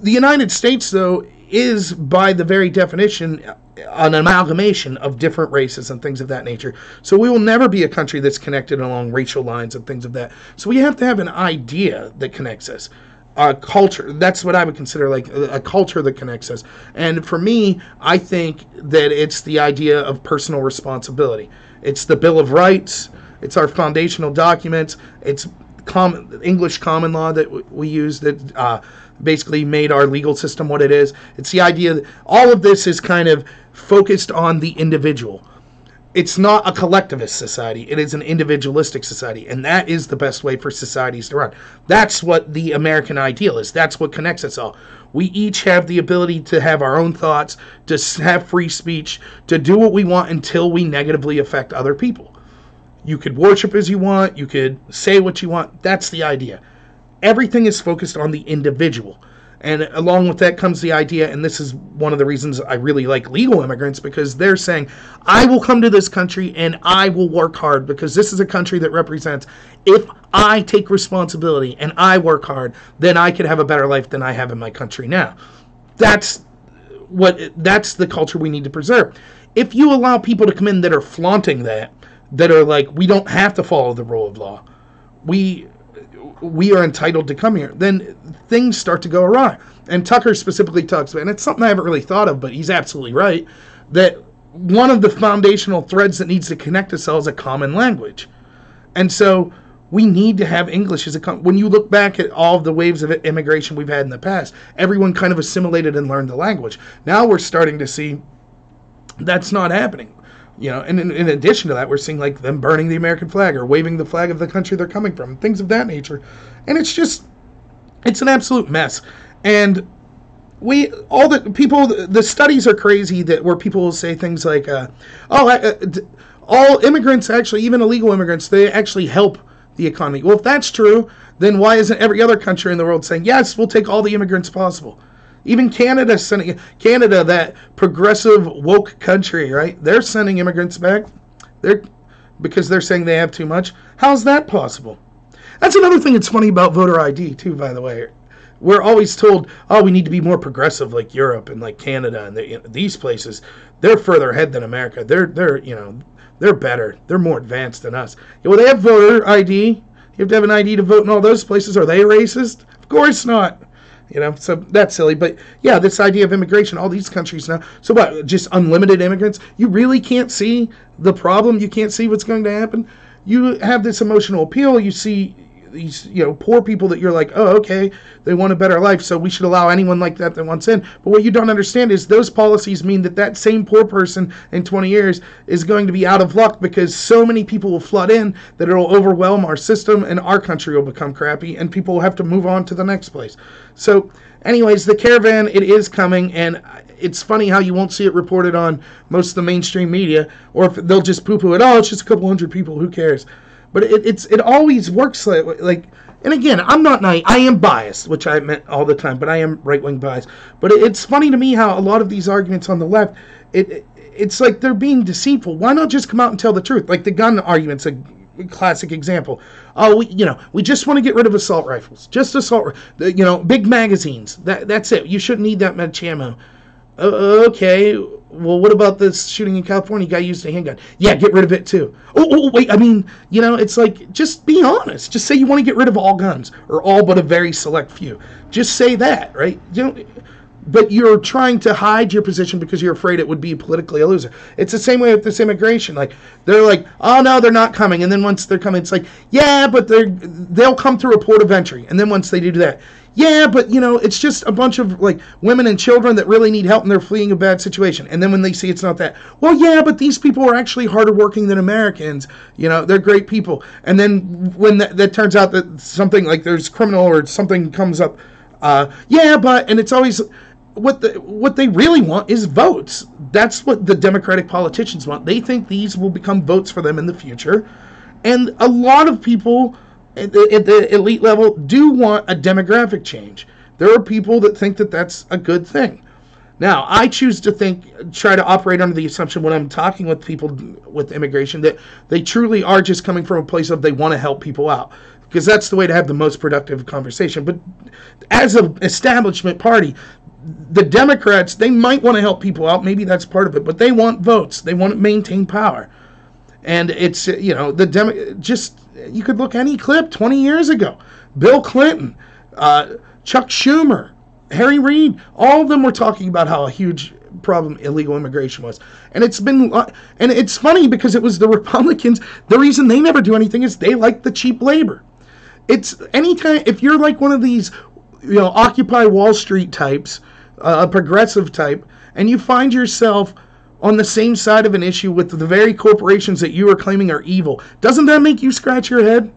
Speaker 1: The United States, though, is by the very definition an amalgamation of different races and things of that nature. So we will never be a country that's connected along racial lines and things of that. So we have to have an idea that connects us. A culture, that's what I would consider like a culture that connects us. And for me, I think that it's the idea of personal responsibility. It's the Bill of Rights. It's our foundational documents. It's English common law that we use that basically made our legal system what it is. It's the idea that all of this is kind of focused on the individual. It's not a collectivist society. It is an individualistic society. And that is the best way for societies to run. That's what the American ideal is. That's what connects us all. We each have the ability to have our own thoughts, to have free speech, to do what we want until we negatively affect other people. You could worship as you want. You could say what you want. That's the idea. Everything is focused on the individual. And along with that comes the idea, and this is one of the reasons I really like legal immigrants, because they're saying, I will come to this country and I will work hard because this is a country that represents, if I take responsibility and I work hard, then I could have a better life than I have in my country now. That's the culture we need to preserve. If you allow people to come in that are flaunting that are like, we don't have to follow the rule of law, we are entitled to come here, then things start to go awry. And Tucker specifically talks about, and it's something I haven't really thought of, but he's absolutely right, that one of the foundational threads that needs to connect us all is a common language. And so we need to have English as when you look back at all of the waves of immigration we've had in the past, everyone kind of assimilated and learned the language. Now we're starting to see that's not happening. And in addition to that, we're seeing like them burning the American flag or waving the flag of the country they're coming from, things of that nature. And it's an absolute mess. And the studies are crazy where people will say things like, all immigrants actually, even illegal immigrants, they actually help the economy. Well, if that's true, then why isn't every other country in the world saying, yes, we'll take all the immigrants possible? Even Canada, that progressive woke country, right? They're sending immigrants back. Because they're saying they have too much. How's that possible? That's another thing that's funny about voter ID too, by the way. We're always told, we need to be more progressive like Europe and like Canada and these places. They're further ahead than America. They're better. They're more advanced than us. Well, they have voter ID. You have to have an ID to vote in all those places. Are they racist? Of course not. So that's silly. But yeah, this idea of immigration, all these countries now. So what, just unlimited immigrants? You really can't see the problem? You can't see what's going to happen? You have this emotional appeal. You see these, poor people that you're like, oh, okay, they want a better life, so we should allow anyone like that wants in. But what you don't understand is those policies mean that same poor person in 20 years is going to be out of luck because so many people will flood in that it'll overwhelm our system and our country will become crappy and people will have to move on to the next place. So anyways, the caravan, it is coming, and it's funny how you won't see it reported on most of the mainstream media, or if they'll just poo-poo it, it's just a couple hundred people, who cares? But it always works like, and again, I'm not naive. I am biased, which I meant all the time, but I am right-wing biased. But it's funny to me how a lot of these arguments on the left, it's like they're being deceitful. Why not just come out and tell the truth? Like the gun argument's a classic example. We just want to get rid of assault rifles. Just big magazines. That's it. You shouldn't need that much ammo. Okay, well, what about this shooting in California? Guy used a handgun. Yeah, get rid of it too. Oh, wait, it's like, just be honest. Just say you want to get rid of all guns, or all but a very select few. Just say that, right? But you're trying to hide your position because you're afraid it would be politically a loser. It's the same way with this immigration. Like, they're like, oh, no, they're not coming. And then once they're coming, it's like, yeah, but they'll come through a port of entry. And then once they do that, yeah, but, it's just a bunch of, like, women and children that really need help and they're fleeing a bad situation. And then when they see it's not that, well, yeah, but these people are actually harder working than Americans. They're great people. And then when that turns out that something, like there's criminal or something comes up, and it's always... What they really want is votes. That's what the Democratic politicians want. They think these will become votes for them in the future. And a lot of people at the elite level do want a demographic change. There are people that think that that's a good thing. Now, I choose to try to operate under the assumption when I'm talking with people with immigration that they truly are just coming from a place of they want to help people out, because that's the way to have the most productive conversation. But as an establishment party, the Democrats, they might want to help people out. Maybe that's part of it, but they want votes. They want to maintain power. And it's, you know, you could look any clip 20 years ago. Bill Clinton, Chuck Schumer, Harry Reid, all of them were talking about how a huge problem illegal immigration was. And it's funny because it was the Republicans. The reason they never do anything is they like the cheap labor. It's anytime, if you're like one of these, you know, Occupy Wall Street types, a progressive type, and you find yourself on the same side of an issue with the very corporations that you are claiming are evil, doesn't that make you scratch your head?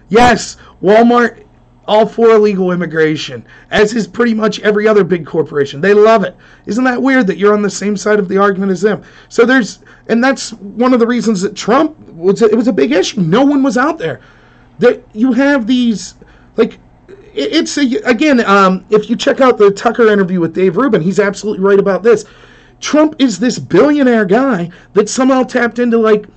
Speaker 1: Yes, Walmart, all for illegal immigration, as is pretty much every other big corporation. They love it. Isn't that weird that you're on the same side of the argument as them? So and that's one of the reasons that Trump it was a big issue. No one was out there. That you have these, like, again, if you check out the Tucker interview with Dave Rubin, he's absolutely right about this. Trump is this billionaire guy that somehow tapped into, like,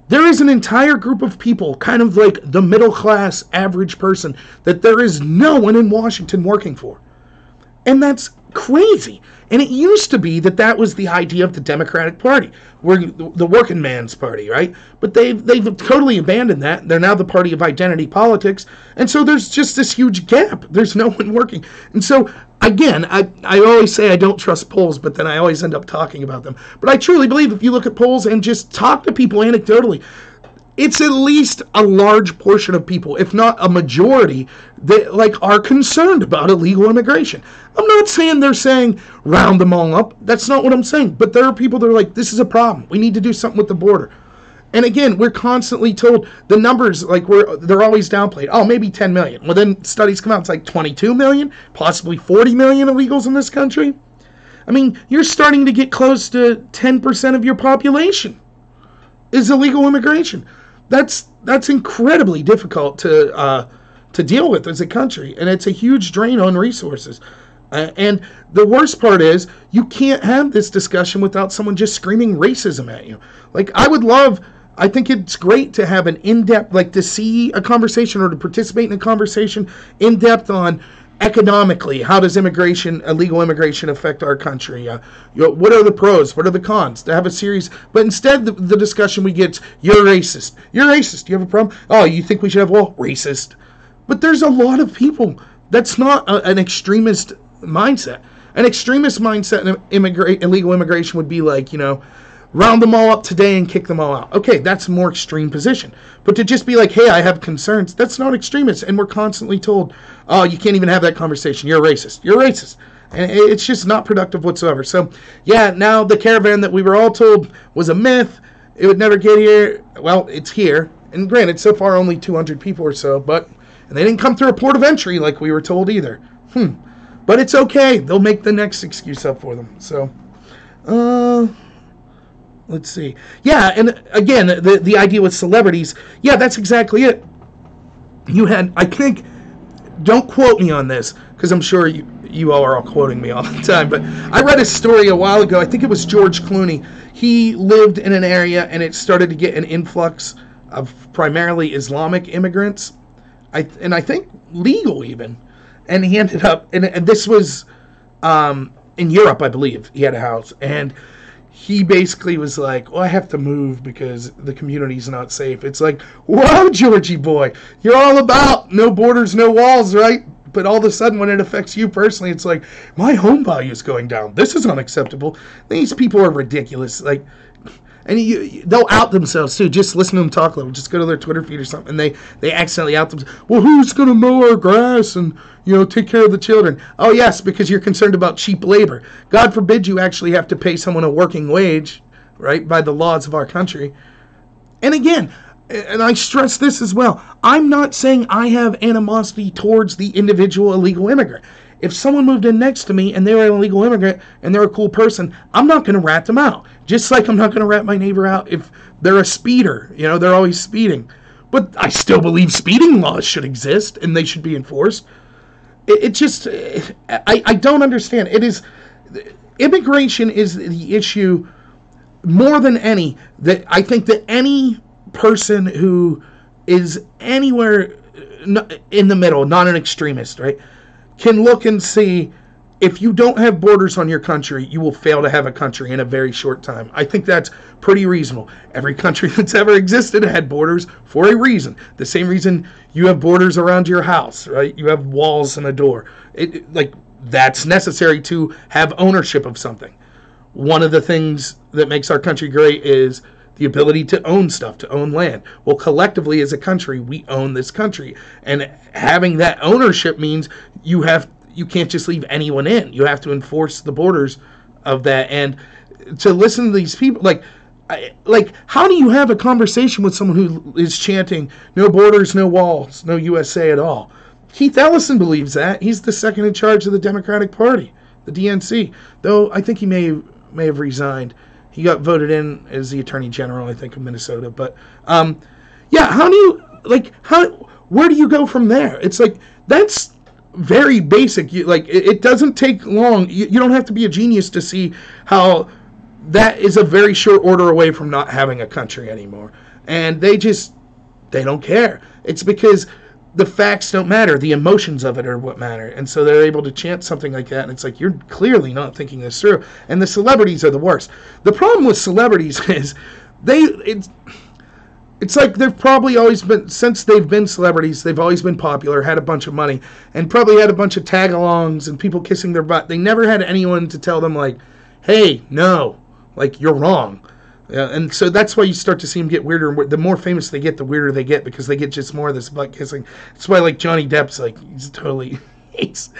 Speaker 1: there is an entire group of people, kind of like the middle class average person, that there is no one in Washington working for. And that's crazy. And it used to be that was the idea of the Democratic Party, the working man's party, right? But they've totally abandoned that. They're now the party of identity politics. And so there's just this huge gap. There's no one working. And so, again, I always say I don't trust polls, but then I always end up talking about them. But I truly believe if you look at polls and just talk to people anecdotally, it's at least a large portion of people, if not a majority, that are concerned about illegal immigration. I'm not saying they're saying round them all up. That's not what I'm saying. But there are people that are like, this is a problem. We need to do something with the border. And again, we're constantly told the numbers, they're always downplayed. Oh, maybe 10 million. Well, then studies come out, it's like 22 million, possibly 40 million illegals in this country. I mean, you're starting to get close to 10% of your population is illegal immigration. That's incredibly difficult to deal with as a country, and it's a huge drain on resources. And the worst part is you can't have this discussion without someone just screaming racism at you. I think it's great to have an in-depth, to see a conversation or to participate in a conversation in-depth on economically, how does illegal immigration affect our country? What are the pros? What are the cons? To have a series, but instead the discussion we get, you're racist. You're racist. You have a problem? Oh, you think we should have racist? But there's a lot of people. That's not an extremist mindset. An extremist mindset in illegal immigration would be round them all up today and kick them all out. Okay, that's a more extreme position. But to just be like, hey, I have concerns, that's not extremist. And we're constantly told, oh, you can't even have that conversation. You're racist. You're racist. And it's just not productive whatsoever. So, yeah, now the caravan that we were all told was a myth, it would never get here, well, it's here. And granted, so far only 200 people or so, and they didn't come through a port of entry like we were told either. But it's okay. They'll make the next excuse up for them. So, let's see. Yeah, and again, the idea with celebrities, yeah, that's exactly it. You had, I think, don't quote me on this, because I'm sure you all are all quoting me all the time, but I read a story a while ago, I think it was George Clooney. He lived in an area, and it started to get an influx of primarily Islamic immigrants, and I think legal even. And he ended up, and this was in Europe, I believe, he had a house, and he basically was like, well, I have to move because the community's not safe. It's like, wow, Georgie boy, you're all about no borders, no walls, right? But all of a sudden, when it affects you personally, it's like, my home value is going down. This is unacceptable. These people are ridiculous. And they'll out themselves, too. Just listen to them talk a little. Just go to their Twitter feed or something, and they accidentally out themselves. Well, who's going to mow our grass and, take care of the children? Oh, yes, because you're concerned about cheap labor. God forbid you actually have to pay someone a working wage, right, by the laws of our country. And again, and I stress this as well, I'm not saying I have animosity towards the individual illegal immigrant. If someone moved in next to me and they were an illegal immigrant and they're a cool person, I'm not going to rat them out. Just like I'm not going to rat my neighbor out if they're a speeder. They're always speeding. But I still believe speeding laws should exist and they should be enforced. I don't understand. It immigration is the issue more than any. That I think that any person who is anywhere in the middle, not an extremist, right, can look and see, if you don't have borders on your country, you will fail to have a country in a very short time. I think that's pretty reasonable. Every country that's ever existed had borders for a reason. The same reason you have borders around your house, right? You have walls and a door. That's necessary to have ownership of something. One of the things that makes our country great is the ability to own stuff, to own land. Well, collectively as a country, we own this country. And having that ownership means you can't just leave anyone in. You have to enforce the borders of that. And to listen to these people, how do you have a conversation with someone who is chanting, no borders, no walls, no USA at all? Keith Ellison believes that. He's the second in charge of the Democratic Party, the DNC. Though I think he may have resigned. He got voted in as the Attorney General, I think, of Minnesota. But, how do you, where do you go from there? It's that's very basic. It doesn't take long. You don't have to be a genius to see how that is a very short order away from not having a country anymore. And they don't care. It's because the facts don't matter. The emotions of it are what matter. And so they're able to chant something like that. And it's you're clearly not thinking this through. And the celebrities are the worst. The problem with celebrities is it's they've probably always been, since they've been celebrities, they've always been popular, had a bunch of money, and probably had a bunch of tag-alongs and people kissing their butt. They never had anyone to tell them, hey, no, you're wrong. And so that's why you start to see them get weirder. The more famous they get, the weirder they get, because they get just more of this butt kissing. That's why, Johnny Depp's, he's totally, he's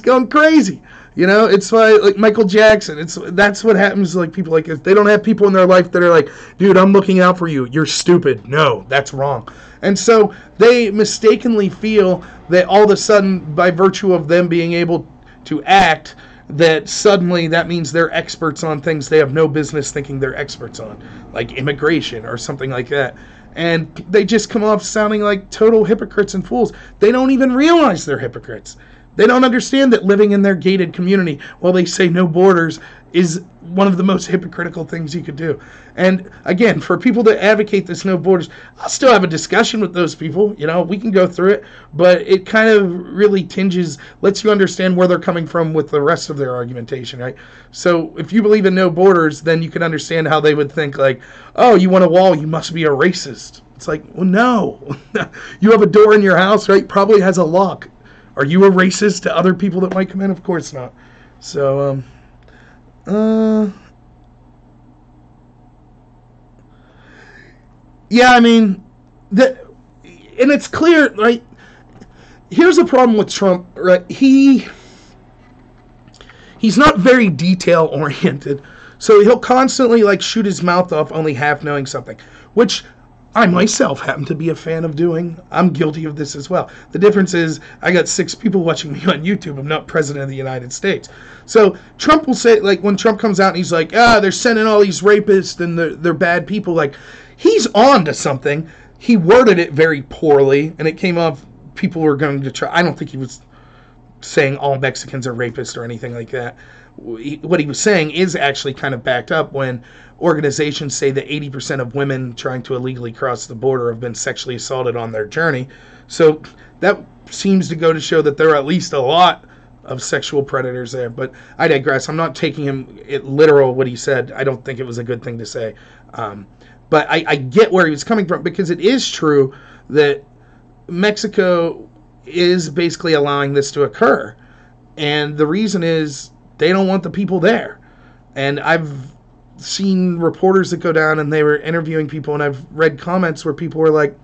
Speaker 1: going crazy. It's why, Michael Jackson, that's what happens to, people like this. They don't have people in their life that are dude, I'm looking out for you. You're stupid. No, that's wrong. And so they mistakenly feel that all of a sudden, by virtue of them being able to act, that suddenly that means they're experts on things they have no business thinking they're experts on, like immigration or something like that. And they just come off sounding like total hypocrites and fools. They don't even realize they're hypocrites. They don't understand that living in their gated community while they say no borders is one of the most hypocritical things you could do. And again, for people that advocate this no borders, I'll still have a discussion with those people. We can go through it, but it kind of really lets you understand where they're coming from with the rest of their argumentation, right? So if you believe in no borders, then you can understand how they would think oh, you want a wall, you must be a racist. It's well, no. You have a door in your house, right? Probably has a lock. Are you a racist to other people that might come in? Of course not. So, yeah, I mean, and it's clear, right? Here's the problem with Trump, right? He's not very detail oriented, so he'll constantly shoot his mouth off, only half knowing something, which I myself happen to be a fan of doing. I'm guilty of this as well. The difference is I got 6 people watching me on YouTube. I'm not president of the United States. So Trump will say, when Trump comes out and he's they're sending all these rapists and they're bad people. He's on to something. He worded it very poorly, and it came off people were going to try. I don't think he was saying all Mexicans are rapists or anything like that. What he was saying is actually kind of backed up when organizations say that 80% of women trying to illegally cross the border have been sexually assaulted on their journey. So that seems to go to show that there are at least a lot of sexual predators there. But I digress. I'm not taking him literal what he said. I don't think it was a good thing to say. But I get where he was coming from, because it is true that Mexico is basically allowing this to occur. And the reason is they don't want the people there. And I've seen reporters that go down and they were interviewing people, and I've read comments where people were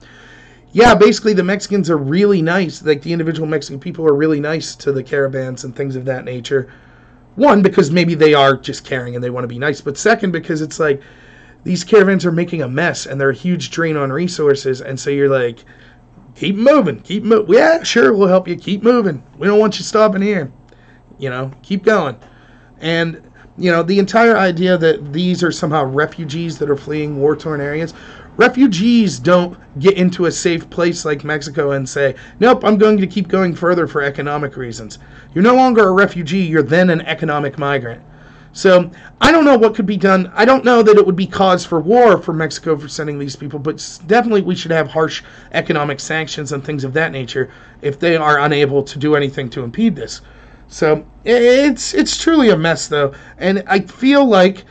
Speaker 1: yeah, basically the Mexicans are really nice. The individual Mexican people are really nice to the caravans and things of that nature. One, because maybe they are just caring and they want to be nice. But second, because it's these caravans are making a mess and they're a huge drain on resources. And so you're keep moving, keep moving. Yeah, sure, we'll help you. Keep moving. We don't want you stopping here. Keep going. And, the entire idea that these are somehow refugees that are fleeing war-torn areas. Refugees don't get into a safe place like Mexico and say, nope, I'm going to keep going further for economic reasons. You're no longer a refugee. You're then an economic migrant. So I don't know what could be done. I don't know that it would be cause for war for Mexico for sending these people, but definitely we should have harsh economic sanctions and things of that nature if they are unable to do anything to impede this. So it's truly a mess, though, and I feel like,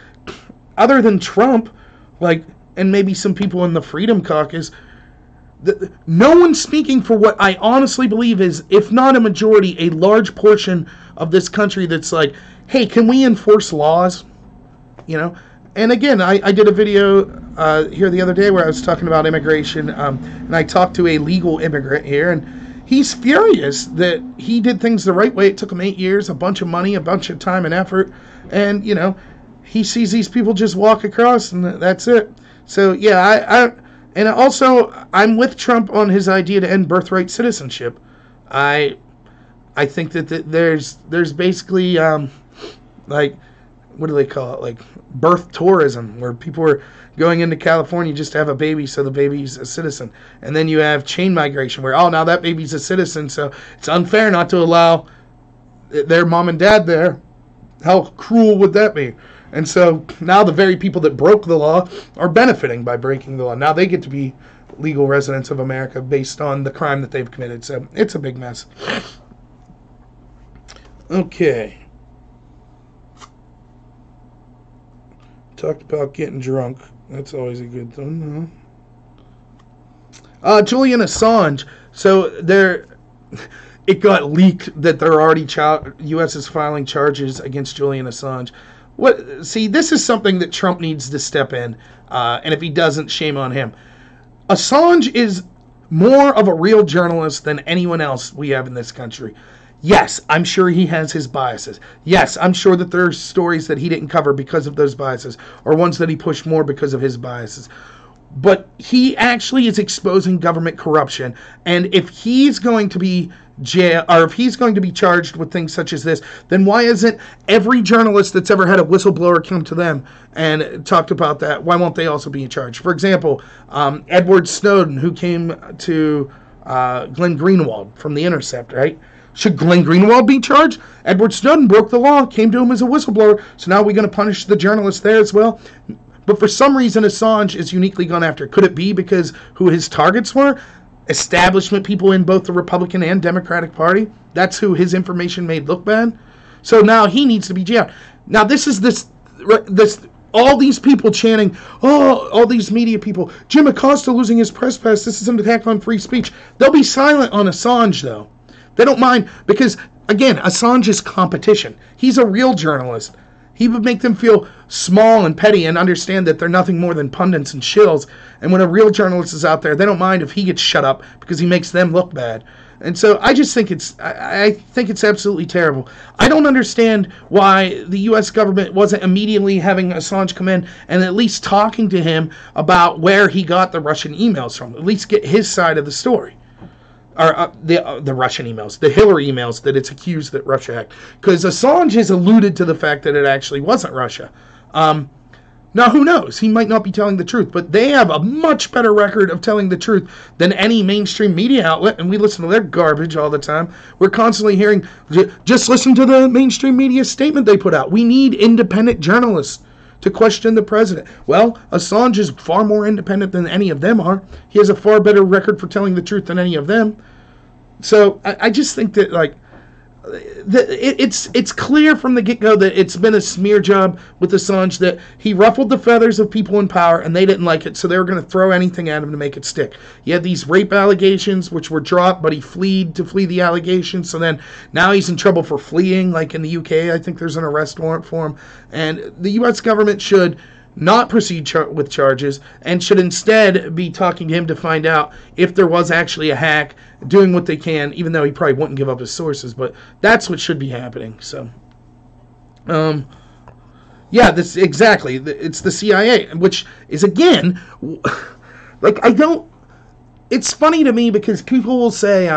Speaker 1: other than Trump, like, and maybe some people in the Freedom Caucus, no one's speaking for what I honestly believe is, if not a majority, a large portion of this country that's like, hey, can we enforce laws? You know? And again, I did a video here the other day where I was talking about immigration, and I talked to a legal immigrant here, and he's furious that he did things the right way. It took him 8 years, a bunch of money, a bunch of time and effort, and, you know, he sees these people just walk across, and that's it. So, yeah, and also, I'm with Trump on his idea to end birthright citizenship. I think that there's basically, like, what do they call it? Like, birth tourism, where people are going into California just to have a baby so the baby's a citizen. And then you have chain migration, where, oh, now that baby's a citizen, so it's unfair not to allow their mom and dad there. How cruel would that be? And so now the very people that broke the law are benefiting by breaking the law. Now they get to be legal residents of America based on the crime that they've committed. So it's a big mess. Okay. Talked about getting drunk. That's always a good thing. Julian Assange. So it got leaked that they're already U.S. is filing charges against Julian Assange. See, this is something that Trump needs to step in, and if he doesn't, shame on him. Assange is more of a real journalist than anyone else we have in this country. Yes, I'm sure he has his biases. Yes, I'm sure that there are stories that he didn't cover because of those biases, or ones that he pushed more because of his biases. But he actually is exposing government corruption, and if he's going to be or if he's going to be charged with things such as this, then why isn't every journalist that's ever had a whistleblower come to them and talked about that, why won't they also be in charge? For example, Edward Snowden, who came to Glenn Greenwald from The Intercept, right? Should Glenn Greenwald be charged? Edward Snowden broke the law, came to him as a whistleblower, so now we're going to punish the journalist there as well? But for some reason, Assange is uniquely gone after. Could it be because who his targets were? Establishment people in both the Republican and Democratic Party. That's who his information made look bad. So now he needs to be jailed. Now this all these people chanting, oh, all these media people, Jim Acosta losing his press pass, this is an attack on free speech. They'll be silent on Assange, though. They don't mind, because, again, Assange is competition. He's a real journalist. He would make them feel small and petty and understand that they're nothing more than pundits and shills. And when a real journalist is out there, they don't mind if he gets shut up because he makes them look bad. And so I just think I think it's absolutely terrible. I don't understand why the U.S. government wasn't immediately having Assange come in and at least talking to him about where he got the Russian emails from. At least get his side of the story. Or the Russian emails, the Hillary emails that it's accused that Russia hacked. Because Assange has alluded to the fact that it actually wasn't Russia. Now, who knows? He might not be telling the truth, but they have a much better record of telling the truth than any mainstream media outlet, and we listen to their garbage all the time. We're constantly hearing, just listen to the mainstream media statement they put out. We need independent journalists to question the president. Well, Assange is far more independent than any of them are. He has a far better record for telling the truth than any of them. So I just think that, like, it's clear from the get-go that it's been a smear job with Assange, that he ruffled the feathers of people in power and they didn't like it, so they were going to throw anything at him to make it stick. He had these rape allegations which were dropped, but he fled to flee the allegations, so then now he's in trouble for fleeing. Like in the UK, I think there's an arrest warrant for him, and the US government should not proceed with charges and should instead be talking to him to find out if there was actually a hack, doing what they can, even though he probably wouldn't give up his sources, but that's what should be happening. So yeah, this exactly, it's the CIA, which is, again, like, it's funny to me because people will say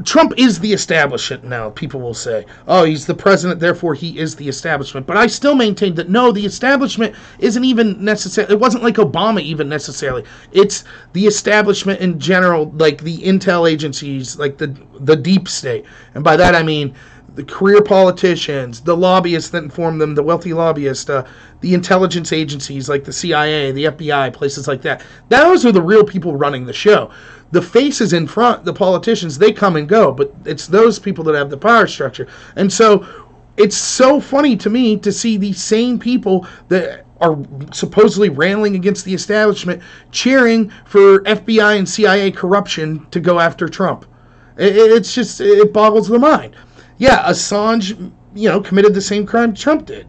Speaker 1: Trump is the establishment now. People will say, oh, he's the president, therefore he is the establishment. But I still maintain that, no, the establishment isn't even necessarily, it wasn't like Obama even necessarily. It's the establishment in general, like the intel agencies, like the deep state. And by that I mean the career politicians, the lobbyists that inform them, the wealthy lobbyists, the intelligence agencies like the CIA, the FBI, places like that. Those are the real people running the show. The faces in front, the politicians, they come and go, but it's those people that have the power structure. And so it's so funny to me to see these same people that are supposedly railing against the establishment cheering for FBI and CIA corruption to go after Trump. It's just, it boggles the mind. Yeah, Assange, committed the same crime Trump did.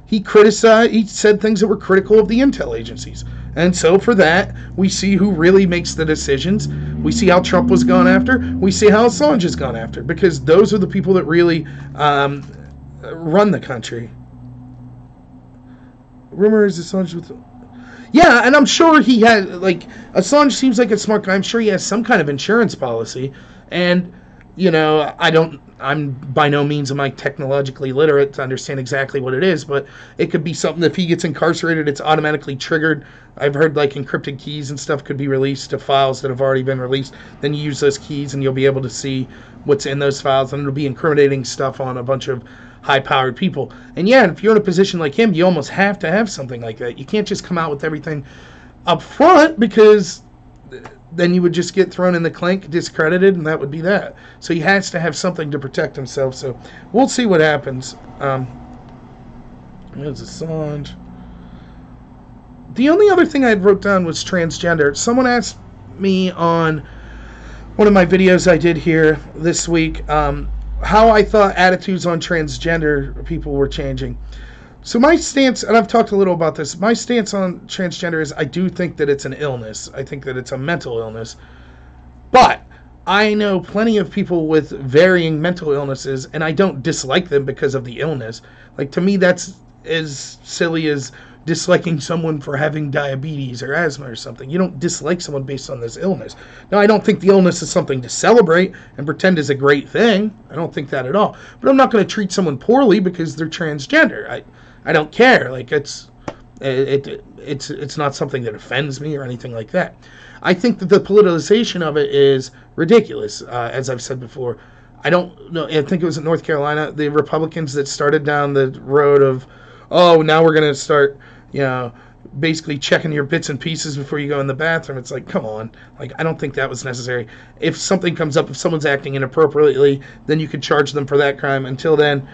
Speaker 1: He said things that were critical of the intel agencies. And so for that, we see who really makes the decisions. We see how Trump was gone after. We see how Assange is gone after. Because those are the people that really run the country. Rumor is Assange with... Yeah, and I'm sure he had, Assange seems like a smart guy. I'm sure he has some kind of insurance policy. And, I'm by no means am I technologically literate to understand exactly what it is, but it could be something if he gets incarcerated, it's automatically triggered. I've heard encrypted keys and stuff could be released to files that have already been released. Then you use those keys and you'll be able to see what's in those files, and it'll be incriminating stuff on a bunch of high-powered people. And yeah, if you're in a position like him, you almost have to have something like that. You can't just come out with everything up front, because then you would just get thrown in the clink, discredited, and that would be that. So he has to have something to protect himself. So we'll see what happens. There's Assange. The only other thing I had wrote down was transgender. Someone asked me on one of my videos I did here this week how I thought attitudes on transgender people were changing. So my stance, and I've talked a little about this, my stance on transgender is I do think that it's an illness. I think that it's a mental illness. But I know plenty of people with varying mental illnesses, and I don't dislike them because of the illness. To me, that's as silly as disliking someone for having diabetes or asthma or something. You don't dislike someone based on this illness. Now, I don't think the illness is something to celebrate and pretend is a great thing. I don't think that at all. But I'm not going to treat someone poorly because they're transgender. I don't care. It's not something that offends me or anything like that. I think that the politicization of it is ridiculous, as I've said before. I don't know. I think it was in North Carolina, the Republicans that started down the road of, now we're going to start, basically checking your bits and pieces before you go in the bathroom. It's come on. I don't think that was necessary. If something comes up, if someone's acting inappropriately, then you could charge them for that crime. Until then,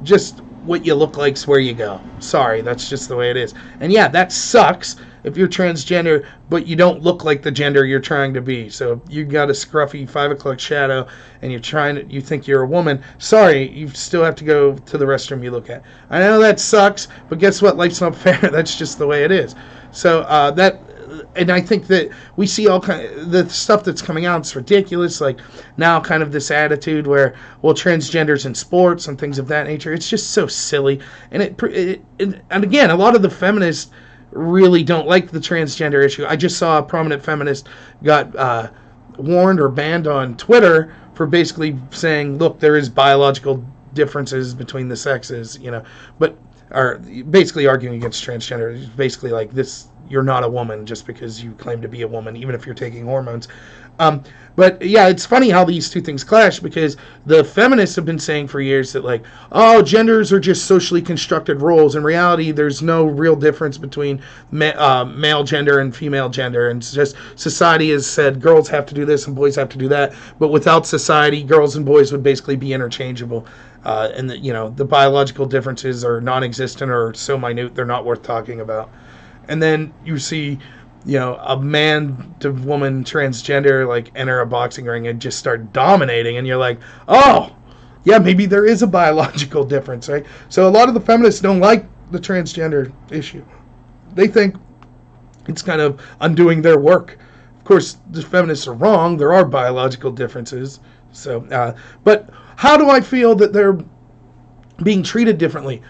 Speaker 1: just what you look like's where you go. Sorry, that's just the way it is. And yeah, that sucks if you're transgender, but you don't look like the gender you're trying to be. So you got a scruffy 5 o'clock shadow and you think you're a woman. Sorry, you still have to go to the restroom you look at. I know that sucks, but guess what? Life's not fair. That's just the way it is. So and I think that we see all kind of the stuff that's coming out. It's ridiculous. Now, kind of this attitude where, transgenders in sports and things of that nature. It's just so silly. And and again, a lot of the feminists really don't like the transgender issue. I just saw a prominent feminist got warned or banned on Twitter for basically saying, look, there is biological differences between the sexes, but are basically arguing against transgender. It's basically this. You're not a woman just because you claim to be a woman, even if you're taking hormones. But yeah, it's funny how these two things clash, because the feminists have been saying for years that genders are just socially constructed roles. In reality, there's no real difference between male gender and female gender. And it's just society has said girls have to do this and boys have to do that. But without society, girls and boys would basically be interchangeable. And the biological differences are non-existent or so minute they're not worth talking about. And then you see, a man to woman transgender enter a boxing ring and just start dominating, and you're like, oh, yeah, maybe there is a biological difference, right? So a lot of the feminists don't like the transgender issue. They think it's kind of undoing their work. Of course, the feminists are wrong. There are biological differences. So, but how do I feel that they're being treated differently?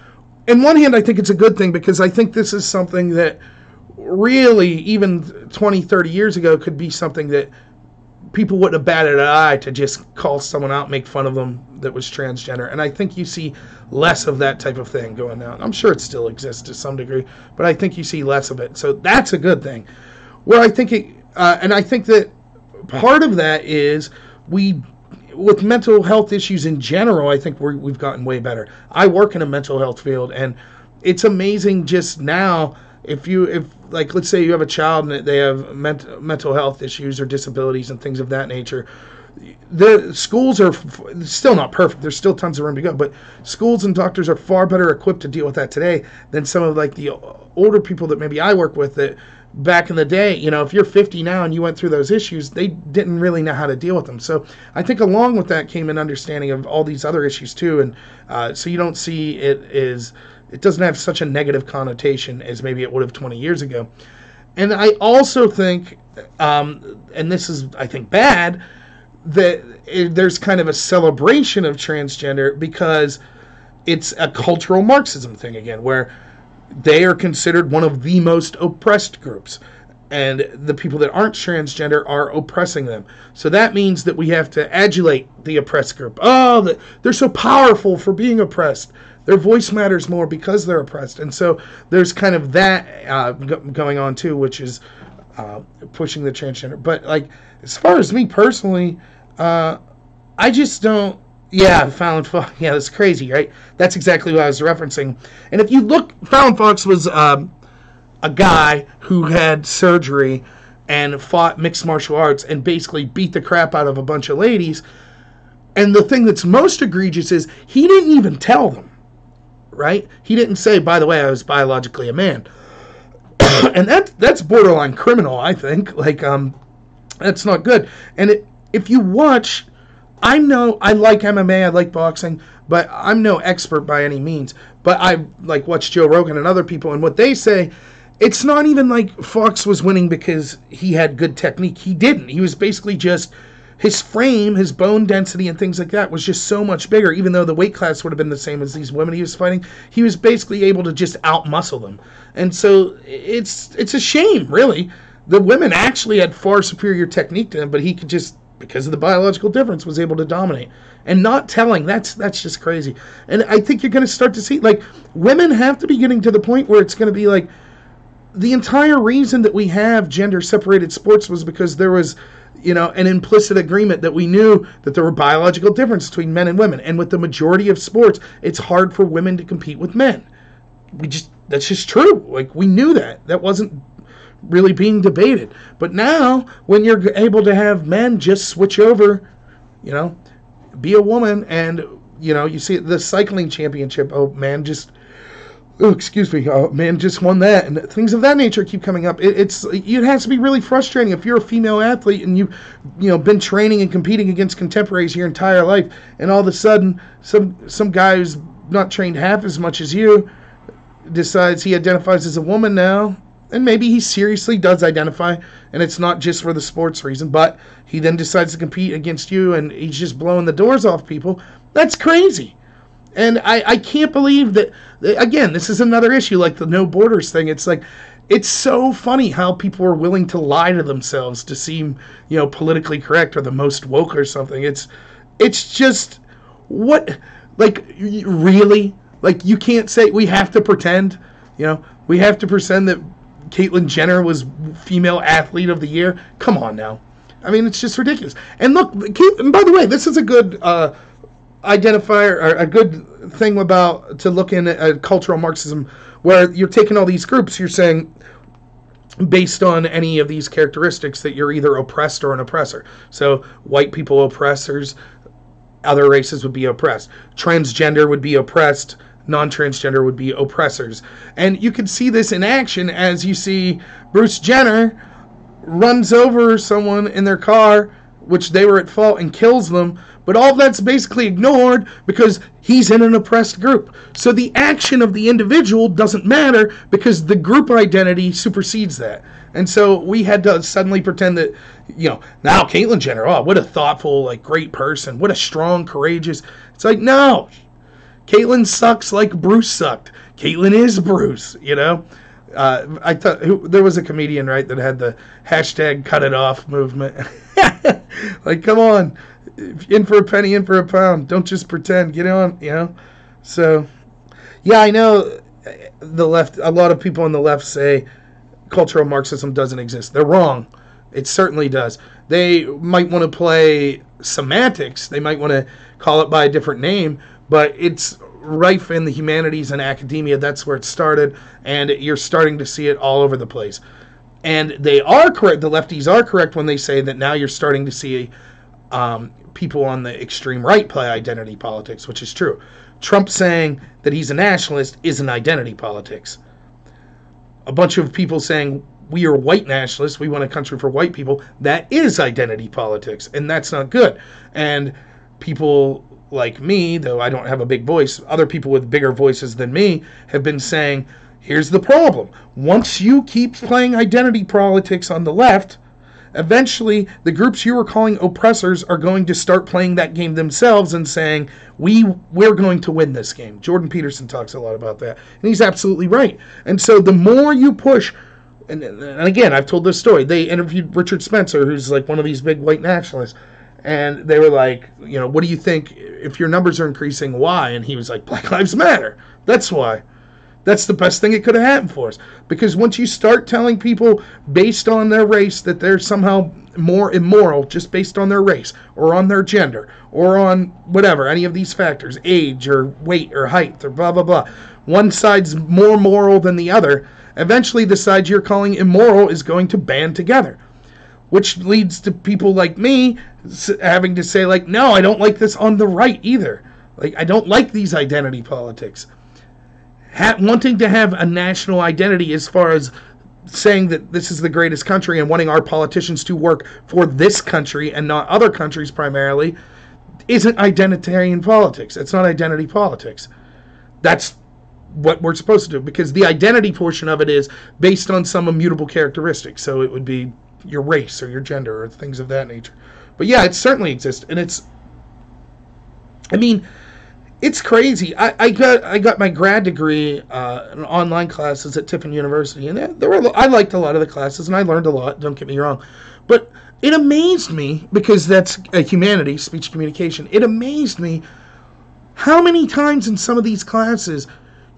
Speaker 1: On one hand, I think it's a good thing, because I think this is something that really, even 20, 30 years ago, could be something that people wouldn't have batted an eye to just call someone out, make fun of them that was transgender. And I think you see less of that type of thing going on. I'm sure it still exists to some degree, but I think you see less of it. So that's a good thing. Where I think and I think that part of that is we with mental health issues in general, I think we've gotten way better. I work in a mental health field, and it's amazing just now. If like, let's say you have a child and they have mental health issues or disabilities and things of that nature, the schools are still not perfect. There's still tons of room to go, but schools and doctors are far better equipped to deal with that today than some of like the older people that maybe I work with that back in the day, if you're 50 now and you went through those issues, they didn't really know how to deal with them. So I think along with that came an understanding of all these other issues too. And so you don't see it doesn't have such a negative connotation as maybe it would have 20 years ago. And I also think, and this is, I think, bad, that there's kind of a celebration of transgender because it's a cultural Marxism thing again, where they are considered one of the most oppressed groups, and the people that aren't transgender are oppressing them. So that means that we have to adulate the oppressed group. Oh, they're so powerful for being oppressed. Their voice matters more because they're oppressed. And so there's kind of that going on too, which is pushing the transgender. But like, as far as me personally, I just don't. Yeah, Fallon Fox. Yeah, that's crazy, right? That's exactly what I was referencing. And if you look, Fallon Fox was a guy who had surgery and fought mixed martial arts and basically beat the crap out of a bunch of ladies. And the thing that's most egregious is he didn't even tell them, right? He didn't say, by the way, I was biologically a man. And that's borderline criminal, I think. Like, that's not good. And if you watch, I like MMA, I like boxing, but I'm no expert by any means. But I like watch Joe Rogan and other people, and what they say, it's not even like Fox was winning because he had good technique. He didn't. He was basically just, his frame, his bone density and things like that was just so much bigger, even though the weight class would have been the same as these women he was fighting. He was basically able to just out-muscle them. And so it's a shame, really. The women actually had far superior technique to him, but he could just, because of the biological difference, was able to dominate. And not telling, that's just crazy. And I think you're going to start to see, like, women have to be getting to the point where it's going to be like, the entire reason that we have gender-separated sports was because there was, an implicit agreement that we knew that there were biological differences between men and women. And with the majority of sports, it's hard for women to compete with men. That's just true. Like, we knew that. That wasn't really being debated. But now, when you're able to have men just switch over, be a woman, and, you see the cycling championship, man just won that, and things of that nature keep coming up. It has to be really frustrating if you're a female athlete and you've been training and competing against contemporaries your entire life, and all of a sudden some guy who's not trained half as much as you decides he identifies as a woman now, and maybe he seriously does identify, and it's not just for the sports reason, but he then decides to compete against you, and he's just blowing the doors off people. That's crazy. And I can't believe that, again, this is another issue, like the no borders thing. It's like, it's so funny how people are willing to lie to themselves to seem, politically correct or the most woke or something. It's just, what, like, really? Like, you can't say, we have to pretend, we have to pretend that Caitlyn Jenner was female athlete of the year. Come on now. I mean, it's just ridiculous. And look, and by the way, this is a good identifier, or a good thing about to look in at cultural Marxism, where you're taking all these groups, you're saying based on any of these characteristics that you're either oppressed or an oppressor. So white people oppressors, other races would be oppressed. Transgender would be oppressed, non-transgender would be oppressors. And you can see this in action as you see Bruce Jenner runs over someone in their car, which they were at fault, and kills them. But all that's basically ignored because he's in an oppressed group. So the action of the individual doesn't matter because the group identity supersedes that. And so we had to suddenly pretend that, now Caitlyn Jenner, oh, what a thoughtful, like, great person. What a strong, courageous. It's like, no. Caitlyn sucks like Bruce sucked. Caitlyn is Bruce, I thought there was a comedian, right, that had the hashtag cut it off movement. Like, come on. In for a penny, in for a pound. Don't just pretend. Get on, So, yeah, I know the left, a lot of people on the left say cultural Marxism doesn't exist. They're wrong. It certainly does. They might want to play semantics. They might want to call it by a different name, but it's rife in the humanities and academia. That's where it started, and you're starting to see it all over the place. And they are correct. The lefties are correct when they say that now you're starting to see people on the extreme right play identity politics, which is true. Trump saying that he's a nationalist isn't identity politics. A bunch of people saying we are white nationalists, we want a country for white people, that is identity politics, and that's not good. And people like me, though I don't have a big voice, other people with bigger voices than me have been saying, here's the problem. Once you keep playing identity politics on the left, eventually the groups you were calling oppressors are going to start playing that game themselves and saying, we're going to win this game. Jordan Peterson talks a lot about that, and he's absolutely right. And so the more you push, and again, I've told this story, they interviewed Richard Spencer, who's like one of these big white nationalists, and they were like, what do you think, if your numbers are increasing, why? And he was like, Black Lives Matter. That's why. That's the best thing that could have happened for us. Because once you start telling people based on their race that they're somehow more immoral just based on their race or on their gender or on whatever, any of these factors, age or weight or height or blah, blah, blah, one side's more moral than the other, eventually the side you're calling immoral is going to band together. Which leads to people like me having to say, like, no, I don't like this on the right either. Like, I don't like these identity politics. Wanting to have a national identity as far as saying that this is the greatest country and wanting our politicians to work for this country and not other countries primarily isn't identitarian politics. It's not identity politics. That's what we're supposed to do, because the identity portion of it is based on some immutable characteristics. So it would be your race or your gender or things of that nature. But yeah, it certainly exists, and it's crazy. I got my grad degree in online classes at Tiffin University, and I liked a lot of the classes, and I learned a lot, don't get me wrong. But it amazed me, because that's a humanities, speech communication, it amazed me how many times in some of these classes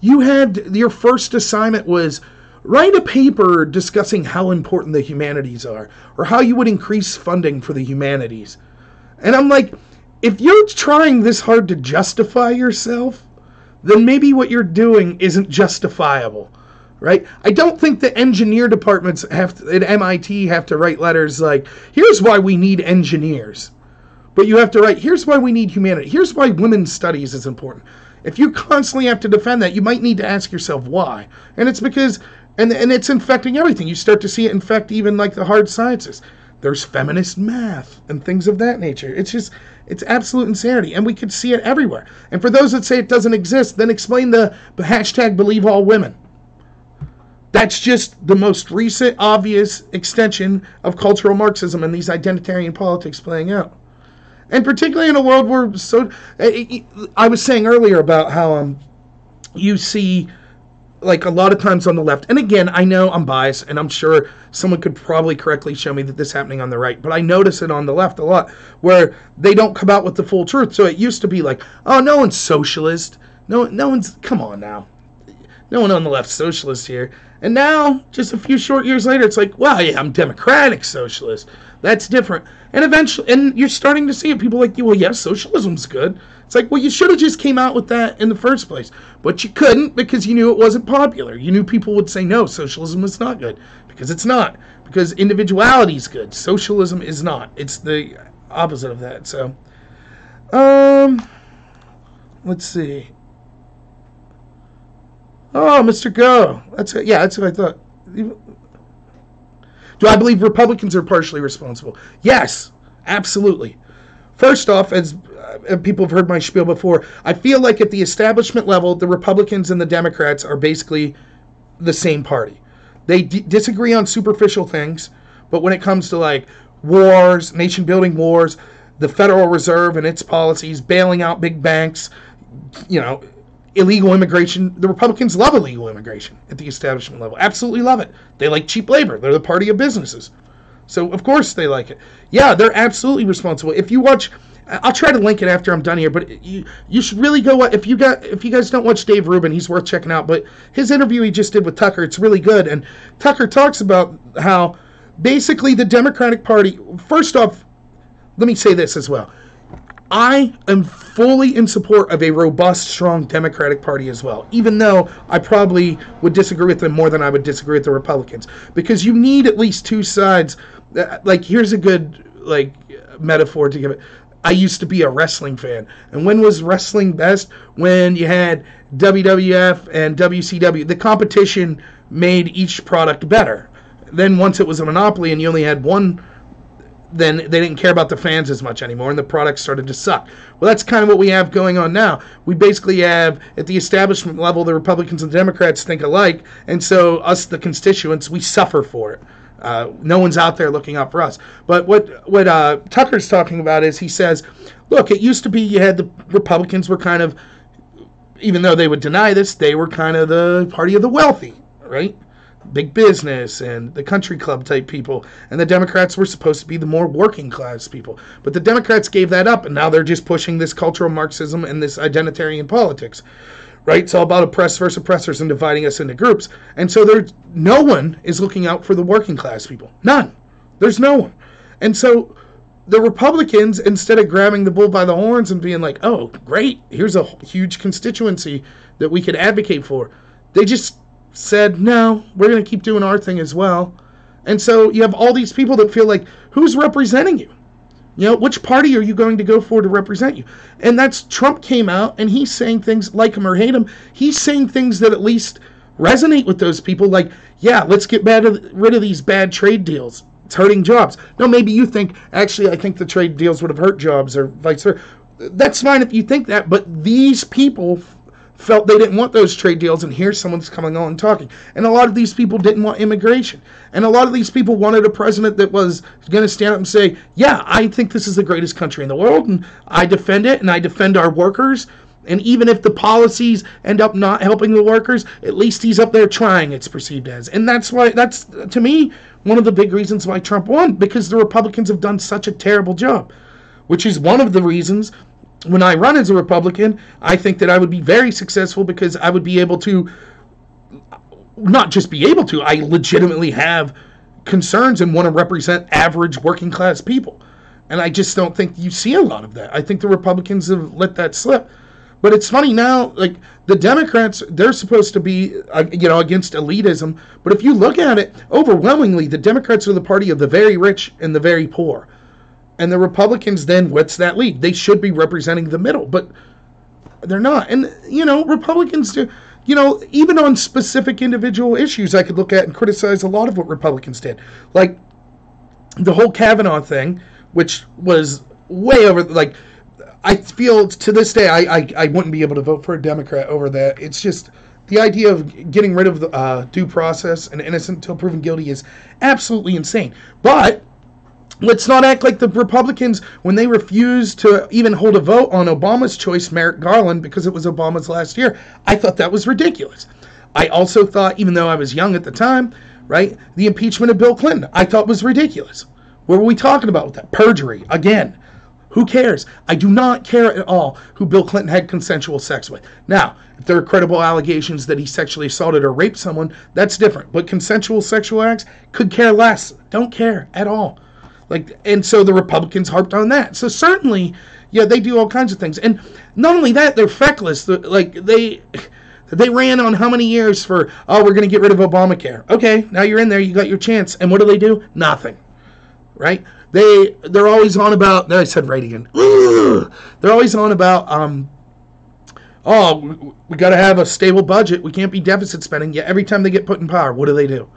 Speaker 1: you had your first assignment was write a paper discussing how important the humanities are, or how you would increase funding for the humanities. And I'm like, if you're trying this hard to justify yourself, then maybe what you're doing isn't justifiable, right? I don't think the engineer departments at MIT have to write letters like, here's why we need engineers. But you have to write, here's why we need humanity. Here's why women's studies is important. If you constantly have to defend that, you might need to ask yourself why. And it's because, and it's infecting everything. You start to see it infect even like the hard sciences. There's feminist math and things of that nature. It's absolute insanity, and we could see it everywhere. And for those that say it doesn't exist, then explain the hashtag believe all women. That's just the most recent, obvious extension of cultural Marxism and these identitarian politics playing out. And particularly in a world where I was saying earlier about how you see, like, a lot of times on the left, and again, I know I'm biased, and I'm sure someone could probably correctly show me that this is happening on the right, but I notice it on the left a lot, where they don't come out with the full truth. So it used to be like, oh, no one's socialist. No one's, come on now. No one on the left's socialist here. And now, just a few short years later, it's like, well, yeah, I'm democratic socialist. That's different. And eventually, and you're starting to see it. People are like, well, yes, socialism's good. It's like, well, you should have just came out with that in the first place. But you couldn't, because you knew it wasn't popular. You knew people would say, no, socialism is not good. Because it's not. Because individuality is good. Socialism is not. It's the opposite of that. So, let's see. Oh, Mr. Go. That's what I thought. Do I believe Republicans are partially responsible? Yes, absolutely. First off, as people have heard my spiel before, I feel like at the establishment level, the Republicans and the Democrats are basically the same party. They disagree on superficial things, but when it comes to like wars, nation-building wars, the Federal Reserve and its policies, bailing out big banks, illegal immigration. The Republicans love illegal immigration at the establishment level. Absolutely love it. They like cheap labor. They're the party of businesses. So, of course, they like it. Yeah, they're absolutely responsible. If you watch, I'll try to link it after I'm done here, but you should really go, if you guys don't watch Dave Rubin, he's worth checking out. But his interview he just did with Tucker, it's really good. And Tucker talks about how basically the Democratic Party, first off, let me say this as well. I am fully in support of a robust, strong Democratic Party as well, even though I probably would disagree with them more than I would disagree with the Republicans, because you need at least two sides. Like, here's a good metaphor to give it. I used to be a wrestling fan, and when was wrestling best? When you had WWF and WCW. The competition made each product better. Then once it was a monopoly and you only had one, then they didn't care about the fans as much anymore, and the products started to suck. Well, that's kind of what we have going on now. We basically have, at the establishment level, the Republicans and Democrats think alike, and so us, the constituents, we suffer for it. No one's out there looking out for us. But what Tucker's talking about is, he says, look, it used to be you had the Republicans were kind of, even though they would deny this, they were kind of the party of the wealthy, right? Big business and the country club type people, and the Democrats were supposed to be the more working class people. But the Democrats gave that up, and now they're just pushing this cultural Marxism and this identitarian politics, right? It's all about oppressed versus oppressors and dividing us into groups. And so no one is looking out for the working class people. None. There's no one. And so the Republicans, instead of grabbing the bull by the horns and being like, oh, great, here's a huge constituency that we could advocate for, they just said, no, we're going to keep doing our thing as well. And so you have all these people that feel like, who's representing you? You know, which party are you going to go for to represent you? And that's, Trump came out and he's saying things, like him or hate him, he's saying things that at least resonate with those people, like, yeah, let's get rid of these bad trade deals. It's hurting jobs. No, maybe you think, actually, I think the trade deals would have hurt jobs, or vice versa. That's fine if you think that, but these people felt they didn't want those trade deals, and here's someone's coming on and talking. And a lot of these people didn't want immigration. And a lot of these people wanted a president that was going to stand up and say, yeah, I think this is the greatest country in the world, and I defend it, and I defend our workers. And even if the policies end up not helping the workers, at least he's up there trying, it's perceived as. And that's, to me, one of the big reasons why Trump won, because the Republicans have done such a terrible job, which is one of the reasons when I run as a Republican, I think that I would be very successful, because I would be able to, not just be able to, I legitimately have concerns and want to represent average working class people. And I just don't think you see a lot of that. I think the Republicans have let that slip. But it's funny now, like, the Democrats, they're supposed to be, against elitism. But if you look at it, overwhelmingly, the Democrats are the party of the very rich and the very poor. And the Republicans, then, what's that lead? They should be representing the middle, but they're not. And, Republicans do, even on specific individual issues, I could look at and criticize a lot of what Republicans did. Like, the whole Kavanaugh thing, which was way over, like, I feel to this day, I wouldn't be able to vote for a Democrat over that. It's just, the idea of getting rid of the due process and innocent until proven guilty is absolutely insane. But let's not act like the Republicans, when they refused to even hold a vote on Obama's choice, Merrick Garland, because it was Obama's last year. I thought that was ridiculous. I also thought, even though I was young at the time, right, the impeachment of Bill Clinton, I thought was ridiculous. What were we talking about with that? Perjury, again. Who cares? I do not care at all who Bill Clinton had consensual sex with. Now, if there are credible allegations that he sexually assaulted or raped someone, that's different. But consensual sexual acts, could care less. Don't care at all. And so the Republicans harped on that. So certainly, yeah, they do all kinds of things. And not only that, they're feckless. They ran on how many years for, we're going to get rid of Obamacare. Okay, now you're in there, you got your chance. And what do? Nothing. Right? They're always on about, no, I said right again. They're always on about, we got to have a stable budget. We can't be deficit spending. Yet every time they get put in power, what do?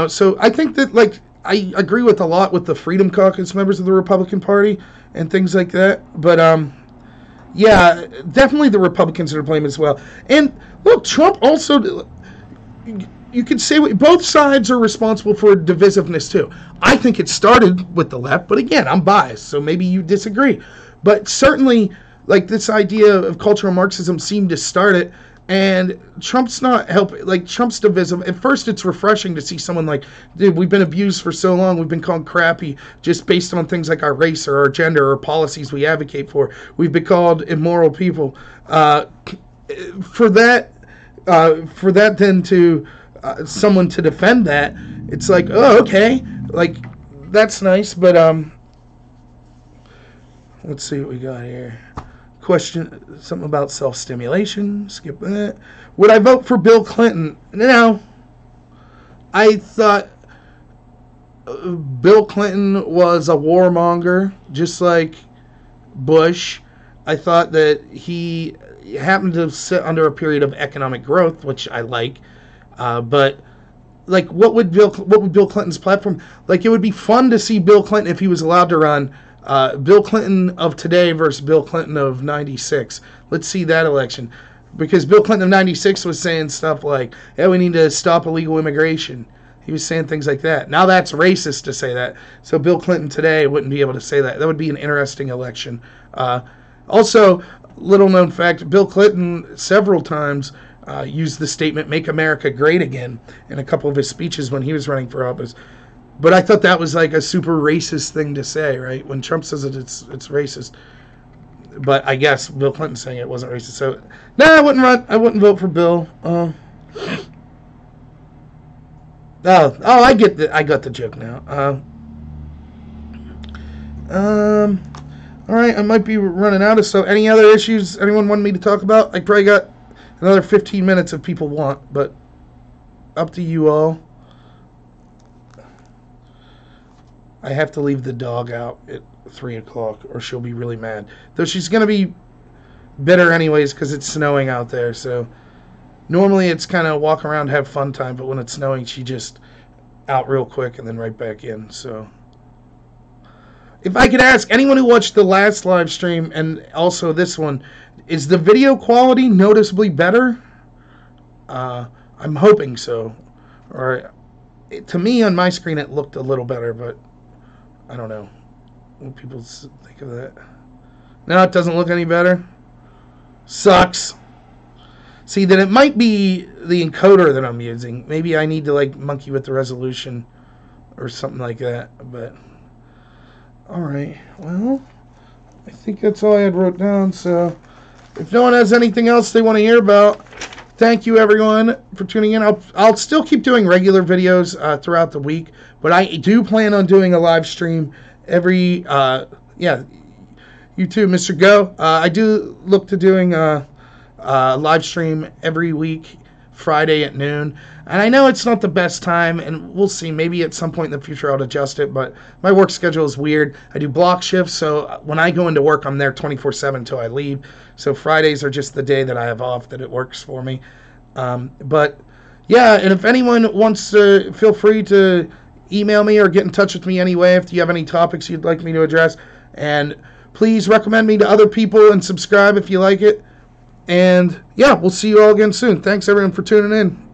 Speaker 1: So I think that, I agree with a lot with the Freedom Caucus members of the Republican Party and things like that. But, yeah, definitely the Republicans are to blame as well. And, look, Trump also, you could say both sides are responsible for divisiveness, too. I think it started with the left, but again, I'm biased, so maybe you disagree. But certainly, this idea of cultural Marxism seemed to start it. And Trump's not helping, Trump's divisive. At first, it's refreshing to see someone dude, we've been abused for so long. We've been called crappy just based on things like our race or our gender or policies we advocate for. We've been called immoral people. For that then to someone to defend that, it's like, oh, okay. That's nice. But, Let's see what we got here. Question, something about self-stimulation. Skip that. Would I vote for Bill Clinton? No. I thought Bill Clinton was a warmonger, just like Bush. I thought that he happened to sit under a period of economic growth, which I like. But like, what would Bill Clinton's platform? Like, it would be fun to see Bill Clinton if he was allowed to run. Bill Clinton of today versus Bill Clinton of '96. Let's see that election, because Bill Clinton of '96 was saying stuff like, "Yeah, we need to stop illegal immigration." He was saying things like that. Now that's racist to say that. So Bill Clinton today wouldn't be able to say that. That would be an interesting election. Also, little known fact, Bill Clinton several times used the statement, "Make America Great Again," in a couple of his speeches when he was running for office. But I thought that was like a super racist thing to say, right? When Trump says it, it's racist. But I guess Bill Clinton saying it wasn't racist. So, no, I wouldn't run. I wouldn't vote for Bill. I get I got the joke now. All right, I might be running out of stuff. Any other issues anyone wanted me to talk about? I probably got another 15 minutes if people want, but up to you all. I have to leave the dog out at 3 o'clock or she'll be really mad. Though she's going to be bitter anyways because it's snowing out there. So normally it's kind of walk around, have fun time. But when it's snowing, she just out real quick and then right back in. So if I could ask anyone who watched the last live stream and also this one, is the video quality noticeably better? I'm hoping so. Or to me on my screen it looked a little better, but I don't know what people think of that. No, it doesn't look any better. Sucks. See, then it might be the encoder that I'm using. Maybe I need to like monkey with the resolution or something like that. But all right, well, I think that's all I had wrote down. So if no one has anything else they want to hear about, thank you everyone for tuning in. I'll still keep doing regular videos throughout the week, but I do plan on doing a live stream every you too, Mr. Go. I do look to doing a live stream every week, Friday at noon. And I know it's not the best time, and we'll see. Maybe at some point in the future I'll adjust it, but my work schedule is weird. I do block shifts, so when I go into work, I'm there 24/7 until I leave. So Fridays are just the day that I have off that it works for me. But yeah, and if anyone wants to, feel free to email me or get in touch with me anyway if you have any topics you'd like me to address. And please recommend me to other people and subscribe if you like it. And yeah, we'll see you all again soon. Thanks everyone for tuning in.